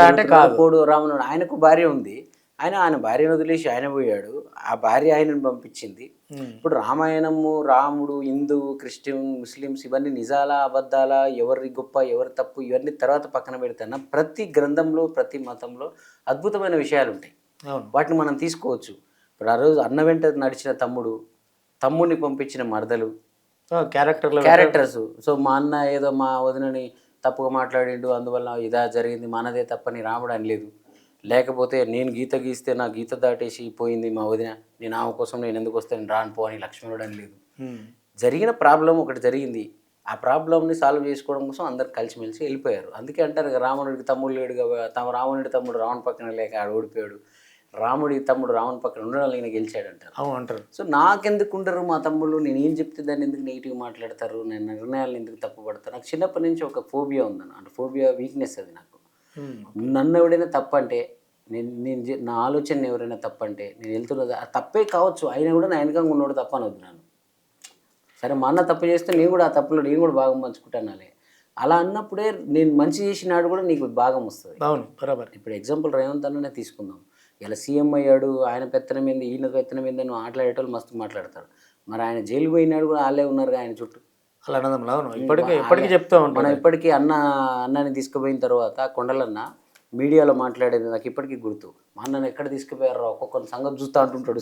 Speaker 2: అంటే కోడు రాముడు ఆయనకు భార్య ఉంది, ఆయన భార్యను వదిలేసి ఆయన పోయాడు, ఆ భార్య ఆయనను పంపించింది. ఇప్పుడు రామాయణము, రాముడు, హిందూ, క్రిస్టియన్, ముస్లిమ్స్ ఇవన్నీ నిజాలా అబద్ధాలా, ఎవరి గొప్ప ఎవరి తప్పు ఇవన్నీ తర్వాత పక్కన పెడతాను. ప్రతి గ్రంథంలో ప్రతి మతంలో అద్భుతమైన విషయాలు ఉంటాయి, వాటిని మనం తీసుకోవచ్చు. ఇప్పుడు ఆ రోజు అన్న వెంట నడిచిన తమ్ముడిని పంపించిన మరదలు క్యారెక్టర్స్. సో మా అన్న ఏదో మా వదినని తప్పుగా మాట్లాడిండు, అందువల్ల ఇదా జరిగింది, మనదే తప్పని రాముడు అనలేదు. లేకపోతే నేను గీత గీస్తే నా గీత దాటేసి పోయింది మా వదిన, నేను ఆమె కోసం నేను ఎందుకు వస్తాను రాను పో అని లక్ష్మణుడు అని లేదు. జరిగిన ప్రాబ్లం ఒకటి జరిగింది, ఆ ప్రాబ్లంని సాల్వ్ చేసుకోవడం కోసం అందరు కలిసిమెలిసి వెళ్ళిపోయారు. అందుకే అంటారు రావణుడికి తమ్ముడు లేడు, రావణుడి తమ్ముడు రావణ పక్కన లేక ఆడు ఓడిపోయాడు, రాముడి తమ్ముడు రావణ పక్కన ఉండడం ఈయన గెలిచాడు అంటారు. సో నాకెందుకు ఉండరు మా తమ్ముళ్ళు, నేను ఏం చెప్తే దాన్ని ఎందుకు నెగిటివ్ మాట్లాడతారు, నేను నిర్ణయాలను ఎందుకు తప్పుపడతారు? నాకు చిన్నప్పటి నుంచి ఒక ఫోబియా ఉందన్న, అంటే ఫోబియా వీక్నెస్ అది నాకు. నన్ను ఎవడైనా తప్పంటే, నేను నా ఆలోచన ఎవరైనా తప్పంటే నేను వెళ్తున్నది తప్పే కావచ్చు, అయినా కూడా నా వెనకంగా ఉన్నోడు తప్ప అనొద్దు నన్ను. సరే మా అన్న తప్పు చేస్తే నేను కూడా ఆ తప్పులో నేను కూడా భాగం పంచుకుంటాను. అలా అన్నప్పుడే నేను మంచి చేసినాడు కూడా నీకు భాగం వస్తుంది.
Speaker 1: అవును, బరాబర్.
Speaker 2: ఇప్పుడు ఎగ్జాంపుల్ రేవంత్ అన్ననే తీసుకుందాం. ఇలా సీఎం అయ్యాడు, ఆయన పెత్తనం ఏంది, ఈయన పెత్తనం ఏంది అని మాట్లాడేటోళ్ళు మస్తు మాట్లాడతారు. మరి ఆయన జైలు పోయినాడు కూడా వాళ్ళే ఉన్నారు ఆయన చుట్టూ.
Speaker 1: అలా అన్నదమ్ములు అవును ఇప్పటికీ చెప్తూ ఉంటాం.
Speaker 2: మనం ఇప్పటికీ అన్నని తీసుకుపోయిన తర్వాత కొండలన్న మీడియాలో మాట్లాడేది నాకు ఇప్పటికీ గుర్తు. మా అన్నని ఎక్కడ తీసుకుపోయారో ఒక్కొక్క సంగతి చూస్తూ అంటుంటాడు.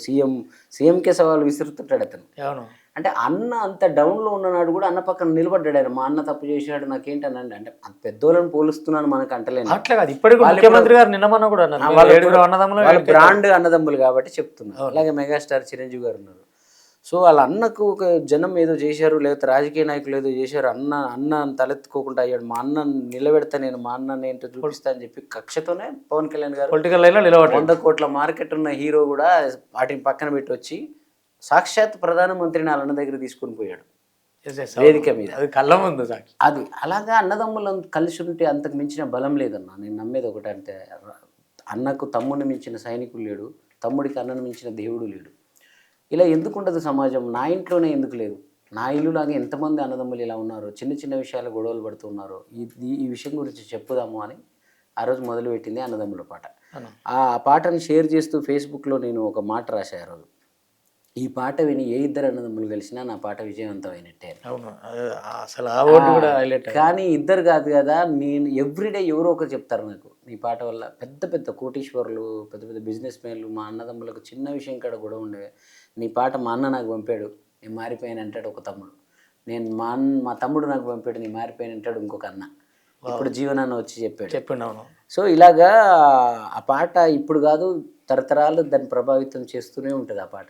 Speaker 2: సీఎంకే సవాలు విసురుతుంటాడు అతను.
Speaker 1: అవును
Speaker 2: అంటే అన్న అంత డౌన్లో ఉన్ననాడు కూడా అన్న పక్కన నిలబడ్డాడు ఆయన. మా అన్న తప్పు చేసినాడు నాకేంటి అనండి అంటే అంత పెద్దోళ్ళని పోలుస్తున్నాను మనకు అంటలేను.
Speaker 1: అట్లా కాదు, ఇప్పటికీ ముఖ్యమంత్రి గారు నిన్నమన్నా కూడా అన్నారు
Speaker 2: వాళ్ళ బ్రాండ్ అన్నదమ్ములు కాబట్టి చెప్తున్నారు. అలాగే మెగాస్టార్ చిరంజీవి గారు ఉన్నారు. సో వాళ్ళ అన్నకు ఒక జనం ఏదో చేశారు, లేకపోతే రాజకీయ నాయకులు ఏదో చేశారు, అన్న తలెత్తుకోకుండా అయ్యాడు, మా అన్న నిలబెడతా, నేను మా అన్న ఏంటో చూపిస్తా అని చెప్పి కక్షతోనే పవన్ కళ్యాణ్ గారు
Speaker 1: పొలిటికల్ లైన్ లో నిలబడి
Speaker 2: 100 కోట్ల మార్కెట్ ఉన్న హీరో కూడా వాటిని పక్కన పెట్టి వచ్చి సాక్షాత్ ప్రధానమంత్రిని వాళ్ళ అన్న దగ్గర తీసుకుని పోయాడు వేదిక మీద.
Speaker 1: అది కళ్ళ ముందు
Speaker 2: అది అలాగా అన్నదమ్ములు కలిసి ఉంటే అంతకు మించిన బలం లేదన్నా. నేను నమ్మేది ఒకటంటే అన్నకు తమ్ముడిని మించిన సైనికులు లేడు, తమ్ముడికి అన్నను మించిన దేవుడు లేడు. ఇలా ఎందుకు ఉండదు సమాజం? నా ఇంట్లోనే ఎందుకు లేదు? నా ఇల్లులాగా ఎంతమంది అన్నదమ్ములు ఇలా ఉన్నారు, చిన్న చిన్న విషయాలు గొడవలు పడుతున్నారు. ఈ విషయం గురించి చెప్పుదాము అని ఆ రోజు మొదలుపెట్టింది అన్నదమ్ముల పాట. ఆ పాటను షేర్ చేస్తూ ఫేస్బుక్లో నేను ఒక మాట రాశాను. ఆ రోజు ఈ పాట విని ఏ ఇద్దరు అన్నదమ్ములు కలిసినా నా పాట విజయవంతమైనట్టే. కానీ ఇద్దరు కాదు కదా, నేను ఎవ్రీడే ఎవరో ఒకరు చెప్తారు నాకు నీ పాట వల్ల పెద్ద పెద్ద కోటీశ్వరులు, పెద్ద పెద్ద బిజినెస్ మ్యాన్లు, మా అన్నదమ్ములకు చిన్న విషయం కాడ గొడవ ఉండే నీ పాట మా అన్న నాకు పంపాడు నేను మారిపోయాను అంటాడు ఒక తమ్ముడు. నేను మా తమ్ముడు నాకు పంపాడు నీ మారిపోయాను అంటాడు ఇంకొక అన్న. ఇప్పుడు జీవనాన్ని వచ్చి చెప్పాడు. సో ఇలాగా ఆ పాట ఇప్పుడు కాదు తరతరాలు దాన్ని ప్రభావితం చేస్తూనే ఉంటుంది ఆ పాట.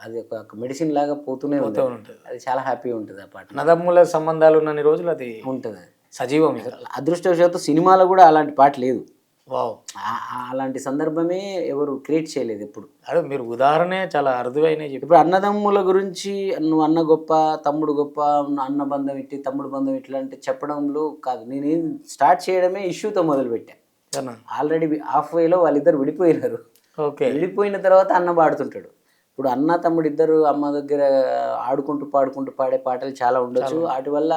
Speaker 2: అది ఒక మెడిసిన్ లాగా పోతూనే ఉంటుంది. అది చాలా హ్యాపీగా ఉంటుంది ఆ పాట.
Speaker 1: అన్నదమ్ముల సంబంధాలు ఉన్న రోజులు అది
Speaker 2: ఉంటుంది
Speaker 1: సజీవం.
Speaker 2: అదృష్టవశాత్తు సినిమాలో కూడా అలాంటి పాట లేదు.
Speaker 1: వావ్,
Speaker 2: అలాంటి సందర్భమే ఎవరు క్రియేట్ చేయలేదు ఎప్పుడు.
Speaker 1: అదే మీరు ఉదాహరణే చాలా అరుదువైన.
Speaker 2: ఇప్పుడు అన్నదమ్ముల గురించి నువ్వు అన్న గొప్ప తమ్ముడు గొప్ప, అన్న బంధం ఇట్టి తమ్ముడు బంధం ఇట్లా అంటే చెప్పడంలో కాదు. నేనేం స్టార్ట్ చేయడమే ఇష్యూతో మొదలుపెట్టా. ఆల్రెడీ హాఫ్ వేలో వాళ్ళిద్దరు విడిపోయినారు. విడిపోయిన తర్వాత అన్న పాడుతుంటాడు. ఇప్పుడు అన్న తమ్ముడు ఇద్దరు అమ్మ దగ్గర ఆడుకుంటూ పాడుకుంటూ పాడే పాటలు చాలా ఉండొచ్చు. వాటి వల్ల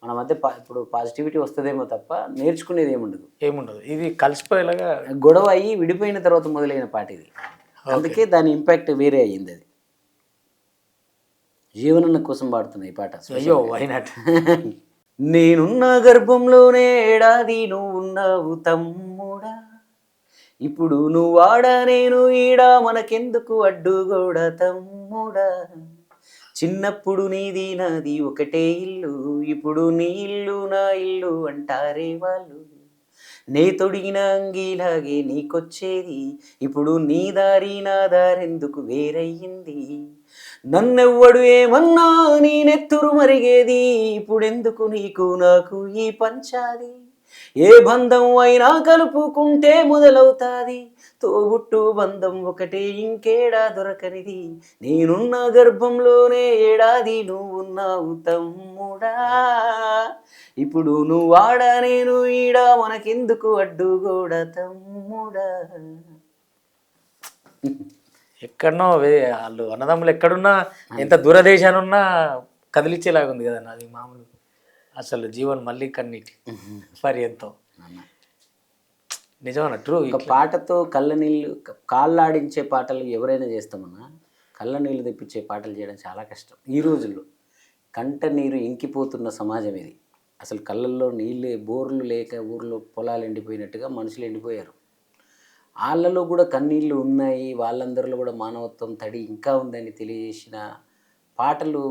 Speaker 2: మన మధ్య ఇప్పుడు పాజిటివిటీ వస్తుందేమో తప్ప నేర్చుకునేది ఏముండదు.
Speaker 1: ఇది కలిసిపోయేలాగా
Speaker 2: గొడవ అయ్యి విడిపోయిన తర్వాత మొదలైన పాట ఇది. అందుకే దాని ఇంపాక్ట్ వేరే అయ్యింది. అది జీవనన్న కోసం పాడుతున్నా ఈ పాట.
Speaker 1: అయ్యో వైనాట్.
Speaker 2: నేనున్న గర్భంలోనే ఏడాది నువ్వున్నావు తమ్ముడా, ఇప్పుడు నువ్వాడా నేను ఈడా మనకెందుకు అడ్డుగోడ తమ్ముడా, చిన్నప్పుడు నీది నాది ఒకటే ఇల్లు, ఇప్పుడు నీ ఇల్లు నా ఇల్లు అంటారే వాళ్ళు, నే తొడిగిన అంగీలాగే నీకొచ్చేది, ఇప్పుడు నీ దారి నా దారెందుకు వేరయ్యింది, నన్నెవ్వడు ఏమన్నా నీ నెత్తురు మరిగేది, ఇప్పుడెందుకు నీకు నాకు ఈ పంచాది, ఏ బంధం అయినా కలుపుకుంటే మొదలవుతాది, తోబుట్టు బంధం ఒకటే ఇంకేడా దొరకనిది, నేనున్న గర్భంలోనే ఏడాది నువ్వున్నావు తమ్ముడా, ఇప్పుడు నువ్వాడా నేను ఈడా మనకెందుకు అడ్డుగోడ తమ్ముడా.
Speaker 1: ఎక్కడనో వాళ్ళు అన్నదమ్ములు ఎక్కడున్నా ఎంత దూరదేశానున్నా కదిలిచ్చేలాగా ఉంది కదా అది మామూలు. అసలు జీవన్ మళ్ళీ కన్నీటి పర్యంతం నిజమన్నా ట్రూ.
Speaker 2: ఒక పాటతో కళ్ళ నీళ్ళు కాళ్ళాడించే పాటలు ఎవరైనా చేస్తామన్నా, కళ్ళ నీళ్ళు తెప్పించే పాటలు చేయడం చాలా కష్టం ఈ రోజుల్లో. కంట నీరు ఇంకిపోతున్న సమాజం ఇది. అసలు కళ్ళల్లో నీళ్ళే బోర్లు లేక ఊర్లో పొలాలు ఎండిపోయినట్టుగా మనుషులు ఎండిపోయారు. వాళ్ళలో కూడా కన్నీళ్ళు ఉన్నాయి, వాళ్ళందరిలో కూడా మానవత్వం తడి ఇంకా ఉందని తెలియజేసిన పాటలు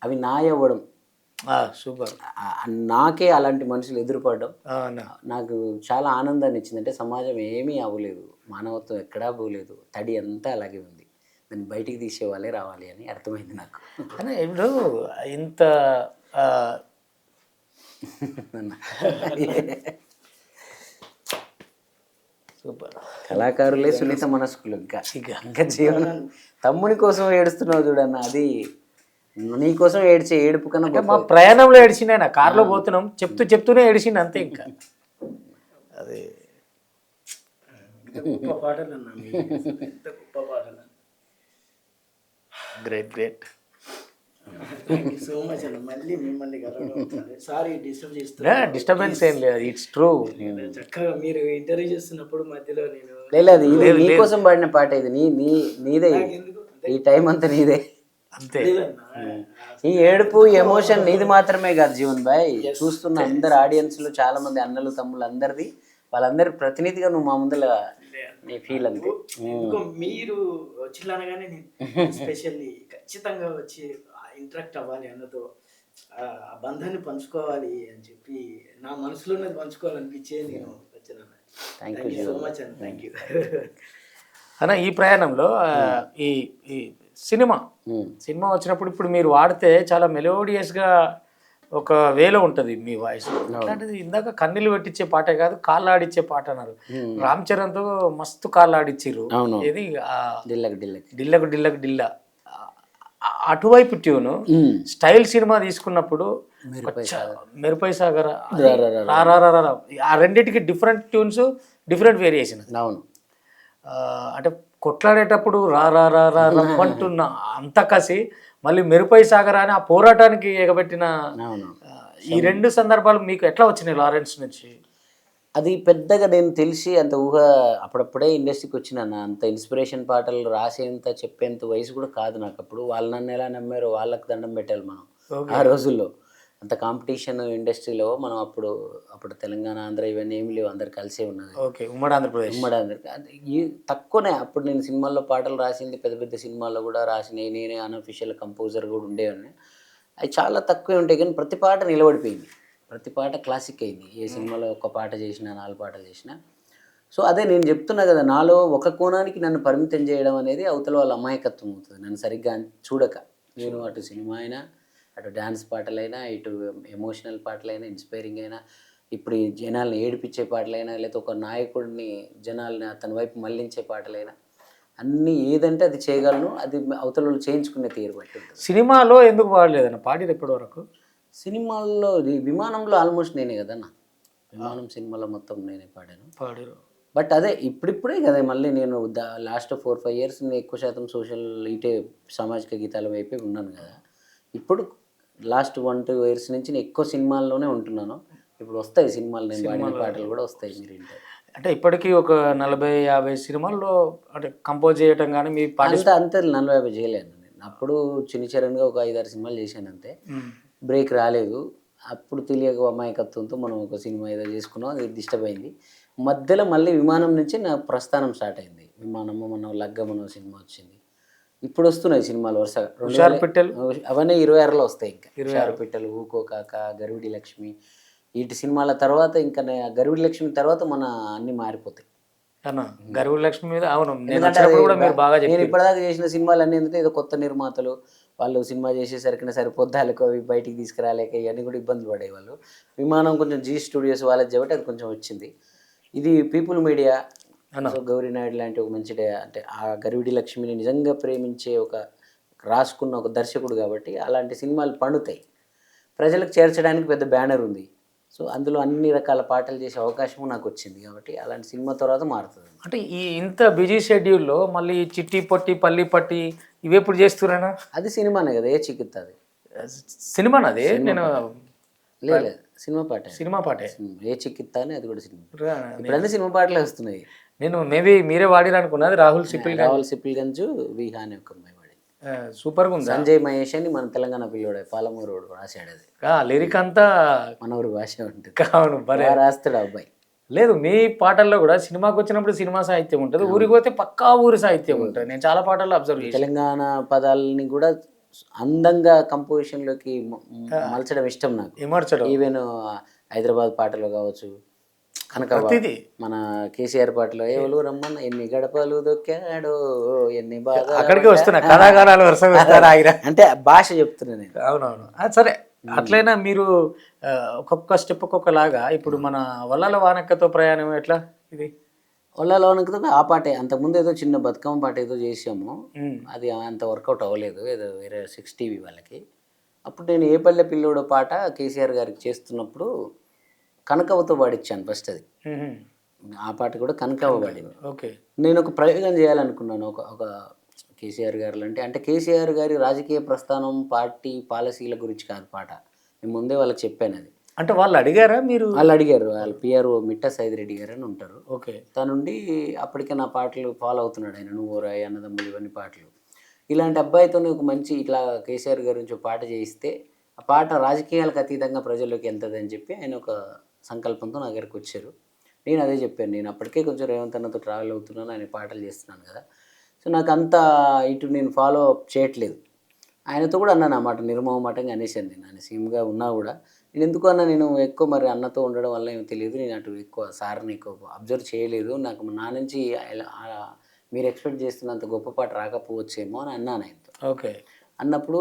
Speaker 2: అవి నాయవ్వడం.
Speaker 1: సూపర్.
Speaker 2: నాకే అలాంటి మనుషులు ఎదురుపడడం నాకు చాలా ఆనందాన్ని ఇచ్చింది. అంటే సమాజం ఏమీ అవ్వలేదు, మానవత్వం ఎక్కడా పోలేదు, తడి అంతా అలాగే ఉంది, దాన్ని బయటికి తీసే వాళ్ళే రావాలి అని అర్థమైంది నాకు.
Speaker 1: కానీ ఇప్పుడు ఇంత సూపర్
Speaker 2: కళాకారులే సున్నిత మనస్కులు. ఇంకా జీవనం తమ్ముని కోసం ఏడుస్తున్నావు చూడన్న, అది నీ కోసం ఏడ్చే ఏడుపు కన్నా
Speaker 1: మా ప్రయాణంలో ఏడిచిండు. కార్లో పోతున్నాం చెప్తూనే ఏడిచిండు అంతే. ఇంకా అది great.
Speaker 3: Thank you so much అన్న. మళ్ళీ మిమ్మల్ని కలవడం సారీ డిస్టర్బ్ చేస్తున్నా.
Speaker 1: డిస్టర్బెన్స్ ఏం లేదు, ఇట్స్ ట్రూ.
Speaker 3: చక్కగా మీరు ఇంటర్వ్యూ చేస్తున్నప్పుడు మధ్యలో నేను
Speaker 2: లేదు ఇది నీకోసం పాడిన పాట, ఇది నీదే,
Speaker 3: ఎందుకు
Speaker 2: ఈ టైం అంతా నీదే.
Speaker 1: అంతే.
Speaker 2: ఈ ఏడుపు ఎమోషన్ నీది మాత్రమే కాదు జీవన్ భాయ్, చూస్తున్న అందరు ఆడియన్స్ లో చాలా మంది అన్నలు తమ్ముళ్ళు అందరిది, వాళ్ళందరి ప్రతినిధిగా నువ్వు మా ముందర నీ ఫీల్ అంతే.
Speaker 3: ఎందుకో మీరు వచ్చిలానగానే నేను స్పెషల్లీ ఖచ్చితంగా వచ్చి ఇంటరాక్ట్ అవ్వాలి అన్నతో ఆ బంధాన్ని పంచుకోవాలి అని చెప్పి నా మనసులోనే పంచుకోవాలనిపించే నేను వచ్చాను.
Speaker 2: Thank
Speaker 3: thank you so much అన్న. థ్యాంక్ యూ
Speaker 1: అన్న ఈ ప్రయాణంలో ఈ ఈ సినిమా వచ్చినప్పుడు ఇప్పుడు మీరు వాడితే చాలా మెలోడియస్గా ఒక వేలో ఉంటుంది మీ వాయిస్. అలాంటిది ఇందాక కన్నీళ్ళు పెట్టించే పాటే కాదు, కాళ్ళు ఆడిచ్చే పాట అన్నారు. రామ్ చరణ్తో మస్తు కాళ్ళు ఆడిచ్చిర్రు. ఇది డిల్లకు డిల్లకు డిల్లా అటువైపు ట్యూను స్టైల్ సినిమా తీసుకున్నప్పుడు మెరుపై సాగర్ ఆ రెండింటికి డిఫరెంట్ ట్యూన్స్, డిఫరెంట్ వేరియేషన్.
Speaker 2: అవును,
Speaker 1: అంటే కొట్లాడేటప్పుడు రా రా రా రా రమ్మంటున్న అంత కసి, మళ్ళీ మెరుపై సాగర్ అని ఆ పోరాటానికి ఎగబెట్టిన ఈ రెండు సందర్భాలు మీకు ఎట్లా వచ్చినాయి లారెన్స్ నుంచి?
Speaker 2: అది పెద్దగా నేను తెలిసి అంత ఊహ, అప్పుడప్పుడే ఇండస్ట్రీకి వచ్చిన అంత ఇన్స్పిరేషన్ పాటలు రాసేంత చెప్పేంత వయసు కూడా కాదు నాకు అప్పుడు. వాళ్ళు నన్ను ఎలా నమ్మారో వాళ్ళకి దండం పెట్టాలి మనం. ఆ రోజుల్లో అంత కాంపిటీషన్ ఇండస్ట్రీలో మనం అప్పుడు తెలంగాణ ఆంధ్ర ఇవన్నీ ఏమి లేవు, అందరు కలిసే ఉన్నది.
Speaker 1: ఉమ్మడి ఆంధ్రప్రదేశ్
Speaker 2: తక్కువనే. అప్పుడు నేను సినిమాల్లో పాటలు రాసింది పెద్ద పెద్ద సినిమాల్లో కూడా రాసినాయి, నేనే అన్అఫీషియల్ కంపోజర్ కూడా ఉండేవాడిని. అవి చాలా తక్కువే ఉంటాయి, కానీ ప్రతి పాట నిలబడిపోయింది, ప్రతి పాట క్లాసిక్ అయింది. ఏ సినిమాలో ఒక పాట చేసినా 4 పాటలు చేసినా. సో అదే నేను చెప్తున్నా కదా, నాలో ఒక కోణానికి నన్ను పరిమితం చేయడం అనేది అవతల వాళ్ళ అమాయకత్వం అవుతుంది. నన్ను సరిగ్గా చూడక నేను అటు సినిమా అయినా, అటు డ్యాన్స్ పాటలైనా, ఇటు ఎమోషనల్ పాటలైనా, ఇన్స్పైరింగ్ అయినా, ఇప్పుడు ఈ జనాల్ని ఏడిపించే పాటలైనా, లేకపోతే ఒక నాయకుడిని జనాల్ని అతని వైపు మళ్లించే పాటలైనా, అన్నీ ఏదంటే అది చేయగలను. అది అవతల వాళ్ళు చేయించుకునే తీరు బట్టి ఉంటుంది.
Speaker 1: సినిమాలో ఎందుకు పాడలేదన్న పాడేది ఇప్పటి వరకు?
Speaker 2: సినిమాల్లో విమానంలో ఆల్మోస్ట్ నేనే కదన్నా, విమానం సినిమాలో మొత్తం నేనే పాడాను. బట్ అదే ఇప్పుడిప్పుడే కదా మళ్ళీ నేను లాస్ట్ 4-5 ఇయర్స్ నేను ఎక్కువ శాతం సోషల్ ఇటే సామాజిక గీతాల వైపే ఉన్నాను కదా. ఇప్పుడు లాస్ట్ 1-2 ఇయర్స్ నుంచి నేను ఎక్కువ సినిమాల్లోనే ఉంటున్నాను. ఇప్పుడు వస్తాయి సినిమాలు, నేను పాడిన పాటలు కూడా వస్తాయి మీరు వింటారు.
Speaker 1: అంటే ఇప్పటికీ ఒక 40-50 సినిమాల్లో అంటే కంపోజ్ చేయటం కానీ మీ
Speaker 2: అంతే 40-50 చేయలేను నేను. అప్పుడు చిన్న చరణ్గా ఒక 5-6 సినిమాలు చేశాను అంతే, బ్రేక్ రాలేదు. అప్పుడు తెలియక అమాయకత్వంతో మనం ఒక సినిమా ఏదో చేసుకున్నాం, అది డిస్టర్బ్ అయింది. మధ్యలో మళ్ళీ విమానం నుంచి నా ప్రస్థానం స్టార్ట్ అయింది. విమానము మన లగ్గమనో సినిమా వచ్చింది. ఇప్పుడు వస్తున్నాయి సినిమాలు వరుసగా. అవన్నీ 26లో వస్తాయి. ఇంకా 26 పిట్టలు, ఊకో కాక, గరువిడి లక్ష్మి, వీటి సినిమాల తర్వాత ఇంకా గరువిడి లక్ష్మి తర్వాత మన అన్ని మారిపోతాయి.
Speaker 1: గరువిడి లక్ష్మి మీద అవును, నేను
Speaker 2: ఇప్పటిదాకా చేసిన సినిమాలు అన్నీ ఏంటంటే ఏదో కొత్త నిర్మాతలు వాళ్ళు సినిమా చేసేసరికి సరిపోద్దాలకు అవి బయటికి తీసుకురాలేక ఇవన్నీ కూడా ఇబ్బందులు పడేవాళ్ళు. విమానం కొంచెం జీ స్టూడియోస్ వాళ్ళకి కాబట్టి అది కొంచెం వచ్చింది. ఇది పీపుల్ మీడియా, గౌరీ నాయుడు లాంటి ఒక మంచి అంటే ఆ గరువిడి లక్ష్మిని నిజంగా ప్రేమించే ఒక రాసుకున్న ఒక దర్శకుడు కాబట్టి అలాంటి సినిమాలు పండుతాయి. ప్రజలకు చేర్చడానికి పెద్ద బ్యానర్ ఉంది. సో అందులో అన్ని రకాల పాటలు చేసే అవకాశం నాకు వచ్చింది కాబట్టి అలాంటి సినిమా తర్వాత మారుతుంది.
Speaker 1: అంటే ఈ ఇంత బిజీ షెడ్యూల్లో మళ్ళీ చిట్టి పొట్టి పల్లి పట్టి ఇవి ఎప్పుడు చేస్తున్నా?
Speaker 2: అది సినిమానే కదా, ఏ చికిత్స అది
Speaker 1: సినిమానా? అది నేను
Speaker 2: లేదు, సినిమా పాటే ఏ చికిత్స అని, అది కూడా సినిమా. ఇప్పుడన్నీ సినిమా పాటలే వస్తున్నాయి.
Speaker 1: నేను మేబీ మీరే వాడిన అనుకున్నది రాహుల్
Speaker 2: సిప్పిల్గంజ్ విహాన్ యొక్క అమ్మాయి వాడి
Speaker 1: సూపర్గా ఉంది.
Speaker 2: సంజయ్ మహేష్ అని మన తెలంగాణ పిల్లోడే, పాలమూరు రాశాడు. అది
Speaker 1: లిరిక్ అంతా
Speaker 2: మన ఊరు భాష ఉంటుంది.
Speaker 1: అవును,
Speaker 2: రాస్తాడు అబ్బాయి.
Speaker 1: లేదు, మీ పాటల్లో కూడా సినిమాకి వచ్చినప్పుడు సినిమా సాహిత్యం ఉంటుంది, ఊరికి పోతే పక్కా ఊరి సాహిత్యం ఉంటుంది. నేను చాలా పాటల్లో అబ్జర్వ్ చేశాను.
Speaker 2: తెలంగాణ పదాలని కూడా అందంగా కంపోజిషన్లోకి మలచడం ఇష్టం నాకు. ఈవెన్ హైదరాబాద్ పాటలు కావచ్చు, కనకబాబు మన కేసీఆర్ పాటలో ఎవరు రమ్మన్న ఎన్ని గడపలు దొక్కాడో ఎన్ని బాగా
Speaker 1: అక్కడికి వస్తున్నా కళాకారాలు వరుసగా
Speaker 2: అంటే భాష చెప్తున్నా నేను.
Speaker 1: అవునవును, సరే. అట్లయినా మీరు ఒక్కొక్క స్టెప్ ఒక్కొక్కలాగా ఇప్పుడు మన వల్లాల వానక్కతో ప్రయాణం ఎట్లా? ఇది
Speaker 2: వల్లాల వానక్కతో ఆ పాటే, అంతకుముందు ఏదో చిన్న బతుకమ్మ పాట ఏదో చేసాము, అది అంత వర్కౌట్ అవ్వలేదు, ఏదో వేరే 6 TV వాళ్ళకి. అప్పుడు నేను ఏ పల్లె పిల్లోడో పాట కేసీఆర్ గారికి చేస్తున్నప్పుడు కనకవ్వతో పాడిచ్చాను ఫస్ట్. అది ఆ పాట కూడా కనకవ్వ పాడింది.
Speaker 1: ఓకే.
Speaker 2: నేను ఒక ప్రయోగం చేయాలనుకున్నాను, ఒక కేసీఆర్ గారు అంటే కేసీఆర్ గారి రాజకీయ ప్రస్థానం, పార్టీ పాలసీల గురించి కాదు పాట. నేను ముందే వాళ్ళకి చెప్పాను అది.
Speaker 1: అంటే వాళ్ళు అడిగారా మీరు?
Speaker 2: వాళ్ళు అడిగారు. వాళ్ళ పిఆర్ఓ మిట్టా సైదిరెడ్డి గారు అని ఉంటారు.
Speaker 1: ఓకే.
Speaker 2: తనుండి అప్పటికే నా పాటలు ఫాలో అవుతున్నాడు ఆయన. నువ్వు రాయి, అన్నదమ్ములు, ఇవన్నీ పాటలు. ఇలాంటి అబ్బాయితో ఒక మంచి ఇట్లా కేసీఆర్ గారి నుంచి ఒక పాట చేయిస్తే ఆ పాట రాజకీయాలకు అతీతంగా ప్రజల్లోకి వెళ్తుంది అని చెప్పి ఆయన ఒక సంకల్పంతో నా దగ్గరికి వచ్చారు. నేను అదే చెప్పాను. నేను అప్పటికే కొంచెం రేవంత్ అన్నతో ట్రావెల్ అవుతున్నాను, ఆయన పాటలు చేస్తున్నాను కదా. సో నాకు అంత ఇటు నేను ఫాలో అప్ చేయట్లేదు. ఆయనతో కూడా అన్నాను అన్నమాట, నిర్మోహమాటంగా అనేసాను. నేను సీఎంగా ఉన్నా కూడా నేను ఎందుకు అన్నా, నేను ఎక్కువ మరి అన్నతో ఉండడం వల్ల ఏమో తెలియదు, నేను అటు ఎక్కువ సార్ని ఎక్కువ అబ్జర్వ్ చేయలేదు, నాకు నా నుంచి మీరు ఎక్స్పెక్ట్ చేస్తున్నంత గొప్ప పాట రాకపోవచ్చేమో అని అన్నాను ఆయనతో.
Speaker 1: ఓకే.
Speaker 2: అన్నప్పుడు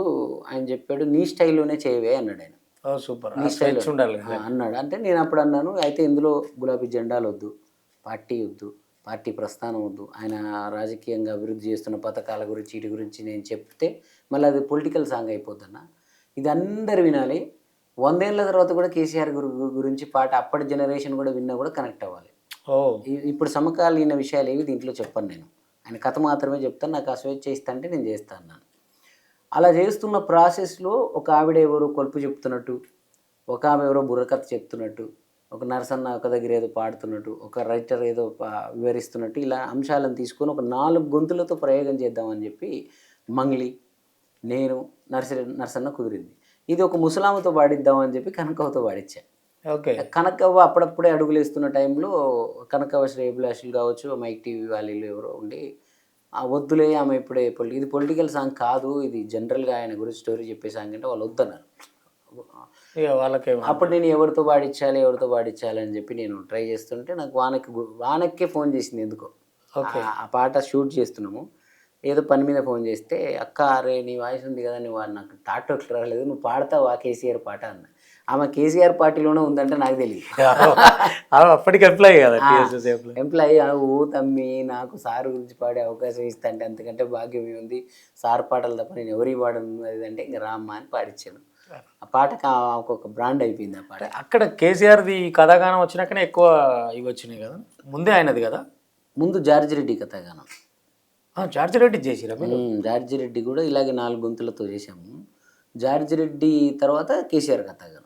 Speaker 2: ఆయన చెప్పాడు, నీ స్టైల్లోనే చేయవే అన్నాడు ఆయన.
Speaker 1: సూపర్.
Speaker 2: నీ స్టైల్
Speaker 1: ఉండాలి
Speaker 2: అన్నాడు. అంటే నేను అప్పుడు అన్నాను, అయితే ఇందులో గులాబీ జెండాలు వద్దు, పార్టీ వద్దు, పార్టీ ప్రస్థానం వద్దు, ఆయన రాజకీయంగా అభివృద్ధి చేస్తున్న పథకాల గురించి వీటి గురించి నేను చెప్తే మళ్ళీ అది పొలిటికల్ సాంగ్ అయిపోద్దన్న. ఇది అందరు వినాలి. 100 ఏళ్ళ తర్వాత కూడా కేసీఆర్ గురించి పాట అప్పటి జనరేషన్ కూడా విన్నా కూడా కనెక్ట్ అవ్వాలి. ఇప్పుడు సమకాలీన విషయాలు ఏవి దీంట్లో చెప్పను నేను. ఆయన కథ మాత్రమే చెప్తాను. నాకు ఆ స్వేచ్ఛ ఇస్తాంటే నేను చేస్తాను అన్నాను. అలా చేస్తున్న ప్రాసెస్లో ఒక ఆవిడ ఎవరో కొలుపు చెప్తున్నట్టు, ఒక ఆమె ఎవరో బుర్రకథ చెప్తున్నట్టు, ఒక నరసన్న ఒక దగ్గర ఏదో పాడుతున్నట్టు, ఒక రైటర్ ఏదో వివరిస్తున్నట్టు, ఇలా అంశాలను తీసుకొని ఒక 4 గొంతులతో ప్రయోగం చేద్దామని చెప్పి మంగ్లీ, నేను, నరసన్న కుదిరింది. ఇది ఒక ముసలామతో పాడిద్దామని చెప్పి కనకవ్వతో పాడించా.
Speaker 1: ఓకే.
Speaker 2: కనకవ్వ అప్పుడప్పుడే అడుగులు వేస్తున్న టైంలో కనకవ్వ శ్రేయభిలాషులు కావచ్చు, మైక్ టీవీ వాళ్ళు ఎవరో ఉండి, వద్దులే ఆమె ఇప్పుడే ఇది పొలిటికల్ సాంగ్ కాదు, ఇది జనరల్గా ఆయన గురించి స్టోరీ చెప్పే సాంగ్ అంటే వాళ్ళు వద్దన్నారు.
Speaker 1: వాళ్ళకే
Speaker 2: అప్పుడు నేను ఎవరితో పాడించాలి అని చెప్పి నేను ట్రై చేస్తుంటే నాకు వానక్కే ఫోన్ చేసింది ఎందుకో. ఆ పాట షూట్ చేస్తున్నాము, ఏదో పని మీద ఫోన్ చేస్తే, అక్క అరే నీ వాయిస్ ఉంది కదా, నువ్వు నాకు థాట్ ఒకటి రాలేదు, నువ్వు పాడతావా కేసీఆర్ పాట అన్న. ఆమె కేసీఆర్ పార్టీలోనే ఉందంటే నాకు తెలియదు.
Speaker 1: అప్పటికి ఎంప్లాయీ కదా,
Speaker 2: ఎంప్లాయీ. ఓ తమ్మి నాకు సార్ గురించి పాడే అవకాశం ఇస్తా అంటే అంతకంటే భాగ్యం ఉంది, సార్ పాటలు తప్ప నేను ఎవరికి పాడను అది అంటే ఇంకా రామ్మ అని పాడించాను. ఆ పాటకు ఒక బ్రాండ్ అయిపోయింది ఆ పాట.
Speaker 1: అక్కడ కేసీఆర్ది కథాగానం వచ్చినాకనే ఎక్కువ ఇవి వచ్చినాయి కదా, ముందే ఆయనది కదా.
Speaker 2: ముందు జార్జి రెడ్డి కథాగానం.
Speaker 1: జార్జి రెడ్డి చేసిరా?
Speaker 2: జార్జి రెడ్డి కూడా ఇలాగే 4 గొంతులతో చేశాము. జార్జి రెడ్డి తర్వాత కేసీఆర్ కథాగానం.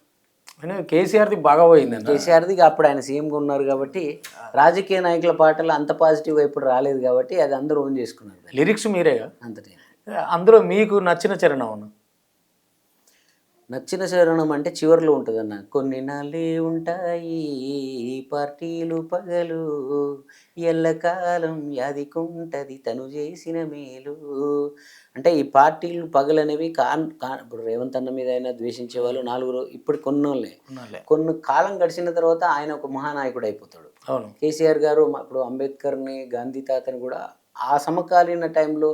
Speaker 1: కేసీఆర్ది బాగా పోయింది.
Speaker 2: కేసీఆర్ది అప్పుడు ఆయన సీఎంగా ఉన్నారు కాబట్టి, రాజకీయ నాయకుల పాటలు అంత పాజిటివ్గా ఇప్పుడు రాలేదు కాబట్టి అది అందరూ ఓన్ చేసుకున్నారు.
Speaker 1: లిరిక్స్ మీరేగా
Speaker 2: అంతటే.
Speaker 1: అందులో మీకు నచ్చిన చరణం అవును?
Speaker 2: నచ్చిన చరణం అంటే చివరిలో ఉంటుంది అన్న, కొన్ని నాళ్ళే ఉంటాయి పార్టీలు పగలు, ఎల్లకాలం యాదికుంటది తను చేసిన మేలు. అంటే ఈ పార్టీలు పగలు అనేవి ఇప్పుడు రేవంత్ అన్న మీద అయినా ద్వేషించే వాళ్ళు 4 ఇప్పుడు కొన్ని కాలం గడిచిన తర్వాత ఆయన ఒక మహానాయకుడు అయిపోతాడు.
Speaker 1: అవును.
Speaker 2: కేసీఆర్ గారు ఇప్పుడు అంబేద్కర్ని, గాంధీ తాతని కూడా ఆ సమకాలీన టైంలో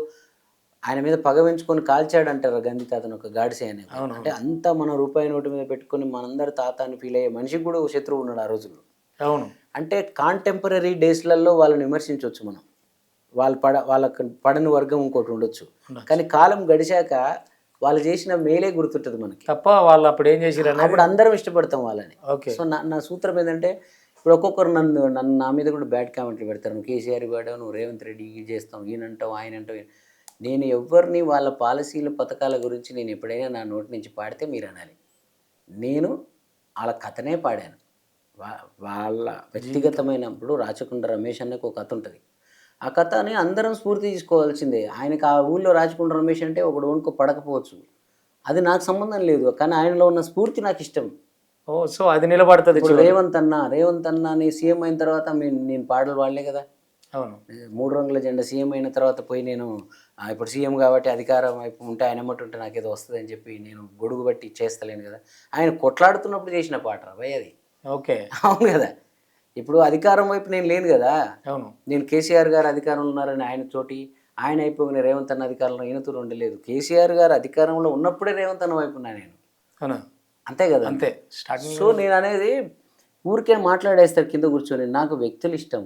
Speaker 2: ఆయన మీద పగ పెంచుకొని కాల్చాడు అంటారు గాంధీ తాతను, ఒక గాడిసే అనే. అంటే అంతా మన రూపాయి నోటు మీద పెట్టుకొని మనందరి తాతాన్ని ఫీల్ అయ్యే మనిషికి కూడా ఒక శత్రువు ఉన్నాడు ఆ రోజుల్లో.
Speaker 1: అవును.
Speaker 2: అంటే కాంటెంపరీ డేస్లలో వాళ్ళని విమర్శించవచ్చు మనం, వాళ్ళకి పడని వర్గం ఇంకోటి ఉండొచ్చు, కానీ కాలం గడిచాక వాళ్ళు చేసిన మేలే గుర్తుంటుంది మనకి
Speaker 1: తప్ప వాళ్ళు అప్పుడు ఏం చేసిరు
Speaker 2: అప్పుడు అందరం ఇష్టపడతాం వాళ్ళని.
Speaker 1: ఓకే.
Speaker 2: సో నా సూత్రం ఏంటంటే, ఇప్పుడు ఒక్కొక్కరు నా మీద కూడా బ్యాడ్ కామెంట్లు పెడతారు, నువ్వు కేసీఆర్ పాడావు, నువ్వు రేవంత్ రెడ్డి చేస్తావు, ఈయనంటావు ఆయన అంటావు. నేను ఎవరిని వాళ్ళ పాలసీల పథకాల గురించి నేను ఎప్పుడైనా నా నోటి నుంచి పాడితే మీరు అనాలి, నేను వాళ్ళ కథనే పాడాను. వాళ్ళ వ్యక్తిగతమైనప్పుడు రాచకొండ రమేష్ అన్నకు ఒక కథ ఉంటుంది, ఆ కథని అందరం స్ఫూర్తి తీసుకోవాల్సిందే. ఆయనకు ఆ ఊళ్ళో రాచకొండ రమేష్ అంటే ఒకడు వణుకో పడకపోవచ్చు, అది నాకు సంబంధం లేదు, కానీ ఆయనలో ఉన్న స్ఫూర్తి నాకు ఇష్టం.
Speaker 1: సో అది నిలబడుతుంది.
Speaker 2: రేవంత్ అన్నని సీఎం అయిన తర్వాత నేను పాటలు పాడలే కదా.
Speaker 1: అవును.
Speaker 2: 3 రంగుల జెండా సీఎం అయిన తర్వాత పోయి నేను ఇప్పుడు సీఎం కాబట్టి అధికారం వైపు ఉంటే ఆయన ఎమ్మటి ఉంటే నాకేదో వస్తుంది అని చెప్పి నేను గొడుగు బట్టి చేస్తలేను కదా. ఆయన కొట్లాడుతున్నప్పుడు చేసిన పాట భయ్ అది.
Speaker 1: ఓకే.
Speaker 2: అవును కదా. ఇప్పుడు అధికారం వైపు నేను లేను కదా.
Speaker 1: అవును.
Speaker 2: నేను కేసీఆర్ గారు అధికారంలో ఉన్నారని ఆయన తోటి, ఆయన అయిపోయిన రేవంత్ అన్న అధికారంలో ఈయనతో ఉండలేదు. కేసీఆర్ గారు అధికారంలో ఉన్నప్పుడే రేవంత్ అన్న వైపు ఉన్నా నేను. అంతే కదా.
Speaker 1: అంతే.
Speaker 2: సో నేను అనేది ఊరికే మాట్లాడేస్తారు కింద కూర్చొని. నాకు వ్యక్తులు ఇష్టం.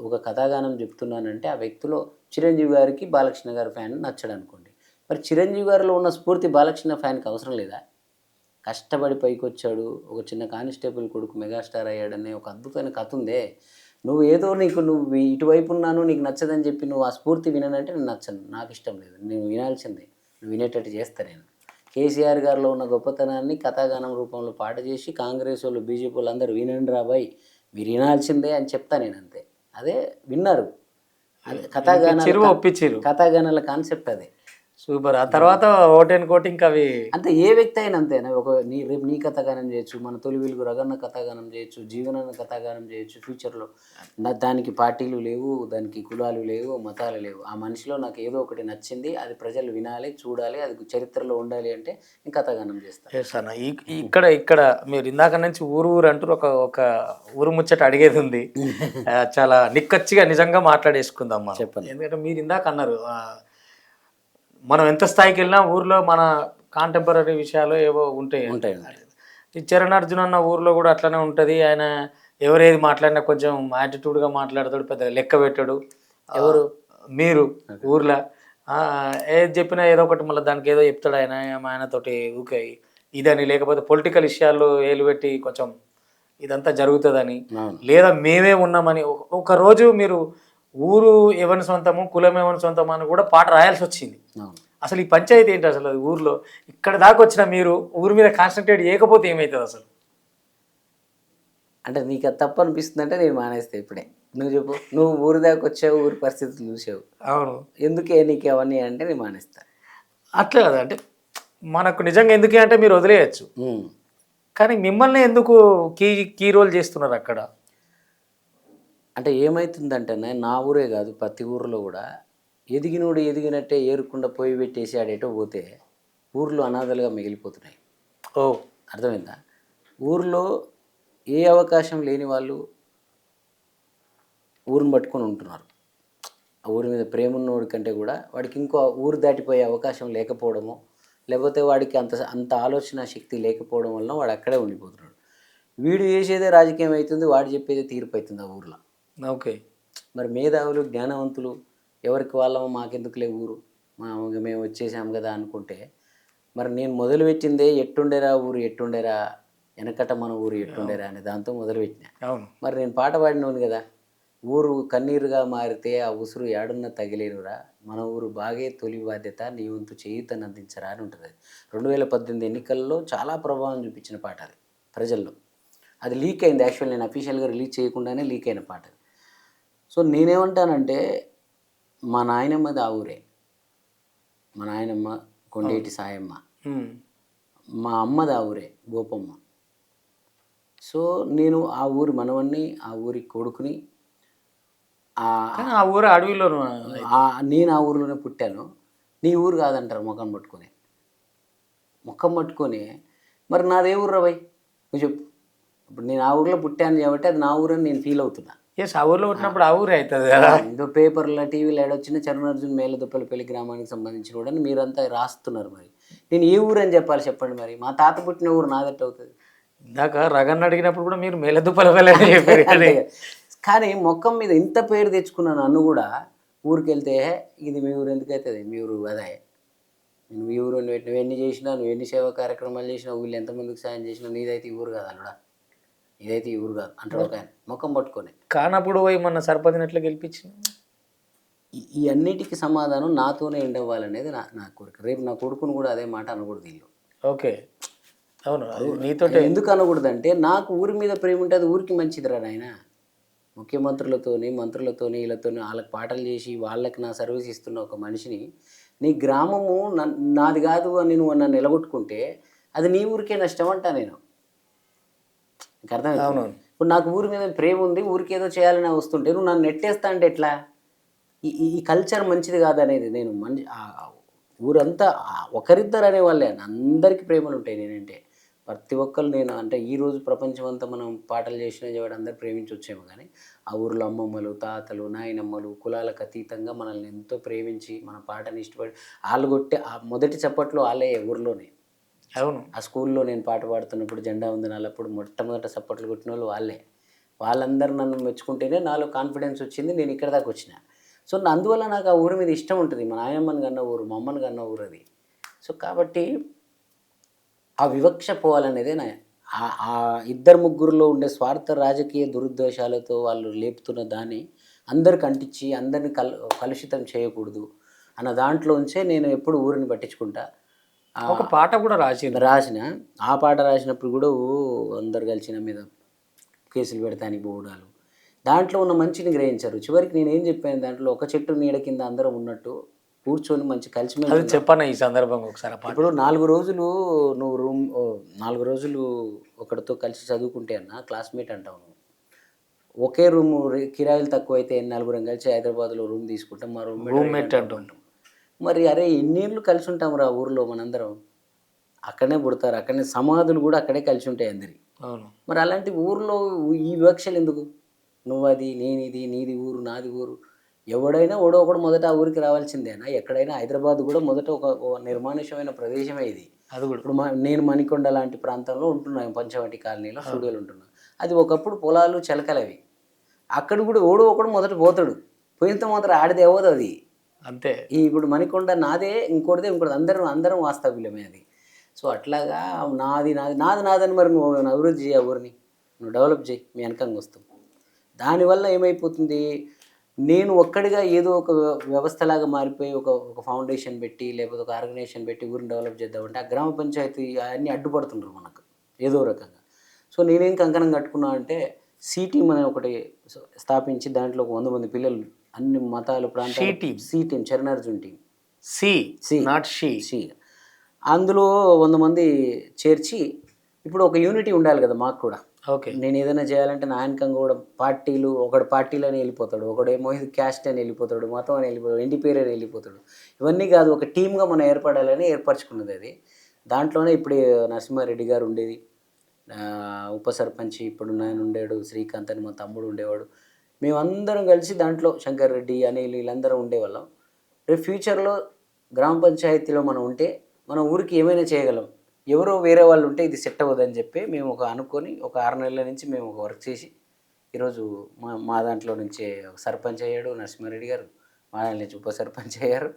Speaker 2: ఒక కథాగానం చెప్తున్నానంటే ఆ వ్యక్తిలో చిరంజీవి గారికి బాలకృష్ణ గారి ఫ్యాన్ నచ్చడు అనుకోండి, మరి చిరంజీవి గారిలో ఉన్న స్ఫూర్తి బాలకృష్ణ ఫ్యాన్కి అవసరం లేదా? కష్టపడి పైకి వచ్చాడు, ఒక చిన్న కానిస్టేబుల్ కొడుకు మెగాస్టార్ అయ్యాడనే ఒక అద్భుతమైన కథ ఉందే. నువ్వు ఏదో నువ్వు ఇటువైపు ఉన్నాను నీకు నచ్చదని చెప్పి నువ్వు ఆ స్ఫూర్తి విననంటే నేను నచ్చను, నాకు ఇష్టం లేదు. నేను వినాల్సిందే, నువ్వు వినేటట్టు చేస్తా నేను. కేసీఆర్ గారిలో ఉన్న గొప్పతనాన్ని కథాగానం రూపంలో పాట చేసి కాంగ్రెస్ వాళ్ళు బీజేపీ వాళ్ళు అందరూ వినండి రా బాయ్, మీరు వినాల్సిందే అని చెప్తా నేను, అంతే. అదే విన్నారు, అదే కథాగానాల కాన్సెప్ట్ అదే.
Speaker 1: సూపర్. ఆ తర్వాత ఓటెన్ కోటి ఇంకా అవి
Speaker 2: అంతే, ఏ వ్యక్తి అయినా అంతేనా. రేపు నీ కథాగానం చేయొచ్చు, మన తొలి వెలుగు రగన్న కథాగానం చేయొచ్చు, జీవనాన్న కథాగానం చేయొచ్చు ఫ్యూచర్లో. దానికి పార్టీలు లేవు, దానికి కులాలు లేవు, మతాలు లేవు. ఆ మనిషిలో నాకు ఏదో ఒకటి నచ్చింది, అది ప్రజలు వినాలి, చూడాలి, అది చరిత్రలో ఉండాలి అంటే నేను కథాగానం చేస్తాను.
Speaker 1: ఇక్కడ మీరు ఇందాక నుంచి ఊరు అంటూ ఒక ఊరు ముచ్చట అడిగేది ఉంది. చాలా నిక్కచ్చిగా నిజంగా మాట్లాడేసుకుందాం మనం.
Speaker 2: చెప్పండి.
Speaker 1: ఎందుకంటే మీరు ఇందాక అన్నారు మనం ఎంత స్థాయికి వెళ్ళినా ఊర్లో మన కాంటెంపరీ విషయాలు ఏవో ఉంటాయి. ఈ చరణార్జున్ అన్న ఊర్లో కూడా అట్లనే ఉంటుంది. ఆయన ఎవరేది మాట్లాడినా కొంచెం యాటిట్యూడ్గా మాట్లాడతాడు, పెద్ద లెక్క పెట్టాడు. ఎవరు మీరు ఊర్లో ఏది చెప్పినా ఏదో ఒకటి మళ్ళీ దానికి ఏదో చెప్తాడు ఆయన. ఆయనతోటి ఊకే ఇదని, లేకపోతే పొలిటికల్ విషయాల్లో ఏలు పెట్టి కొంచెం ఇదంతా జరుగుతుందని, లేదా మేమే ఉన్నామని. ఒక రోజు మీరు ఊరు ఎవరి సొంతము, కులం ఎవరి సొంతము అని కూడా పాట రాయాల్సి వచ్చింది. అసలు ఈ పంచాయతీ ఏంటి అసలు? అది ఊర్లో ఇక్కడ దాకా వచ్చిన మీరు ఊరి మీద కాన్సన్ట్రేట్ చేయకపోతే ఏమవుతుంది అసలు?
Speaker 2: అంటే నీకు అది తప్పు అనిపిస్తుంది అంటే నేను మానేస్తే ఇప్పుడే. నువ్వు చెప్పు, నువ్వు ఊరి దాకా వచ్చావు, ఊరి పరిస్థితులు చూసావు.
Speaker 1: అవును.
Speaker 2: ఎందుకే నీకు అవన్నీ అంటే నేను మానేస్తా.
Speaker 1: అట్లా కదా, అంటే మనకు నిజంగా ఎందుకే అంటే మీరు వదిలేయచ్చు, కానీ మిమ్మల్ని ఎందుకు కీ రోల్ చేస్తున్నారు అక్కడ?
Speaker 2: అంటే ఏమవుతుందంటే నా ఊరే కాదు, ప్రతి ఊరిలో కూడా ఎదిగినోడు ఎదిగినట్టే ఏరుకుండా పోయి పెట్టేసి ఆడేటో పోతే ఊర్లో అనాథలుగా మిగిలిపోతున్నాయి. అర్థమైందా? ఊర్లో ఏ అవకాశం లేని వాళ్ళు ఊరిని పట్టుకొని ఉంటున్నారు. ఆ ఊరి మీద ప్రేమ ఉన్నోడి కంటే కూడా వాడికి ఇంకో ఊరు దాటిపోయే అవకాశం లేకపోవడము, లేకపోతే వాడికి అంత ఆలోచన శక్తి లేకపోవడం వలన వాడు అక్కడే ఉండిపోతున్నాడు. వీడు చేసేదే రాజకీయం అవుతుంది, వాడు చెప్పేదే తీర్పు అవుతుంది ఆ ఊర్లో.
Speaker 1: ఓకే.
Speaker 2: మరి మేధావులు, జ్ఞానవంతులు ఎవరికి వాళ్ళమో మాకెందుకులే ఊరు, మేము వచ్చేసాం కదా అనుకుంటే, మరి నేను మొదలుపెట్టిందే ఎట్టుండేరా ఊరు ఎట్టుండేరా, వెనకట మన ఊరు ఎట్టుండేరా అనే దాంతో మొదలుపెట్టినా. మరి నేను పాట పాడినోను కదా, ఊరు కన్నీరుగా మారితే ఆ ఉసురు ఏడున్న తగిలేనురా, మన ఊరు బాగే తొలి బాధ్యత, నీ వంతు చేయుతను అందించరా అని ఉంటుంది. 2018 ఎన్నికల్లో చాలా ప్రభావం చూపించిన పాట అది ప్రజల్లో. అది లీక్ అయింది, యాక్చువల్ నేను అఫీషియల్గా రిలీజ్ చేయకుండానే లీక్ అయిన పాట. సో నేనేమంటానంటే, మా నాయనమ్మది ఆ ఊరే. మా నాయనమ్మ కొండేటి సాయమ్మ, మా అమ్మది ఆ ఊరే గోపమ్మ. సో నేను ఆ ఊరి మనవన్ని, ఆ ఊరి కొడుకుని.
Speaker 1: ఆ ఊరు అడవిలోను,
Speaker 2: నేను ఆ ఊరిలోనే పుట్టాను. నీ ఊరు కాదంటారు ముఖం పట్టుకొని. మరి నాదే ఊరు రా భయ్, నువ్వు చెప్పు. ఇప్పుడు నేను ఆ ఊరిలో పుట్టాను కాబట్టి అది నా ఊరని నేను ఫీల్ అవుతున్నా.
Speaker 1: ఆ ఊర్లో పుట్టినప్పుడు ఆ ఊరే అవుతుంది కదా.
Speaker 2: ఏదో పేపర్లో టీవీలో ఏడొచ్చిన చరణార్జున్ మేలదుప్పలపల్లి గ్రామానికి సంబంధించిన కూడా మీరంతా రాస్తున్నారు. మరి నేను ఏ ఊరు అని చెప్పాలి చెప్పండి? మరి మా తాత పుట్టిన ఊరు నాదట్టు అవుతుంది.
Speaker 1: ఇందాక రగన్ అడిగినప్పుడు కూడా మీరు మేలదుప్పలపల్లి అని చెప్పారు.
Speaker 2: కానీ మొక్కం మీద ఇంత పేరు తెచ్చుకున్న నన్ను కూడా ఊరికి వెళ్తే ఇది మీ ఊరు ఎందుకు అవుతుంది, మీ ఊరు అదే, నువ్వు ఈ ఊరు నువ్వు ఎన్ని చేసినా, నువ్వు ఎన్ని సేవా కార్యక్రమాలు చేసినా, ఊళ్ళు ఎంతమందికి సాయం చేసినా, నీదైతే ఈ ఊరు కాదు అల్లుడా, ఇదైతే ఈ ఊరు కాదు అంటాడు ఒక ఆయన ముఖం పట్టుకొని.
Speaker 1: కానప్పుడు పోయి మన సర్పంచినట్లు గెలిపించింది.
Speaker 2: ఈ అన్నిటికీ సమాధానం నాతోనే ఎండవ్వాలనేది నా కోరిక. రేపు నా కొడుకును కూడా అదే మాట అనకూడదు వీళ్ళు.
Speaker 1: ఓకే, అవును. నీతో
Speaker 2: ఎందుకు అనకూడదంటే, నాకు ఊరి మీద ప్రేమ ఉంటే అది ఊరికి మంచిదిరా నాయన. ముఖ్యమంత్రులతోని, మంత్రులతోని, వీళ్ళతోని వాళ్ళకి పాటలు చేసి వాళ్ళకి నా సర్వీస్ ఇస్తున్న ఒక మనిషిని, నీ గ్రామము నాది కాదు అని నువ్వు నన్ను నిలగొట్టుకుంటే అది నీ ఊరికే నష్టం అంటా నేను. నీకు అర్థం? ఇప్పుడు నాకు ఊరి మీద ప్రేమ ఉంది, ఊరికి ఏదో చేయాలని వస్తుంటే నువ్వు నన్ను నెట్టేస్తా అంటే ఎట్లా? ఈ కల్చర్ మంచిది కాదనేది నేను. ఊరంతా ఒకరిద్దరు అనేవాళ్ళే, అందరికీ ప్రేమలు ఉంటాయి నేనంటే. ప్రతి ఒక్కరు నేను అంటే ఈరోజు ప్రపంచం అంతా మనం పాటలు చేసిన వాడు అందరు ప్రేమించి వచ్చాము, కానీ ఆ ఊరిలో అమ్మమ్మలు, తాతలు, నాయనమ్మలు కులాలకు అతీతంగా మనల్ని ఎంతో ప్రేమించి మన పాటని ఇష్టపడి వాళ్ళు కొట్టే ఆ మొదటి చప్పట్లో వాళ్ళే ఊరిలోనే.
Speaker 1: అవును.
Speaker 2: ఆ స్కూల్లో నేను పాట పాడుతున్నప్పుడు జెండా వందనాలప్పుడు మొట్టమొదట చప్పట్లు కొట్టిన వాళ్ళు వాళ్ళే. వాళ్ళందరూ నన్ను మెచ్చుకుంటేనే నాలో కాన్ఫిడెన్స్ వచ్చింది, నేను ఇక్కడ దాకా వచ్చిన. సో అందువల్ల నాకు ఆ ఊరి మీద ఇష్టం ఉంటుంది. మా నాయనమ్మని కన్న ఊరు, మా అమ్మని కన్న ఊరు అది. సో కాబట్టి ఆ వివక్ష పోవాలనేదే ఆ ఇద్దరు ముగ్గురులో ఉండే స్వార్థ రాజకీయ దురుద్దేశాలతో వాళ్ళు లేపుతున్న దాన్ని అందరికి అంటించి అందరిని కలుషితం చేయకూడదు అన్న దాంట్లోంచే నేను ఎప్పుడు ఊరిని పట్టించుకుంటా.
Speaker 1: ఒక పాట కూడా రాసింది.
Speaker 2: రాసిన ఆ పాట రాసినప్పుడు కూడా అందరు కలిసి నా మీద కేసులు పెడతానికి పోవడాలు, దాంట్లో ఉన్న మంచిని గ్రహించారు. చివరికి నేనేం చెప్పాను, దాంట్లో ఒక చెట్టు నీడ కింద అందరం ఉన్నట్టు కూర్చొని మంచి కలిసిమెలిసి
Speaker 1: అది చెప్పాను ఈ సందర్భంగా ఒకసారి ఆ పాట.
Speaker 2: ఇప్పుడు 4 రోజులు నువ్వు 4 రోజులు ఒకరితో కలిసి చదువుకుంటే అన్న క్లాస్మేట్ అంటావు నువ్వు. ఒకే రూమ్ కిరాయిలు తక్కువైతే నలుగురం కలిసి హైదరాబాద్లో రూమ్ తీసుకుంటాం, మా
Speaker 1: రూమ్మేట్ అంటాం.
Speaker 2: మరి అరే ఎన్నేళ్ళు కలిసి ఉంటాం రా ఊర్లో మనందరం. అక్కడనే పుడతారు, అక్కడనే సమాధులు కూడా అక్కడే కలిసి ఉంటాయి అందరి.
Speaker 1: అవును.
Speaker 2: మరి అలాంటి ఊర్లో ఈ వివక్షలు ఎందుకు? నువ్వది నేనిది, నీది ఊరు నాది ఊరు. ఎవడైనా ఒకడు మొదట ఆ ఊరికి రావాల్సిందేనా? ఎక్కడైనా హైదరాబాద్ కూడా మొదట ఒక నిర్మానుష్యమైన ప్రదేశమే ఇది.
Speaker 1: అది కూడా
Speaker 2: ఇప్పుడు నేను మణికొండ లాంటి ప్రాంతంలో ఉంటున్నాను, పంచవటి కాలనీలో స్టూడియోలు ఉంటున్నాను. అది ఒకప్పుడు పొలాలు చెలకలవి. అక్కడ కూడా ఒకడు మొదట పోతాడు, పోయినంత మాత్రం ఆడిదే అవ్వదు అది.
Speaker 1: అంతే.
Speaker 2: ఇప్పుడు మణికొండ నాదే, ఇంకోటిదే ఇంకోటి, అందరం వాస్తవ్యమే అది. సో అట్లాగా నాదని మరి నువ్వు అభివృద్ధి చేయ ఊరిని, నువ్వు డెవలప్ చేయి, మీ వెనకంగా వస్తావు. దానివల్ల ఏమైపోతుంది, నేను ఒక్కడిగా ఏదో ఒక వ్యవస్థలాగా మారిపోయి ఒక ఫౌండేషన్ పెట్టి లేకపోతే ఒక ఆర్గనైజేషన్ పెట్టి ఊరిని డెవలప్ చేద్దామంటే ఆ గ్రామ పంచాయతీ అన్నీ అడ్డుపడుతుండ్రు మనకు ఏదో రకంగా. సో నేనేం కంకణం కట్టుకున్నా అంటే టీమ్ అనే ఒకటి స్థాపించి దాంట్లో 100 మంది పిల్లలు, అన్ని మతాలు ప్రాంతాలు, team Charanarjun team,
Speaker 1: not
Speaker 2: C అందులో 100 మంది చేర్చి ఇప్పుడు ఒక యూనిటీ ఉండాలి కదా మాకు కూడా.
Speaker 1: ఓకే.
Speaker 2: నేను ఏదైనా చేయాలంటే నా వెనకంగా కూడా పార్టీలు, ఒకడు పార్టీలని వెళ్ళిపోతాడు, ఒకడేమో ఇది క్యాస్ట్ అని వెళ్ళిపోతాడు, మతం అని వెళ్ళిపోతాడు, ఇంటి పేరు అని వెళ్ళిపోతాడు. ఇవన్నీ కాదు, ఒక టీమ్గా మనం ఏర్పడాలని ఏర్పరచుకున్నది అది. దాంట్లోనే ఇప్పుడు నరసింహారెడ్డి గారు ఉండేది, ఉప సర్పంచ్ ఇప్పుడు నేను ఉండేవాడు, శ్రీకాంత్ అని మా తమ్ముడు ఉండేవాడు. మేమందరం కలిసి దాంట్లో శంకర్ రెడ్డి అనిల్ వీళ్ళందరం ఉండేవాళ్ళం. రేపు ఫ్యూచర్లో గ్రామ పంచాయతీలో మనం ఉంటే మన ఊరికి ఏమైనా చేయగలం. ఎవరో వేరే వాళ్ళు ఉంటే ఇది సెట్ అవ్వదని చెప్పి మేము అనుకొని ఒక 6 నెలల నుంచి మేము ఒక వర్క్ చేసి ఈరోజు మా దాంట్లో నుంచి సర్పంచ్ అయ్యాడు నరసింహారెడ్డి గారు, మా దాంట్లో నుంచి ఉప సర్పంచ్ అయ్యారు,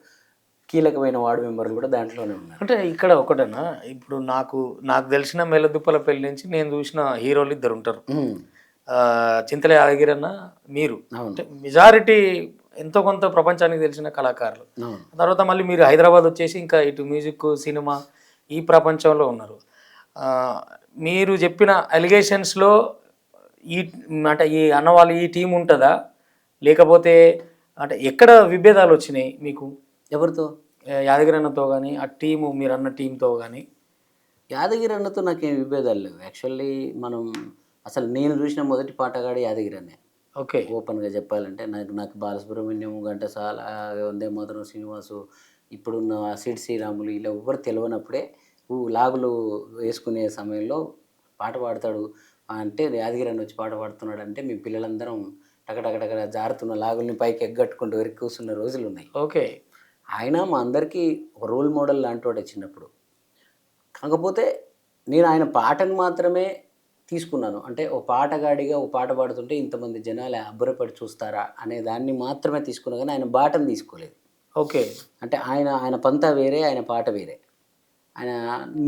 Speaker 2: కీలకమైన వార్డు మెంబర్లు కూడా దాంట్లోనే ఉన్నారు.
Speaker 1: అంటే ఇక్కడ ఒకటన్నా, ఇప్పుడు నాకు తెలిసిన మెల్లదుప్పలపల్లి నుంచి నేను చూసిన హీరోలు 2 ఉంటారు, చింతల యాదగిరన్న, మీరు. అంటే మెజారిటీ ఎంతో కొంత ప్రపంచానికి తెలిసిన కళాకారులు. తర్వాత మళ్ళీ మీరు హైదరాబాద్ వచ్చేసి ఇంకా ఇటు మ్యూజిక్, సినిమా ఈ ప్రపంచంలో ఉన్నారు. మీరు చెప్పిన అలిగేషన్స్లో అంటే ఈ అన్నవాళ్ళు ఈ టీం ఉంటుందా, లేకపోతే అంటే ఎక్కడ విభేదాలు వచ్చినాయి మీకు?
Speaker 2: ఎవరితో?
Speaker 1: యాదగిరి అన్నతో కానీ, ఆ టీము మీరు అన్న టీంతో కానీ?
Speaker 2: యాదగిరి అన్నతో నాకేం విభేదాలు లేవు. యాక్చువల్లీ అసలు నేను చూసిన మొదటి పాటగాడు యాదగిరి అన్నే.
Speaker 1: ఓకే.
Speaker 2: ఓపెన్గా చెప్పాలంటే నాకు బాలసుబ్రహ్మణ్యం, ఘంటసాల, వందే మాతరం శ్రీనివాసు, ఇప్పుడున్న సిడ్ శ్రీరాములు ఇలా ఎవ్వరు తెలియనప్పుడే లాగులు వేసుకునే సమయంలో పాట పాడతాడు అంటే యాదగిరి అన్న వచ్చి పాట పాడుతున్నాడు అంటే మీ పిల్లలందరం టకటకటక జారుతున్న లాగుల్ని పైకి ఎగ్గట్టుకుంటూ వెరికి కూర్చున్న రోజులు ఉన్నాయి.
Speaker 1: ఓకే.
Speaker 2: ఆయన మా అందరికీ ఒక రోల్ మోడల్ లాంటి వాడే చిన్నప్పుడు. కాకపోతే నేను ఆయన పాటను మాత్రమే తీసుకున్నాను. అంటే ఓ పాటగాడిగా ఓ పాట పాడుతుంటే ఇంతమంది జనాలు అబ్బురపడి చూస్తారా అనే దాన్ని మాత్రమే తీసుకున్నా, కానీ ఆయన బాటను తీసుకోలేదు.
Speaker 1: ఓకే.
Speaker 2: అంటే ఆయన పంతా వేరే, ఆయన పాట వేరే,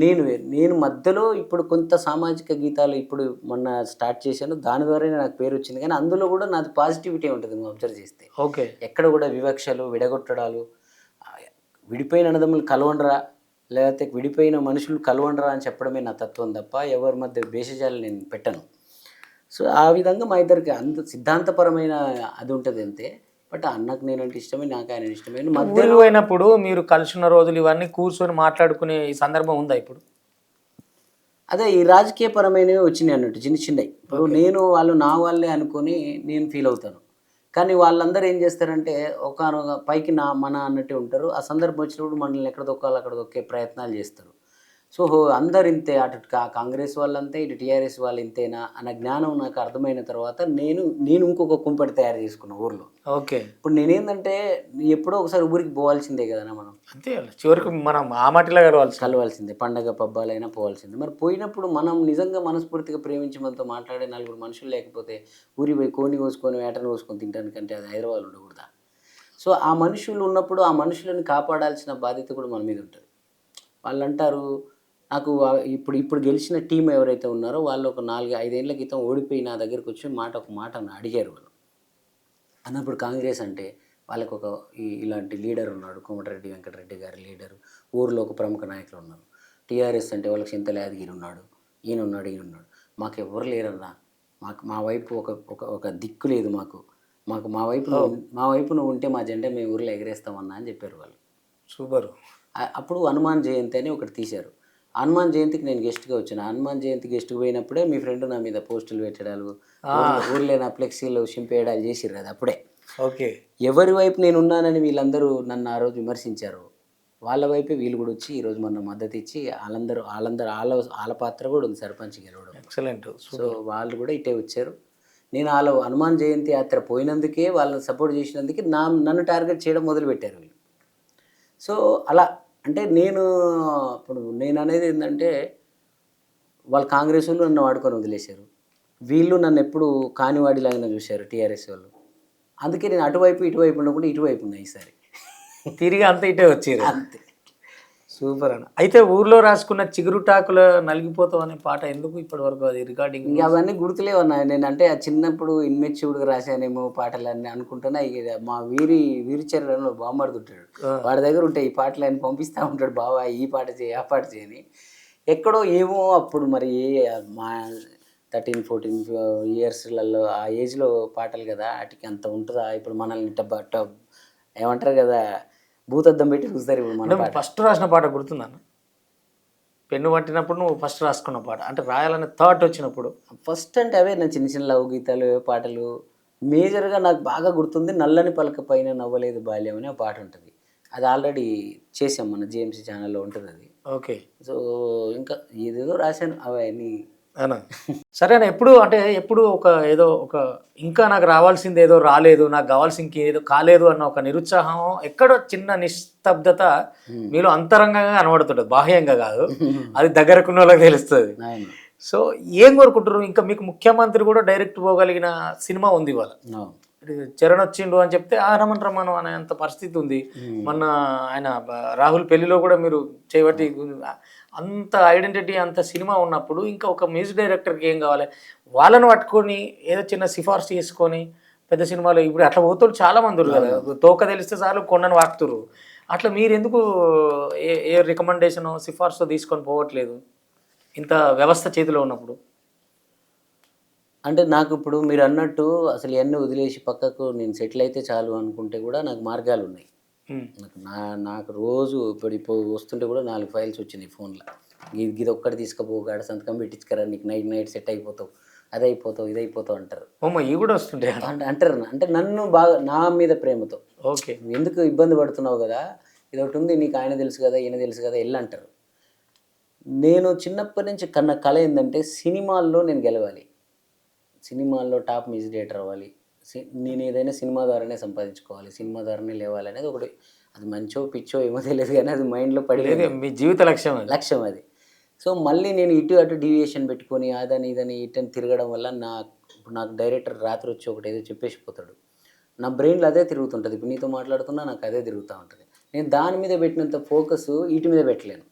Speaker 2: నేను మధ్యలో ఇప్పుడు కొంత సామాజిక గీతాలు ఇప్పుడు మొన్న స్టార్ట్ చేశాను, దాని ద్వారానే నాకు పేరు వచ్చింది. కానీ అందులో కూడా నాది పాజిటివిటీ ఉంటుంది నువ్వు అబ్జర్వ్ చేస్తే.
Speaker 1: ఓకే.
Speaker 2: ఎక్కడ కూడా వివక్షలు, విడగొట్టడాలు, విడిపోయిన అన్నదమ్ములు కలవండరా లేకపోతే విడిపోయిన మనుషులు కలవండరా అని చెప్పడమే నా తత్వం తప్ప ఎవరి మధ్య భేషజాలు నేను పెట్టను. సో ఆ విధంగా మా ఇద్దరికి అంత సిద్ధాంతపరమైన అది ఉంటుంది అంతే. బట్ అన్నకు నేనంటే ఇష్టమే, నాకు ఆయన ఇష్టమే.
Speaker 1: మధ్యలో అయినప్పుడు మీరు కలిసిన రోజులు ఇవన్నీ కూర్చొని మాట్లాడుకునే ఈ సందర్భం ఉందా ఇప్పుడు?
Speaker 2: అదే ఈ రాజకీయ పరమైనవి వచ్చినాయి అన్నట్టు చిన్నవి. ఇప్పుడు నేను వాళ్ళు నా వాళ్ళే అనుకొని నేను ఫీల్ అవుతాను, కానీ వాళ్ళందరూ ఏం చేస్తారంటే ఒక పైకి మన అన్నట్టే ఉంటారు. ఆ సందర్భం వచ్చినప్పుడు మనల్ని ఎక్కడ దొక్కాలో అక్కడ దొక్కే ప్రయత్నాలు చేస్తారు. సో అందరు ఇంతే, అటు కాంగ్రెస్ వాళ్ళంతే, ఇటు టీఆర్ఎస్ వాళ్ళు ఇంతేనా అన్న జ్ఞానం నాకు అర్థమైన తర్వాత నేను ఇంకొక కుంపటి తయారు చేసుకున్నా ఊర్లో.
Speaker 1: ఓకే.
Speaker 2: ఇప్పుడు నేనేంటంటే ఎప్పుడో ఒకసారి ఊరికి పోవాల్సిందే కదా మనం,
Speaker 1: అంతే చివరికి మనం ఆ మాటిలా
Speaker 2: కలవాల్సిందే, పండగ పబ్బాలైనా పోవాల్సిందే. మరి పోయినప్పుడు మనం నిజంగా మనస్ఫూర్తిగా ప్రేమించి మనతో మాట్లాడే 4 మనుషులు లేకపోతే ఊరి పోయి కోడిని కోసుకొని వేటను కోసుకొని తినడానికంటే అది హైదరాబాద్ ఉండకూడదా? సో ఆ మనుషులు ఉన్నప్పుడు ఆ మనుషులను కాపాడాల్సిన బాధ్యత కూడా మన మీద ఉంటుంది. వాళ్ళు అంటారు నాకు ఇప్పుడు ఇప్పుడు గెలిచిన టీం ఎవరైతే ఉన్నారో వాళ్ళు ఒక 4-5 ఏళ్ల క్రితం ఓడిపోయి నా దగ్గరికి వచ్చి ఒక మాట అడిగారు వాళ్ళు. అన్నప్పుడు కాంగ్రెస్ అంటే వాళ్ళకు ఒక ఇలాంటి లీడర్ ఉన్నాడు, కోమటిరెడ్డి వెంకటరెడ్డి గారి లీడరు, ఊరిలో ఒక ప్రముఖ నాయకులు ఉన్నారు. టీఆర్ఎస్ అంటే వాళ్ళకి చింతల యాదగిరి ఉన్నాడు, ఈయన ఉన్నాడు. మాకు ఎవరు లేరన్నా, మా వైపు ఒక దిక్కు లేదు మాకు మా వైపు నువ్వు ఉంటే మా జెండా మేము ఊరిలో ఎగరేస్తామన్నా అని చెప్పారు వాళ్ళు.
Speaker 1: సూపర్.
Speaker 2: అప్పుడు హనుమాన్ జయంతి అని ఒకటి తీశారు. హనుమాన్ జయంతికి నేను గెస్ట్గా వచ్చాను. హనుమాన్ జయంతి గెస్ట్కి పోయినప్పుడే మీ ఫ్రెండ్ నా మీద పోస్టులు పెట్టడాలు, ఊర్లో నా ఫ్లెక్సీలు చింపేయడాలు చేసిర్రు. అది అప్పుడే.
Speaker 1: ఓకే.
Speaker 2: ఎవరి వైపు నేను ఉన్నానని వీళ్ళందరూ నన్ను ఆ రోజు విమర్శించారు, వాళ్ళ వైపే వీళ్ళు కూడా వచ్చి ఈరోజు మన మద్దతు ఇచ్చి వాళ్ళ పాత్ర కూడా ఉంది సర్పంచ్ గెలవడం.
Speaker 1: ఎక్సలెంట్.
Speaker 2: సో వాళ్ళు కూడా ఇటే వచ్చారు. నేను హనుమాన్ జయంతి యాత్ర పోయినందుకే వాళ్ళని సపోర్ట్ చేసినందుకే నన్ను టార్గెట్ చేయడం మొదలుపెట్టారు వీళ్ళు. సో అలా అంటే నేను అనేది ఏంటంటే, వాళ్ళు కాంగ్రెస్ వాళ్ళు నన్ను వాడుకొని వదిలేశారు, వీళ్ళు నన్ను ఎప్పుడు కానివాడిలాగానే చూశారు టీఆర్ఎస్ వాళ్ళు. అందుకే నేను అటువైపు ఇటువైపు ఉండకుండా ఇటువైపు ఉన్నా ఈసారి.
Speaker 1: తిరిగి అంతా ఇటే వచ్చారు.
Speaker 2: అంతే.
Speaker 1: సూపర్ అన్న. అయితే ఊర్లో రాసుకున్న చిగురుటాకుల నలిగిపోతాం అనే పాట ఎందుకు ఇప్పటి వరకు అది రికార్డింగ్?
Speaker 2: ఇంకా అవన్నీ గుర్తులేవన్నా. నేను అంటే చిన్నప్పుడు ఇన్మెచ్యూర్డ్గా రాశానేమో పాటలన్నీ అనుకుంటున్నా. ఇక మా వీరిచరణలో బామ్మడుతుంటాడు, వాడి దగ్గర ఉంటాయి ఈ పాటలు ఆయన పంపిస్తూ ఉంటాడు, బావా ఈ పాట చేయి ఆ పాట చేయని. ఎక్కడో ఏమో అప్పుడు మరి మా 13-14 ఇయర్స్లలో ఆ ఏజ్లో పాటలు కదా, వాటికి అంత ఉంటుందా? ఇప్పుడు మనల్ని ఏమంటారు కదా, భూతద్దం పెట్టి చూస్తారు ఇప్పుడు మన పాట.
Speaker 1: ఫస్ట్ రాసిన పాట గుర్తుందన్న? పెన్ను పట్టినప్పుడు నువ్వు ఫస్ట్ రాసుకున్న పాట అంటే రాయాలనే థాట్ వచ్చినప్పుడు?
Speaker 2: ఫస్ట్ అంటే అవే నా చిన్న చిన్న లవ్ గీతాలు పాటలు. మేజర్గా నాకు బాగా గుర్తుంది నల్లని పలక పైన నవ్వలేదు బాల్యం అనే పాట ఉంటుంది. అది ఆల్రెడీ చేసాం, మన జిఎంసీ ఛానల్లో ఉంటుంది అది.
Speaker 1: ఓకే.
Speaker 2: సో ఇంకా ఏదేదో రాశాను అవన్నీ.
Speaker 1: అనా సరే అన్న. ఎప్పుడు ఒక ఇంకా నాకు రావాల్సింది ఏదో రాలేదు, నాకు కావాల్సింది ఇంకేదో కాలేదు అన్న ఒక నిరుత్సాహం, ఎక్కడో చిన్న నిస్తబ్దత మీలో అంతరంగంగా కనబడుతుంటుంది, బాహ్యంగా కాదు, అది దగ్గరకున్న వాళ్ళకి తెలుస్తుంది. సో ఏం కోరుకుంటారు? ఇంకా మీకు ముఖ్యమంత్రి కూడా డైరెక్ట్ పోగలిగిన సినిమా ఉంది ఇవాళ. చరణ్ వచ్చిండు అని చెప్తే రమణం అనే అంత పరిస్థితి ఉంది. మొన్న ఆయన రాహుల్ పెళ్లిలో కూడా మీరు చేయబట్టి అంత ఐడెంటిటీ అంత సినిమా ఉన్నప్పుడు ఇంకా ఒక మ్యూజిక్ డైరెక్టర్కి ఏం కావాలి? వాళ్ళని పట్టుకొని ఏదో చిన్న సిఫార్సు చేసుకొని పెద్ద సినిమాలు ఇప్పుడు అట్లా పోతారు చాలా మంది కదా, తోక తెలిస్తే చాలు కొండను వాకుతురు. అట్లా మీరు ఎందుకు ఏ రికమెండేషన్ సిఫార్సు తీసుకొని పోవట్లేదు ఇంత వ్యవస్థ చేతిలో ఉన్నప్పుడు?
Speaker 2: అంటే నాకు ఇప్పుడు మీరు అన్నట్టు అసలు ఇవన్నీ వదిలేసి పక్కకు నేను సెటిల్ అయితే చాలు అనుకుంటే కూడా నాకు మార్గాలు ఉన్నాయి. నాకు రోజు ఇప్పుడు వస్తుంటే కూడా 4 ఫైల్స్ వచ్చినాయి ఫోన్లో. ఇది ఒక్కటి తీసుకుపోగాడ సంతకం పెట్టించుకరా, నీకు నైట్ సెట్ అయిపోతావు, అది అయిపోతావు ఇది అయిపోతావు అంటారు.
Speaker 1: ఇవి కూడా వస్తుంటాయి
Speaker 2: అంటారు. అంటే నన్ను బాగా నా మీద ప్రేమతో,
Speaker 1: ఓకే
Speaker 2: ఎందుకు ఇబ్బంది పడుతున్నావు కదా, ఇది ఒకటి ఉంది నీకు, ఆయన తెలుసు కదా ఈయన తెలుసు కదా అంటారు. నేను చిన్నప్పటి నుంచి కన్న కళ ఏంటంటే సినిమాల్లో నేను గెలవాలి, సినిమాల్లో టాప్ మ్యూజిక్ డైరెక్టర్ అవ్వాలి, నేను ఏదైనా సినిమా ద్వారానే సంపాదించుకోవాలి, సినిమా ద్వారానే లేవాలి అనేది ఒకటి. అది మంచో పిచ్చో ఏమో తెలియదు కానీ అది మైండ్లో పడిలేదు, మీ జీవిత లక్ష్యం అది. సో మళ్ళీ నేను ఇటు అటు డీవియేషన్ పెట్టుకొని అదని ఇదని ఇటని తిరగడం వల్ల నాకు డైరెక్టర్ రాత్రి వచ్చి ఒకటి ఏదో చెప్పేసిపోతాడు, నా బ్రెయిన్లో అదే తిరుగుతుంటుంది. ఇప్పుడు నీతో మాట్లాడుతున్నా నాకు అదే తిరుగుతూ ఉంటుంది. నేను దాని మీద పెట్టినంత ఫోకస్ వీటి మీద పెట్టలేను.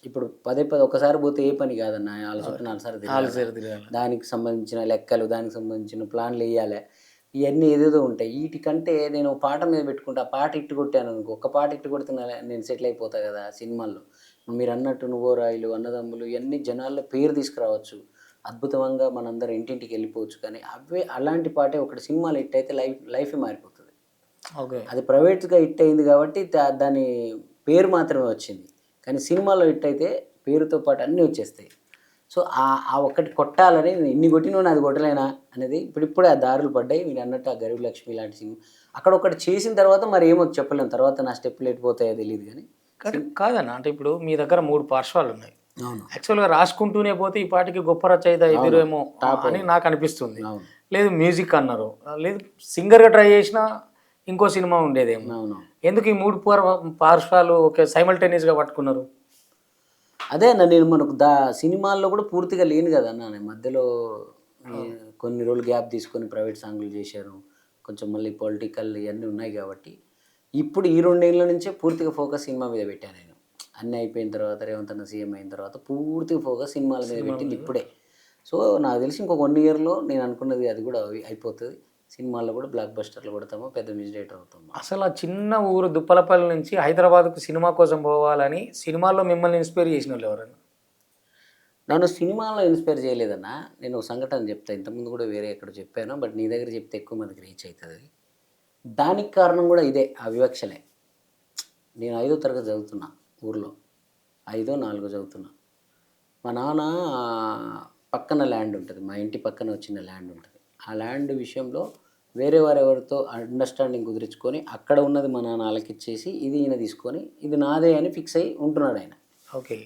Speaker 2: ఇప్పుడు పదే ఒకసారి పోతే ఏ పని కాదన్న, వాళ్ళ చుట్టూ 4 సార్లు తిరగాలి, దానికి సంబంధించిన లెక్కలు, దానికి సంబంధించిన ప్లాన్లు వేయాలి, ఇవన్నీ ఏదేదో ఉంటాయి. వీటికంటే నేను పాట మీద పెట్టుకుంటే ఆ పాట ఇట్టు కొట్టాను అనుకో, ఒక్క పాట ఇట్టు కొడితే నేను సెటిల్ అయిపోతా కదా సినిమాల్లో. మీరు అన్నట్టు నువ్వో రాయిలు, అన్నదమ్ములు ఇవన్నీ జనాల్లో పేరు తీసుకురావచ్చు, అద్భుతంగా మనందరం ఇంటింటికి వెళ్ళిపోవచ్చు. కానీ అలాంటి పాటే ఒకటి సినిమాలో హిట్ అయితే లైఫే మారిపోతుంది.
Speaker 1: ఓకే, అది
Speaker 2: ప్రైవేట్గా హిట్ అయింది కాబట్టి దాని పేరు మాత్రమే వచ్చింది. కానీ సినిమాలో హిట్ అయితే పేరుతో పాటు అన్నీ వచ్చేస్తాయి. సో ఆ ఒక్కటి కొట్టాలని నేను ఇన్ని కొట్టినా అది కొట్టలేనా అనేది ఇప్పుడే ఆ దారులు పడ్డాయి. మీరు అన్నట్టు ఆ గరీబ్ లక్ష్మి లాంటి సినిమా అక్కడ ఒకటి చేసిన తర్వాత మరి ఏమో చెప్పలేము, తర్వాత నా స్టెప్పులు ఎట్టిపోతాయో తెలియదు. కానీ
Speaker 1: కాదన్న, అంటే ఇప్పుడు మీ దగ్గర 3 పార్శ్వాలు ఉన్నాయి.
Speaker 2: అవును,
Speaker 1: యాక్చువల్గా రాసుకుంటూనే పోతే ఈ పాటికి గొప్ప రచయిత ఎదురేమో అని నాకు అనిపిస్తుంది. లేదు మ్యూజిక్ అన్నారు, లేదు సింగర్గా ట్రై చేసినా ఇంకో సినిమా ఉండేదేమో.
Speaker 2: అవును,
Speaker 1: ఎందుకు ఈ 3 పార్శ్వాలు ఓకే సైమల్టేనియస్గా పట్టుకున్నారు?
Speaker 2: అదే అన్న, నేను మనకు సినిమాల్లో కూడా పూర్తిగా లేను కదా అన్న. నేను మధ్యలో కొన్ని రోజులు గ్యాప్ తీసుకొని ప్రైవేట్ సాంగ్లు చేశాను, కొంచెం మళ్ళీ పొలిటికల్ ఇవన్నీ ఉన్నాయి కాబట్టి ఇప్పుడు ఈ 2 ఏళ్ళ నుంచే పూర్తిగా ఫోకస్ సినిమా మీద పెట్టాను నేను. అన్నీ అయిపోయిన తర్వాత రేవంత్ అన్న సీఎం అయిన తర్వాత పూర్తి ఫోకస్ సినిమాల మీద పెట్టింది ఇప్పుడే. సో నాకు తెలిసి ఇంకొక 1 ఇయర్లో నేను అనుకున్నది అది కూడా అయిపోతుంది. సినిమాల్లో కూడా బ్లాక్ బస్టర్లు కొడతాము, పెద్ద మ్యూజిక్ డైరెక్టర్ అవుతాము.
Speaker 1: అసలు ఆ చిన్న ఊరు దుప్పలపల్లి నుంచి హైదరాబాద్కు సినిమా కోసం పోవాలని సినిమాల్లో మిమ్మల్ని ఇన్స్పైర్ చేసిన వాళ్ళు ఎవరైనా?
Speaker 2: నన్ను సినిమాలో ఇన్స్పైర్ చేయలేదన్న. నేను ఒక సంఘటన చెప్తాను, ఇంతకుముందు కూడా వేరే ఎక్కడ చెప్పాను, బట్ నీ దగ్గర చెప్తే ఎక్కువ మందికి రీచ్ అవుతుంది. దానికి కారణం కూడా ఇదే, ఆ వివక్షలే. నేను 5వ తరగతి చదువుతున్నా ఊర్లో, 5ో 4 చదువుతున్నా. మా నాన్న పక్కన ల్యాండ్ ఉంటుంది, మా ఇంటి పక్కన వచ్చిన ల్యాండ్ ఉంటుంది. ఆ ల్యాండ్ విషయంలో వేరే వారెవరితో అండర్స్టాండింగ్ కుదిరించుకొని అక్కడ ఉన్నది మా నాన్న వాళ్ళకిచ్చేసి ఇది ఈయన తీసుకొని ఇది నాదే అని ఫిక్స్ అయ్యి ఉంటున్నాడు ఆయన.
Speaker 1: ఓకే,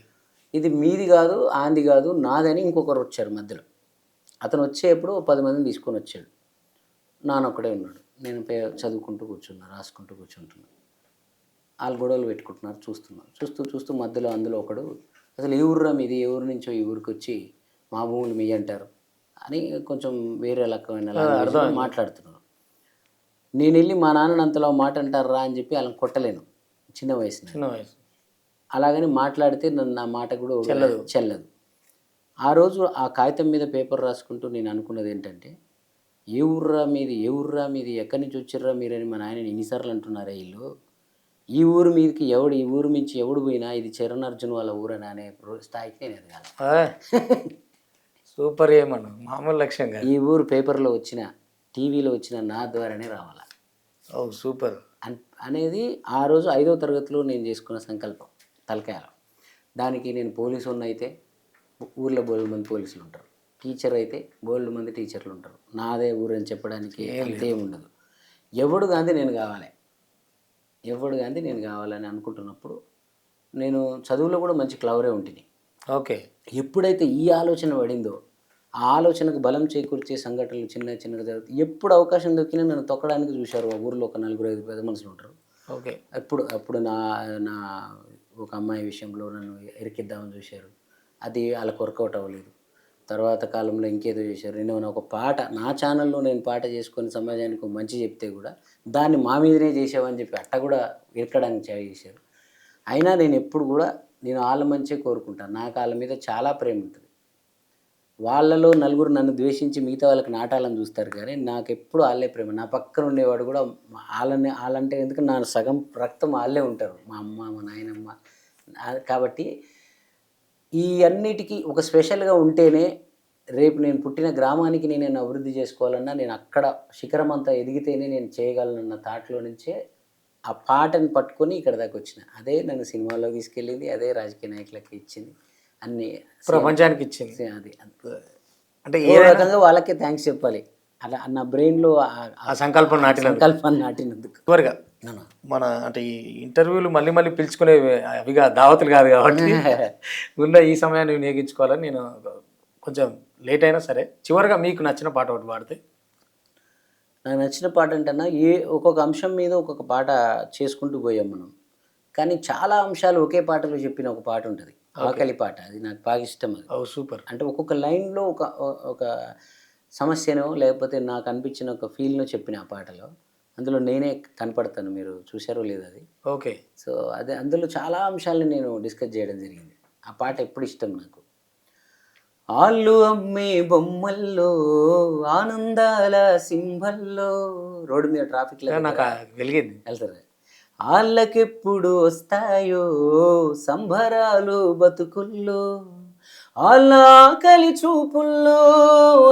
Speaker 2: ఇది మీది కాదు, ఆంది కాదు, నాదని ఇంకొకరు వచ్చారు మధ్యలో. అతను వచ్చేప్పుడు 10 మందిని తీసుకొని వచ్చాడు. నాన్న ఒక్కడే ఉన్నాడు. నేను చదువుకుంటూ కూర్చున్నా, రాసుకుంటూ కూర్చుంటున్నా. వాళ్ళు గొడవలు పెట్టుకుంటున్నారు, చూస్తూ మధ్యలో అందులో ఒకడు, అసలు ఏ ఊర్రా మీది, ఏ ఊరు నుంచో ఈ ఊరికి వచ్చి మా భూములు మీ అంటారు అని కొంచెం వేరే రకమైన మాట్లాడుతున్నారు. నేను వెళ్ళి మా నాన్నని అంతలో మాట అంటారా అని చెప్పి వాళ్ళని కొట్టలేను, చిన్న వయసు. అలాగని మాట్లాడితే నన్ను నా మాట కూడా చెల్లదు. ఆ రోజు ఆ కాగితం మీద పేపర్ రాసుకుంటూ నేను అనుకున్నది ఏంటంటే, ఏ ఊర్రా మీది, ఎక్కడి నుంచి వచ్చిర్రా మీరని మా నాయనని ఎన్నిసార్లు అంటున్నారా వీళ్ళు. ఈ ఊరు మీదకి ఈ ఊరు మించి ఎవడు పోయినా ఇది చరణ్ అర్జున్ వాళ్ళ ఊరని అనే స్థాయికి నేను ఎదగాలి.
Speaker 1: సూపర్, ఏమన్నా మామూలు లక్ష్యం కాదు.
Speaker 2: ఈ ఊరు పేపర్లో వచ్చిన, టీవీలో వచ్చిన నా ద్వారానే రావాలి.
Speaker 1: ఓ సూపర్
Speaker 2: అనేది ఆ రోజు 5వ తరగతిలో నేను చేసుకున్న సంకల్పం తలకాయలో. దానికి నేను పోలీసు అయితే ఊర్లో బోల్డ్ మంది పోలీసులు ఉంటారు, టీచర్ అయితే బోల్డ్ మంది టీచర్లు ఉంటారు. నాదే ఊరు అని చెప్పడానికి అంతేం ఉండదు. ఎవడు గాంధీ నేను కావాలని అనుకుంటున్నప్పుడు నేను చదువులో కూడా మంచి క్లవరే ఉంటుంది.
Speaker 1: ఓకే,
Speaker 2: ఎప్పుడైతే ఈ ఆలోచన పడిందో ఆ ఆలోచనకు బలం చేకూర్చే సంఘటనలు చిన్నగా జరుగుతాయి. ఎప్పుడు అవకాశం దొరికినా నన్ను తొక్కడానికి చూశారు. ఆ ఊర్లో ఒక 4-5 పెద్ద మనుషులు ఉంటారు.
Speaker 1: ఓకే,
Speaker 2: అప్పుడు నా ఒక అమ్మాయి విషయంలో నన్ను ఇరికిద్దామని చూశారు. అది వాళ్ళకి వర్కౌట్ అవ్వలేదు. తర్వాత కాలంలో ఇంకేదో చేశారు. నేను ఒక పాట, నా ఛానల్లో నేను పాట చేసుకొని సమాజానికి మంచి చెప్తే కూడా దాన్ని మా మీదనే చేసావని చెప్పి అట్ట కూడా ఇరకడానికి చేశారు. అయినా నేను ఎప్పుడు కూడా వాళ్ళ మంచిగా కోరుకుంటాను. నాకు వాళ్ళ మీద చాలా ప్రేమ ఉంటుంది. వాళ్ళలో 4 నన్ను ద్వేషించి మిగతా వాళ్ళకి నాటాలని చూస్తారు, కానీ నాకు ఎప్పుడు వాళ్ళే ప్రేమ. నా పక్కన ఉండేవాడు కూడా వాళ్ళంటే ఎందుకంటే నా సగం రక్తం వాళ్ళే ఉంటారు, మా అమ్మ, మా నాయనమ్మ. కాబట్టి ఈ అన్నిటికీ ఒక స్పెషల్గా ఉంటేనే రేపు నేను పుట్టిన గ్రామానికి నేను అభివృద్ధి చేసుకోవాలన్నా, నేను అక్కడ శిఖరం అంతా ఎదిగితేనే నేను చేయగలనన్న థాట్లో నుంచే ఆ పాటని పట్టుకొని ఇక్కడ దాకా వచ్చిన. అదే నన్ను సినిమాలో తీసుకెళ్ళింది, అదే రాజకీయ నాయకులకి ఇచ్చింది, అన్ని
Speaker 1: ప్రపంచానికి ఇచ్చింది.
Speaker 2: అది అంటే ఏ రకంగా వాళ్ళకే థ్యాంక్స్ చెప్పాలి. అలా నా బ్రెయిన్లో
Speaker 1: ఆ సంకల్పం
Speaker 2: నాటినందుకు.
Speaker 1: చివరిగా మన అంటే ఈ ఇంటర్వ్యూలు మళ్ళీ పిలుచుకునే అవిగా దావతులు కాదు కాబట్టి ఉన్న ఈ సమయాన్ని వినియోగించుకోవాలని నేను కొంచెం లేట్ అయినా సరే చివరిగా మీకు నచ్చిన పాట ఒకటి పాడితే.
Speaker 2: నాకు నచ్చిన పాట అంటే ఒక్కొక్క అంశం మీద ఒక్కొక్క పాట చేసుకుంటూ పోయాం మనం, కానీ చాలా అంశాలు ఒకే పాటలో చెప్పిన ఒక పాట ఉంటుంది, ఆకలి పాట. అది నాకు బాగా ఇష్టం. అది
Speaker 1: సూపర్.
Speaker 2: అంటే ఒక్కొక్క లైన్లో ఒక సమస్యను లేకపోతే నాకు అనిపించిన ఒక ఫీల్ను చెప్పిన ఆ పాటలో. అందులో నేనే కనపడతాను, మీరు చూశారో లేదు అది.
Speaker 1: ఓకే.
Speaker 2: సో అదే అందులో చాలా అంశాలను నేను డిస్కస్ చేయడం జరిగింది. ఆ పాట ఎప్పుడు ఇష్టం నాకు. ఆళ్ళు అమ్మే బొమ్మల్లో ఆనందాల సింబల్లో, రోడ్డు మీద ట్రాఫిక్లో
Speaker 1: నాకు వెలిగింది
Speaker 2: వెళ్తారు. వాళ్ళకెప్పుడు వస్తాయో సంబరాలు బతుకుల్లో, వాళ్ళ ఆకలి చూపుల్లో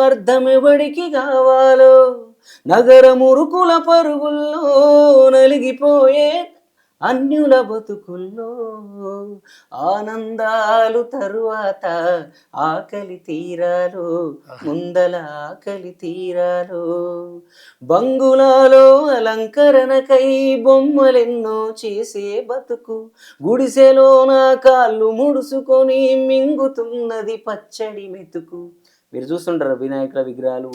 Speaker 2: అర్థమెవడికి కావాలో, నగర మురుకుల పరుగుల్లో నలిగిపోయే అన్యుల బతుకుల్లో, ఆనందాలు తరువాత ఆకలి తీరాలు, ముందల ఆకలి తీరాలు, బంగులాలో అలంకరణకై బొమ్మలెన్నో చేసే బతుకు, గుడిసెలో నా కాళ్ళు ముడుసుకొని మింగుతున్నది పచ్చడి మెతుకు. మీరు చూస్తుంటారు వినాయకుల విగ్రహాలు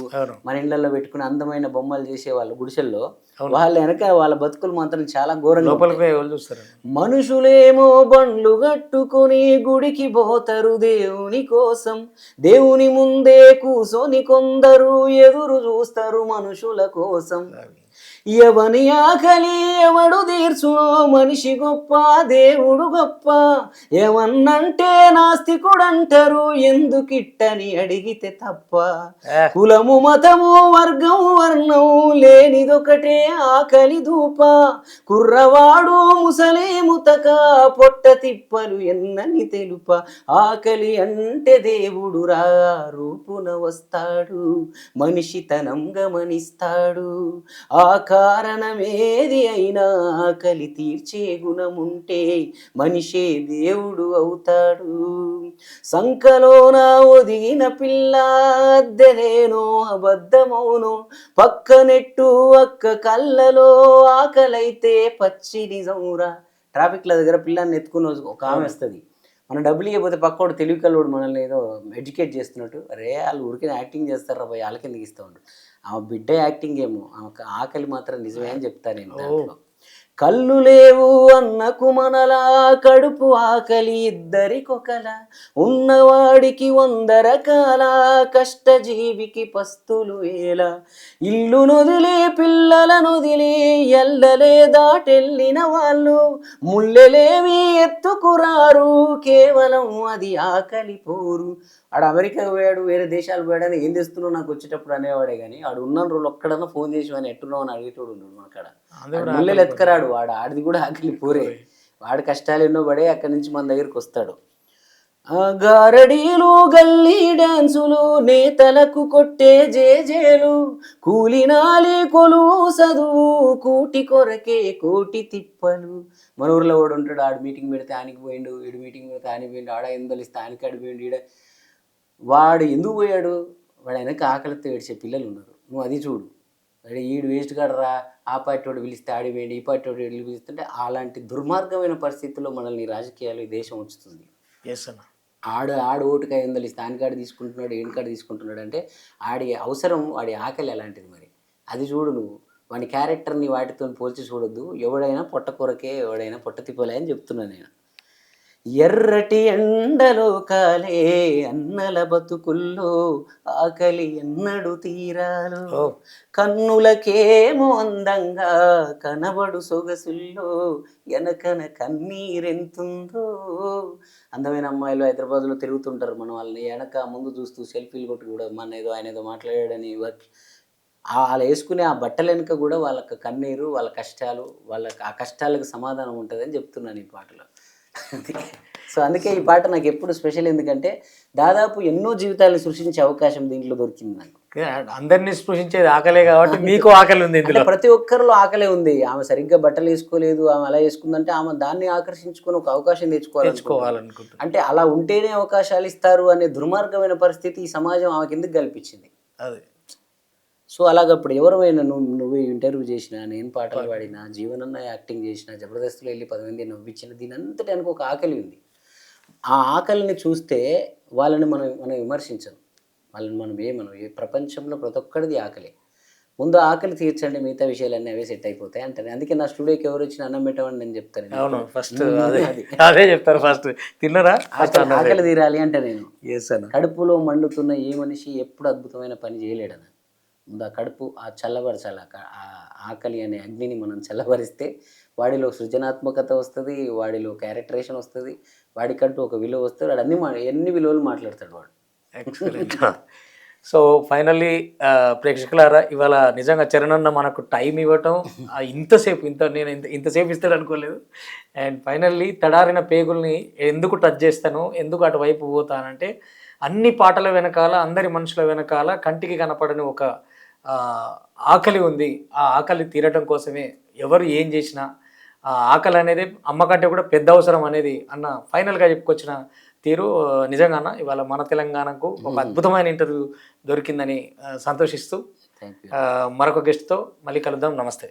Speaker 2: మన ఇళ్లలో పెట్టుకుని అందమైన బొమ్మలు చేసేవాళ్ళు గుడిసెల్లో, వాళ్ళ వెనక వాళ్ళ బతుకులు మాత్రం చాలా ఘోరంగా. మనుషులేమో బండ్లు కట్టుకొని గుడికి పోతారు దేవుని కోసం, దేవుని ముందే కూసోని కొందరు ఎదురు చూస్తారు మనుషుల కోసం. ఎవని ఆకలి ఎవడు తీర్చునో మనిషి గొప్ప దేవుడు గొప్ప ఏమన్నంటే నాస్తికుడంటారు ఎందుకిట్టని అడిగితే తప్ప కులము మతము వర్గం వర్ణం లేనిదొకటే ఆకలి ధూప కుర్రవాడు ముసలి ముతక పొట్ట తిప్పలు ఎన్నని తెలుప ఆకలి అంటే దేవుడు రా రూపున వస్తాడు మనిషితనం గమనిస్తాడు ఆ కారణమేది అయినా ఆకలి తీర్చే గుణముంటే మనిషే దేవుడు అవుతాడు సంకలోన ఒదిగిన పిల్ల అద్దెనేనో అబద్ధమౌను పక్కనెట్టు అక్క కళ్ళలో ఆకలైతే పచ్చి నిజంరా ట్రాఫిక్ల దగ్గర పిల్లాన్ని ఎత్తుకుని ఒక ఆమె వస్తుంది మనం డబ్బులు ఇవ్వకపోతే పక్కోడు తెలివి కల్లోడు మనల్ని ఏదో ఎడ్యుకేట్ చేస్తున్నట్టు అరే వాళ్ళు ఊరికే యాక్టింగ్ చేస్తారా పోయి వాళ్ళకి ఎందుకు ఇస్తూ ఉంటాడు ఆమె బిడ్డ యాక్టింగ్ ఏమో ఆమె ఆకలి మాత్రం నిజమే అని చెప్తాను నేను దాంట్లో కళ్ళు లేవు అన్నకు మనలా కడుపు ఆకలి ఇద్దరికొకల ఉన్నవాడికి 100 రకాల కష్టజీవికి పస్తులు వేల ఇల్లు నొదిలి పిల్లల నొదిలి ఎల్లలే దాటెళ్ళిన వాళ్ళు ముళ్ళెలేవి ఎత్తుకురారు కేవలం అది ఆకలి పోరు ఆడు అమెరికా పోయాడు వేరే దేశాలు పోయాడని ఏం తెస్తున్నావు నాకు వచ్చేటప్పుడు అనేవాడే కానీ ఆడు ఉన్న రోజులు ఒక్కడన్నా ఫోన్ చేసి అని ఎట్టున్నావు అని అడిగేటోడు ఉన్నాడు మనకాడ ముళ్ళెలు ఎత్తుకరాడు వాడు ఆడిది కూడా ఆకలి పోరే వాడి కష్టాలు ఎన్నో పడే అక్కడి నుంచి మన దగ్గరికి వస్తాడు గారడీలు గల్లీ డాన్సులు నేతలకు కొట్టే జేజేలు కూలినాలి కొలువు చదువు కూటి కొరకే కోటి తిప్పలు మన ఊర్లో వాడు ఉంటాడు ఆడు మీటింగ్ పెడితే ఆనికి పోయిండు ఈడు మీటింగ్ పెడితే ఆనికి పోయిండు ఆడ ఎందలిస్తే ఆనికి ఆడిపోయిండు ఈడ వాడు ఎందుకు పోయాడు వాడు వెనక ఆకలితో ఏడ్చే పిల్లలు ఉన్నారు నువ్వు అది చూడు వాడు ఈడు వేస్ట్ కాడరా ఆ పార్టీ వాడు పిలిస్తే ఆడిపోయింది ఈ పార్టీ వాడు పిలుస్తుంటే అలాంటి దుర్మార్గమైన పరిస్థితుల్లో మనల్ని రాజకీయాలు ఈ దేశం ఉంచుతుంది
Speaker 1: ఎస్ అన్న
Speaker 2: ఆడు ఓటుకాయ ఎందలు ఇస్తే ఆనికాడు తీసుకుంటున్నాడు ఏనికాడు తీసుకుంటున్నాడు అంటే ఆడి అవసరం వాడి ఆకలి ఎలాంటిది మరి అది చూడు నువ్వు వాడి క్యారెక్టర్ని వాటితో పోల్చి చూడొద్దు ఎవడైనా పొట్ట కొరకే ఎవడైనా పొట్ట తిప్పలే అని చెప్తున్నాను నేను ఎర్రటి ఎండలో కాలే అన్నల బతుకుల్లో ఆకలి ఎన్నడు తీరాలు కన్నులకేమో అందంగా కనబడు సొగసుల్లో వెనకన కన్నీరెంతుందో అందమైన అమ్మాయిలు హైదరాబాద్లో తిరుగుతుంటారు మన వాళ్ళని వెనక ముందు చూస్తూ సెల్ఫీలు కొట్టి కూడా మన ఏదో ఆయన ఏదో మాట్లాడాడని వాళ్ళు వేసుకునే ఆ బట్టల వెనుక కూడా వాళ్ళకి కన్నీరు వాళ్ళ కష్టాలు వాళ్ళకి ఆ కష్టాలకు సమాధానం ఉంటుందని చెప్తున్నాను ఈ పాటలో సో అందుకే ఈ పాట నాకు ఎప్పుడు స్పెషల్ ఎందుకంటే దాదాపు ఎన్నో జీవితాలను సృష్టించే అవకాశం దీంట్లో దొరికింది నాకు
Speaker 1: అందరినీ స్పృశించేది ఆకలే కాబట్టి మీకు ఆకలి ఉంది ఇందులో
Speaker 2: ప్రతి ఒక్కరిలో ఆకలే ఉంది ఆమె సరిగ్గా బట్టలు వేసుకోలేదు ఆమె అలా వేసుకుందంటే ఆమె దాన్ని ఆకర్షించుకొని ఒక అవకాశం తెచ్చుకోవాలనుకుంటుంది అంటే అలా ఉంటేనే అవకాశాలు ఇస్తారు అనే దుర్మార్గమైన పరిస్థితి ఈ సమాజం ఆమెకి ఎందుకు కల్పించింది
Speaker 1: అదే
Speaker 2: సో అలాగప్పుడు ఎవరైనా నువ్వు ఇంటర్వ్యూ చేసినా నేను పాటలు పాడినా జీవనన్న యాక్టింగ్ చేసినా జబర్దస్త్లో వెళ్ళి 10 మంది నవ్వించిన దీని అంతటి అనుకో ఒక ఆకలి ఉంది ఆ ఆకలిని చూస్తే వాళ్ళని మనం విమర్శించం వాళ్ళని మనం ప్రపంచంలో ప్రతి ఒక్కడిది ఆకలి ముందు ఆకలి తీర్చండి మిగతా విషయాలన్నీ అవే సెట్ అయిపోతాయి అంటారు అందుకే నా స్టూడియోకి ఎవరు వచ్చిన అన్నం పెట్టమని నేను చెప్తాను
Speaker 1: అవును ఫస్ట్ అదే చెప్తారు ఫస్ట్ తిన్నరా
Speaker 2: ఆకలి తీరాలి అంటే నేను కడుపులో మండుతున్న ఏ మనిషి ఎప్పుడు అద్భుతమైన పని చేయలేడని ముందు ఆ కడుపు ఆ చల్లబరచాలి ఆ ఆకలి అనే అగ్నిని మనం చల్లబరిస్తే వాడిలో సృజనాత్మకత వస్తుంది వాడిలో క్యారెక్టరేషన్ వస్తుంది వాడికంటూ ఒక విలువ వస్తుంది వాడు ఎన్ని విలువలు మాట్లాడతాడు వాడు
Speaker 1: ఎక్సలెంట్ సో ఫైనల్లీ ప్రేక్షకులారా ఇవాళ నిజంగా చరణ్ మనకు టైం ఇవ్వటం ఇంతసేపు ఇంతసేపు ఇస్తాడు అనుకోలేదు అండ్ ఫైనల్లీ తడారిన పేగుల్ని ఎందుకు టచ్ చేస్తాను ఎందుకు అటువైపు పోతానంటే అన్ని పాటల వెనకాల అందరి మనుషుల వెనకాల కంటికి కనపడని ఒక ఆకలి ఉంది ఆ ఆకలి తీరటం కోసమే ఎవరు ఏం చేసినా ఆ ఆకలి అనేది అమ్మ కంటే కూడా పెద్ద అవసరం అనేది అన్న ఫైనల్గా చెప్పుకొచ్చిన తీరు నిజంగా అన్న ఇవాళ మన తెలంగాణకు ఒక అద్భుతమైన ఇంటర్వ్యూ దొరికిందని సంతోషిస్తూ మరొక గెస్ట్తో మళ్ళీ కలుద్దాం నమస్తే